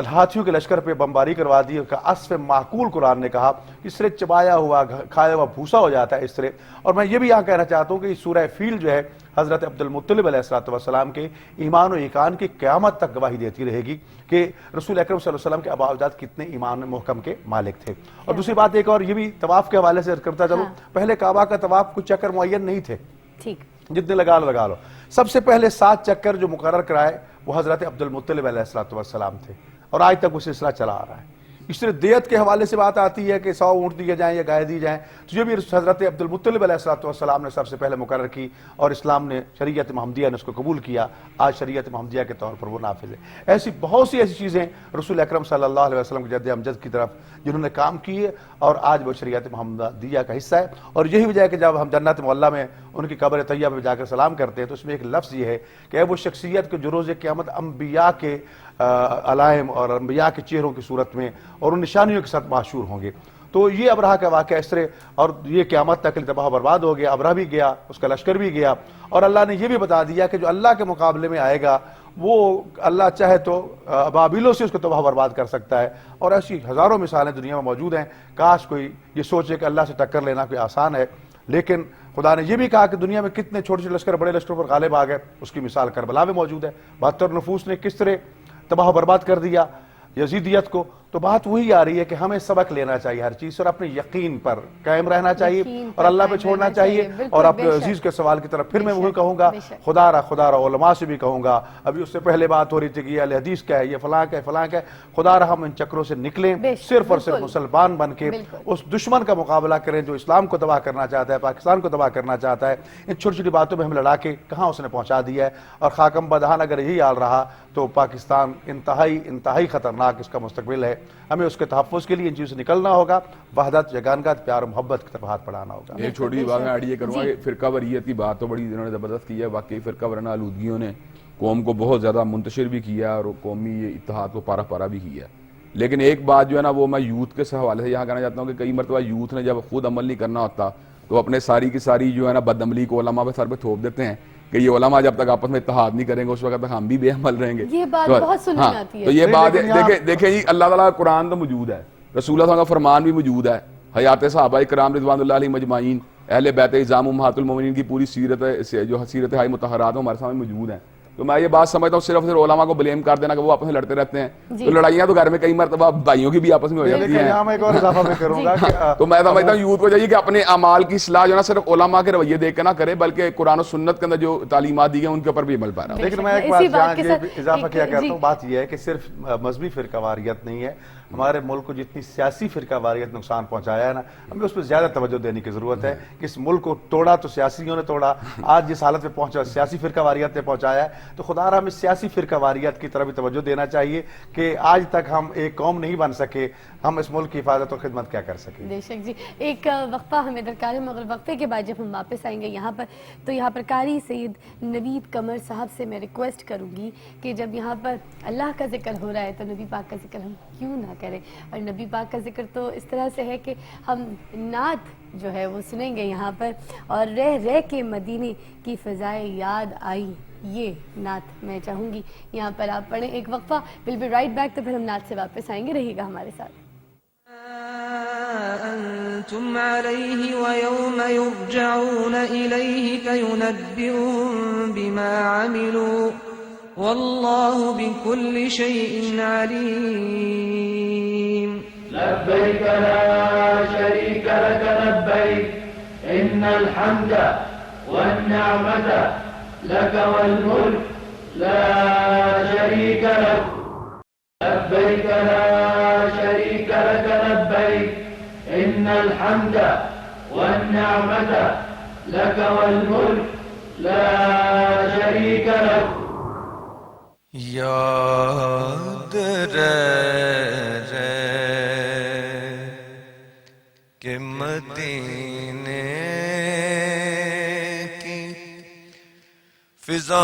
S4: ہاتھیوں کے لشکر پہ بمباری کروا دی. عصف معقول قرآن نے کہا اس طرح چبایا ہوا کھایا ہوا بھوسا ہو جاتا ہے اس طرح. اور میں یہ بھی یہاں کہنا چاہتا ہوں کہ سورہ فیل جو ہے حضرت عبد المطلب علیہ السلام کے ایمان و ایقان کی قیامت تک گواہی دیتی رہے گی کہ رسول اکرم صلی اللہ علیہ وسلم کے آباء و اجداد کتنے ایمان محکم کے مالک تھے. اور دوسری بات ایک اور یہ بھی طواف کے حوالے سے کرتا چلوں پہلے کعبہ کا طواف کچھ چکر معین نہیں تھے جتنے لگا لو. سب سے پہلے 7 چکر جو مقرر کرائے وہ حضرت عبد المطلب علیہ السلام تھے اور آج تک وہ سلسلہ چلا آ رہا ہے. اس طرح دیت کے حوالے سے بات آتی ہے کہ 100 اونٹ دیے جائیں یا گائے دی جائیں تو یہ بھی حضرت عبد المطلب علیہ السلام نے سب سے پہلے مقرر کی اور اسلام نے شریعت محمدیہ نے اس کو قبول کیا. آج شریعت محمدیہ کے طور پر وہ نافذ ہے. ایسی بہت سی ایسی چیزیں رسول اکرم صلی اللہ علیہ وسلم کے جد امجد کی طرف جنہوں نے کام کیے اور آج وہ شریعت محمدیہ کا حصہ ہے. اور یہی وجہ ہے کہ جب ہم جنت معلیٰ میں ان کی قبر طیبہ پہ جا کر سلام کرتے ہیں تو اس میں ایک لفظ یہ ہے کہ اے وہ شخصیت کو جو روز قیامت انبیاء کے علائم اور انبیاء کے چہروں کی صورت میں اور ان نشانیوں کے ساتھ معشور ہوں گے. تو یہ ابرہہ کا واقعہ اس طرح اور یہ قیامت تک تباہ برباد ہو گیا. ابرہہ بھی گیا اس کا لشکر بھی گیا اور اللہ نے یہ بھی بتا دیا کہ جو اللہ کے مقابلے میں آئے گا وہ اللہ چاہے تو ابابیلوں سے اس کو تباہ برباد کر سکتا ہے. اور ایسی ہزاروں مثالیں دنیا میں موجود ہیں. کاش کوئی یہ سوچے کہ اللہ سے ٹکر لینا کوئی آسان ہے لیکن خدا نے یہ بھی کہا کہ دنیا میں کتنے چھوٹے چھوٹے لشکر بڑے لشکروں پر غالب آ گئے. اس کی مثال کربلا میں موجود ہے. 72 نفوس نے کس طرح تباہ برباد کر دیا یزیدیت کو. تو بات وہی آ رہی ہے کہ ہمیں سبق لینا چاہیے ہر چیز اور اپنے یقین پر قائم رہنا چاہیے اور اللہ پہ چھوڑنا چاہیے. اور اپنے عزیز کے سوال کی طرف پھر میں وہی کہوں گا خدا را علماء سے بھی کہوں گا. ابھی اس سے پہلے بات ہو رہی تھی کہ یہ اہل حدیث کیا ہے یہ فلاں کیا ہے فلاں کیا ہے. خدا را ہم ان چکروں سے نکلیں صرف اور صرف مسلمان بن کے اس دشمن کا مقابلہ کریں جو اسلام کو تباہ کرنا چاہتا ہے پاکستان کو تباہ کرنا چاہتا ہے. ان چھوٹی چھوٹی باتوں میں ہم لڑا کے کہاں اس نے پہنچا دیا ہے. اور خاکم بدہان اگر یہی حال رہا تو پاکستان انتہائی خطرناک اس کا مستقبل ہے. ہمیں اس کے تحفظ کے لیے ان چیزوں سے نکلنا ہوگا. وحدت یگانگت پیار و محبت کی طرف ہاتھ بڑھانا ہوگا.
S5: ایک چھوٹی بات میں ایڈ یہ کروں گا کہ فرقہ وریت کی بات تو بڑی انہوں نے زبردست کی ہے. واقعی فرقہ ورانہ آلودگیوں نے قوم کو بہت زیادہ منتشر بھی کیا اور قومی یہ اتحاد کو پارا پارا بھی کیا. لیکن ایک بات جو ہے نا وہ میں یوتھ کے حوالے سے یہاں کہنا چاہتا ہوں کہ کئی مرتبہ یوتھ نے جب خود عمل نہیں کرنا ہوتا تو اپنے ساری کی ساری جو ہے نا بدعملی کو علماء پہ سر پہ تھوپ دیتے ہیں کہ یہ علماء جب تک آپس میں اتحاد نہیں کریں گے اس وقت تک ہم بھی بے عمل رہیں گے.
S3: یہ بات بہت سنی جاتی ہے.
S5: تو یہ بات دیکھیں جی, اللہ تعالیٰ کا قرآن تو موجود ہے, رسول اللہ صلی اللہ علیہ وسلم کا فرمان بھی موجود ہے, حیات صحابہ کرام رضوان اللہ علیہم اجمعین, اہل بیت اعظام امہات المومنین کی پوری سیرت جو سیرت ہائی مطہرات ہمارے سامنے موجود ہیں. تو میں یہ بات سمجھتا ہوں صرف علماء کو بلیم کر دینا کہ وہ آپس میں لڑتے رہتے ہیں, تو لڑائیاں تو گھر میں کئی مرتبہ بھائیوں کی بھی آپس میں ہو جاتی ہیں. تو میں سمجھتا ہوں یوتھ کو چاہیے کہ اپنے اعمال کی اصلاح جو ہے نا صرف علماء کے رویے دیکھ کے نہ کرے بلکہ قرآن و سنت کے اندر جو تعلیمات دی گئی ان کے اوپر بھی عمل پیرا ہو.
S8: لیکن میں ایک بات جہاں یہ اضافہ کیا کرتا ہوں, بات یہ ہے کہ صرف مذہبی فرقہ واریت نہیں ہے, ہمارے ملک کو جتنی سیاسی فرقہ واریت نقصان پہنچایا ہے نا, ہمیں اس پہ زیادہ توجہ دینے کی ضرورت ہے کہ اس ملک کو توڑا تو سیاسیوں نے توڑا, آج جس حالت میں پہنچا سیاسی فرقہ واریت نے پہنچایا ہے, تو خدا رحم ہمیں سیاسی فرقہ واریت کی طرف بھی توجہ دینا چاہیے کہ آج تک ہم ایک قوم نہیں بن سکے, ہم اس ملک کی حفاظت اور خدمت کیا کر سکیں.
S3: بے شک جی, ایک وقفہ ہمیں درکار ہے, مگر وقفے کے بعد جب ہم واپس آئیں گے یہاں پر تو یہاں پر قاری سید نوید قمر صاحب سے میں ریکویسٹ کروں گی کہ جب یہاں پر اللہ کا ذکر ہو رہا ہے تو نبی پاک کا ذکر ہم کیوں نہ کریں. اور نبی پاک کا ذکر تو اس طرح سے ہے کہ ہم نعت جو ہے وہ سنیں گے یہاں پر, اور رہ رہ کے مدینے کی فضائے یاد آئی, یہ نعت میں چاہوں گی یہاں پر آپ پڑھیں. ایک وقفہ, ول بی رائٹ بیک, تو پھر ہم نعت سے واپس آئیں گے, رہیے گا ہمارے ساتھ.
S9: أنتم عليه ويوم يرجعون إليه فينبئهم بما عملوا والله بكل شيء عليم.
S6: لبيك لا شريك لك لبيك إن الحمد والنعمة لك والملك لا شريك لك. لبيك لا شريك لك لبيك إن الحمد والنعمة لك والملك لا شريك لك.
S10: یاد رہ کہ مدینے کی فضائیں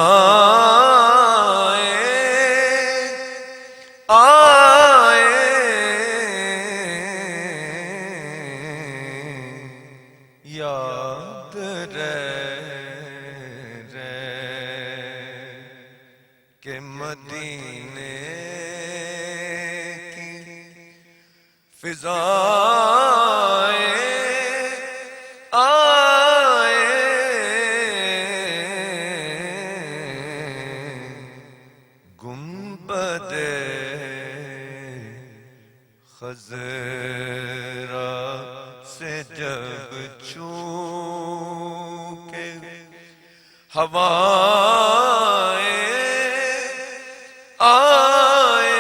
S10: آئے یاد کہ مدینے کی فضائیں آئے گنبد خضرا سے جب چھو کے ہوائیں آئے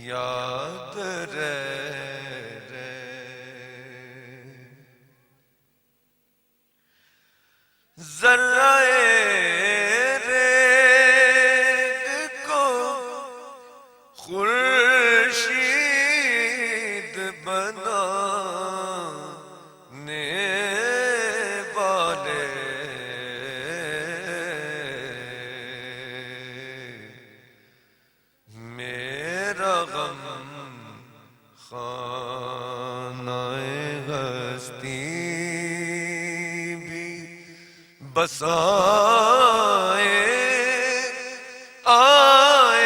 S10: یاد رہ ذرہ ریگ کو خورشید بنانے والے میرا غم خانہ ہستی بھی بسائے آئے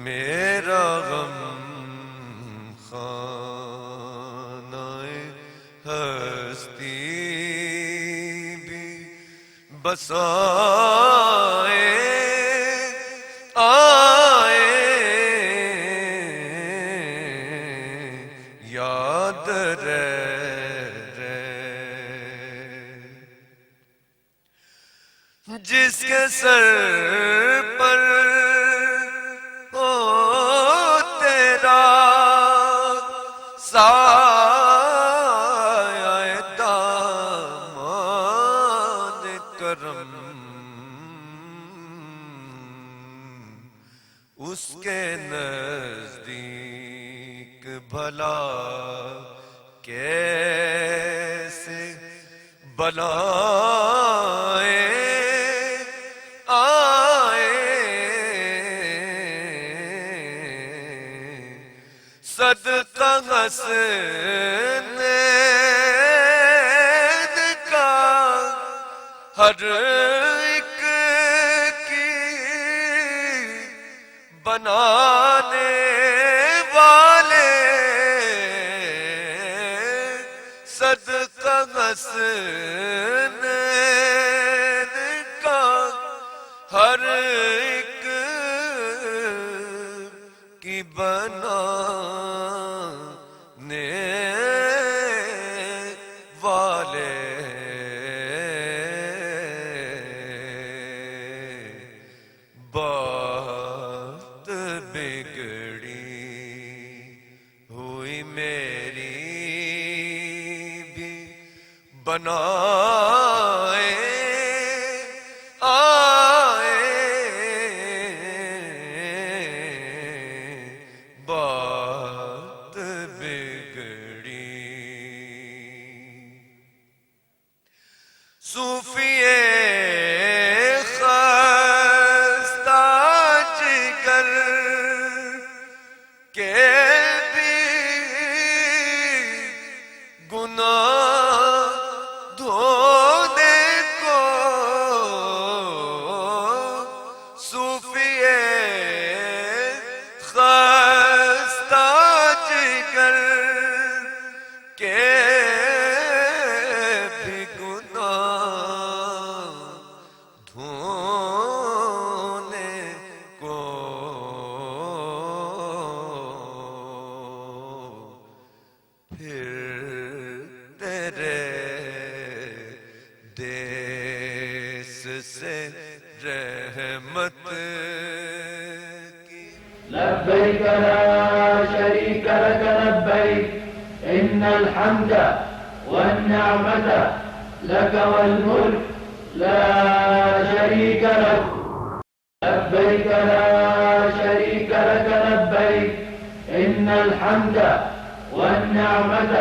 S10: میرا غم خانہ ہستی بھی بسائے آئے یاد رہ جس کے سر پر ہو تیرا سایہ دامان کرم اس کے نزدیک بھلا کیسے بنائے آئے صدقہ حسنین کا ہر ایک کی بنانے والے صدقہ حسنین کا ہر ایک کی بنانے والے بات بگڑی ہوئی میری بھی بنائے آئے بات بگڑی صوفیے خستہ جگر کے بھی گناہ دھونے کو صوفیے خستہ جگر کے بھی گناہ دھونے کو پھر تیرے دیس سے رحمت کی
S6: لبيك لا شريك لك لبيك إن الحمد والنعمة لك والملك لا شريك لك لبيك لا شريك لك لبيك إن الحمد والنعمة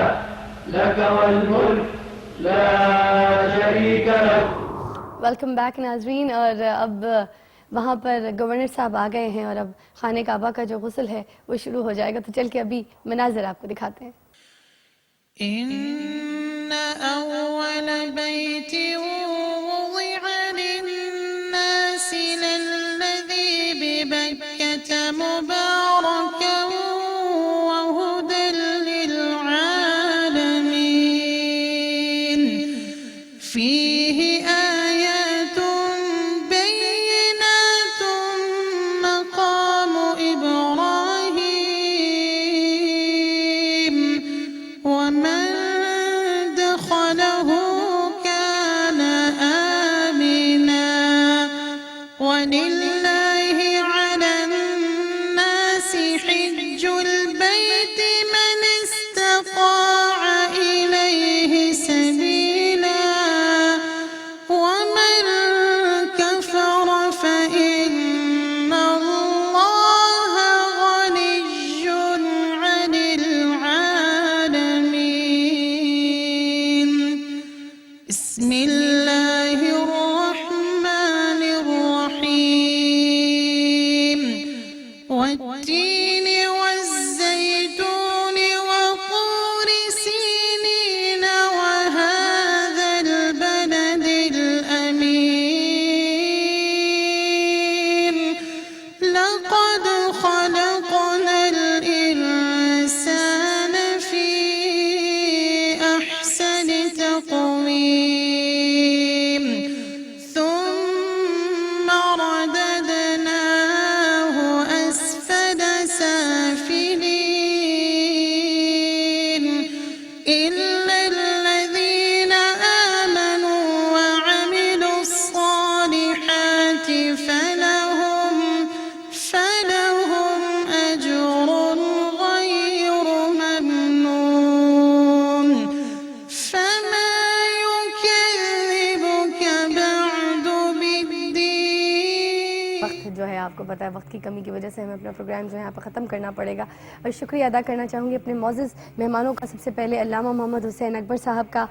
S6: لك والملك لا شريك لك.
S3: ویلکم بیک ناظرین. اور اب وہاں پر گورنر صاحب آ گئے ہیں اور اب خانہ کعبہ کا جو غسل ہے وہ شروع ہو جائے گا، تو چل کے ابھی مناظر آپ کو دکھاتے ہیں.
S2: إن أول بيت وضع للناس للذي ببكة مباركا وهدى للعالمين فيه آيات بينات مقام إبراهيم ومن دخله كان
S3: وقت جو ہے آپ کو پتہ ہے وقت کی کمی کی وجہ سے ہمیں اپنا پروگرام جو ہے یہاں پر ختم کرنا پڑے گا، اور شکریہ ادا کرنا چاہوں گی اپنے معزز مہمانوں کا. سب سے پہلے علامہ محمد حسین اکبر صاحب کا،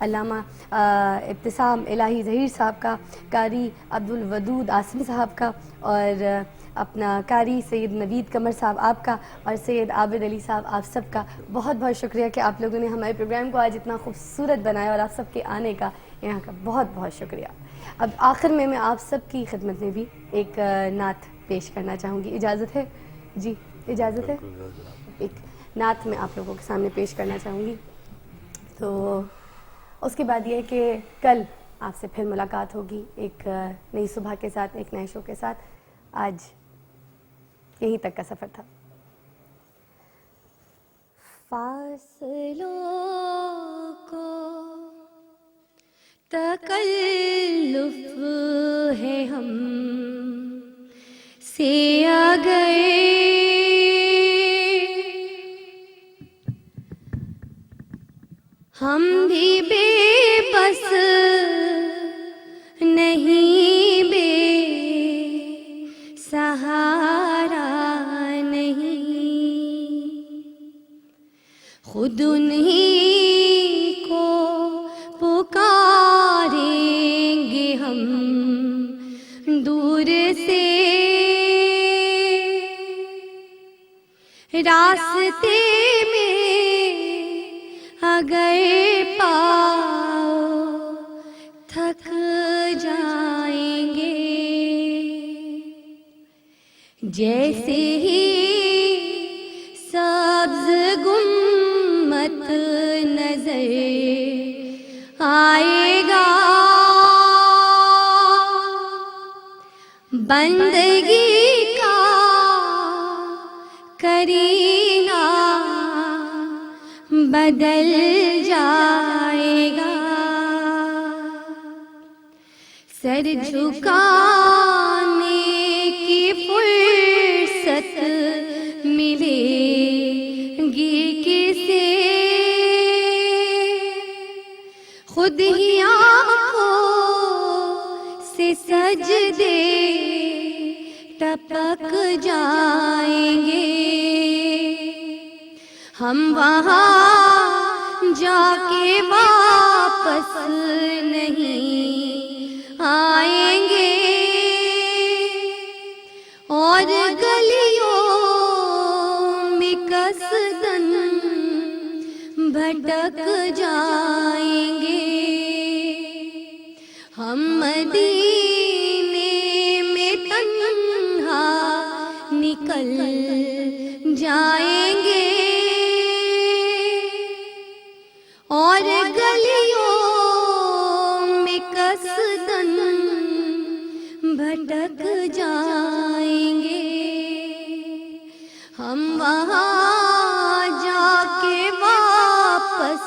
S3: علامہ ابتسام الہی ظہیر صاحب کا، قاری عبدالودود عاصم صاحب کا، اور اپنا قاری سید نوید قمر صاحب آپ کا، اور سید عابد علی صاحب آپ سب کا بہت بہت شکریہ کہ آپ لوگوں نے ہمارے پروگرام کو آج اتنا خوبصورت بنایا، اور آپ سب کے آنے کا یہاں کا بہت بہت شکریہ. اب آخر میں آپ سب کی خدمت میں بھی ایک نعت پیش کرنا چاہوں گی. اجازت ہے؟ جی اجازت ہے. ایک نعت میں آپ لوگوں کے سامنے پیش کرنا چاہوں گی. تو اس کے بعد یہ کہ کل آپ سے پھر ملاقات ہوگی ایک نئی صبح کے ساتھ، ایک نئے شو کے ساتھ. آج یہیں تک کا سفر تھا. فاصلوں کو تکلف ہے ہم سے آ گئے، ہم بھی بے بس نہیں، بے سہارا نہیں، خود انہی کو پکاریں گے ہم دور سے، راستے میں اگر پاؤ تھک جائیں گے، جیسے ہی سبز گنبد نظر آئے گا، بندگی کا کرینہ بدل جائے گا، سر جھکانے کی فرصت ملے گی کسے، خود ہی آنکھوں سے سجدے ٹپک جائیں گے، ہم وہاں جا کے واپس نہیں آئیں گے، اور گلیوں میں قصداً بھٹک جائیں گے، ہم مدینے میں تنہا نکل جائیں گے، اور گلیوں میں قصداً بھٹک جائیں گے، ہم وہاں جا کے واپس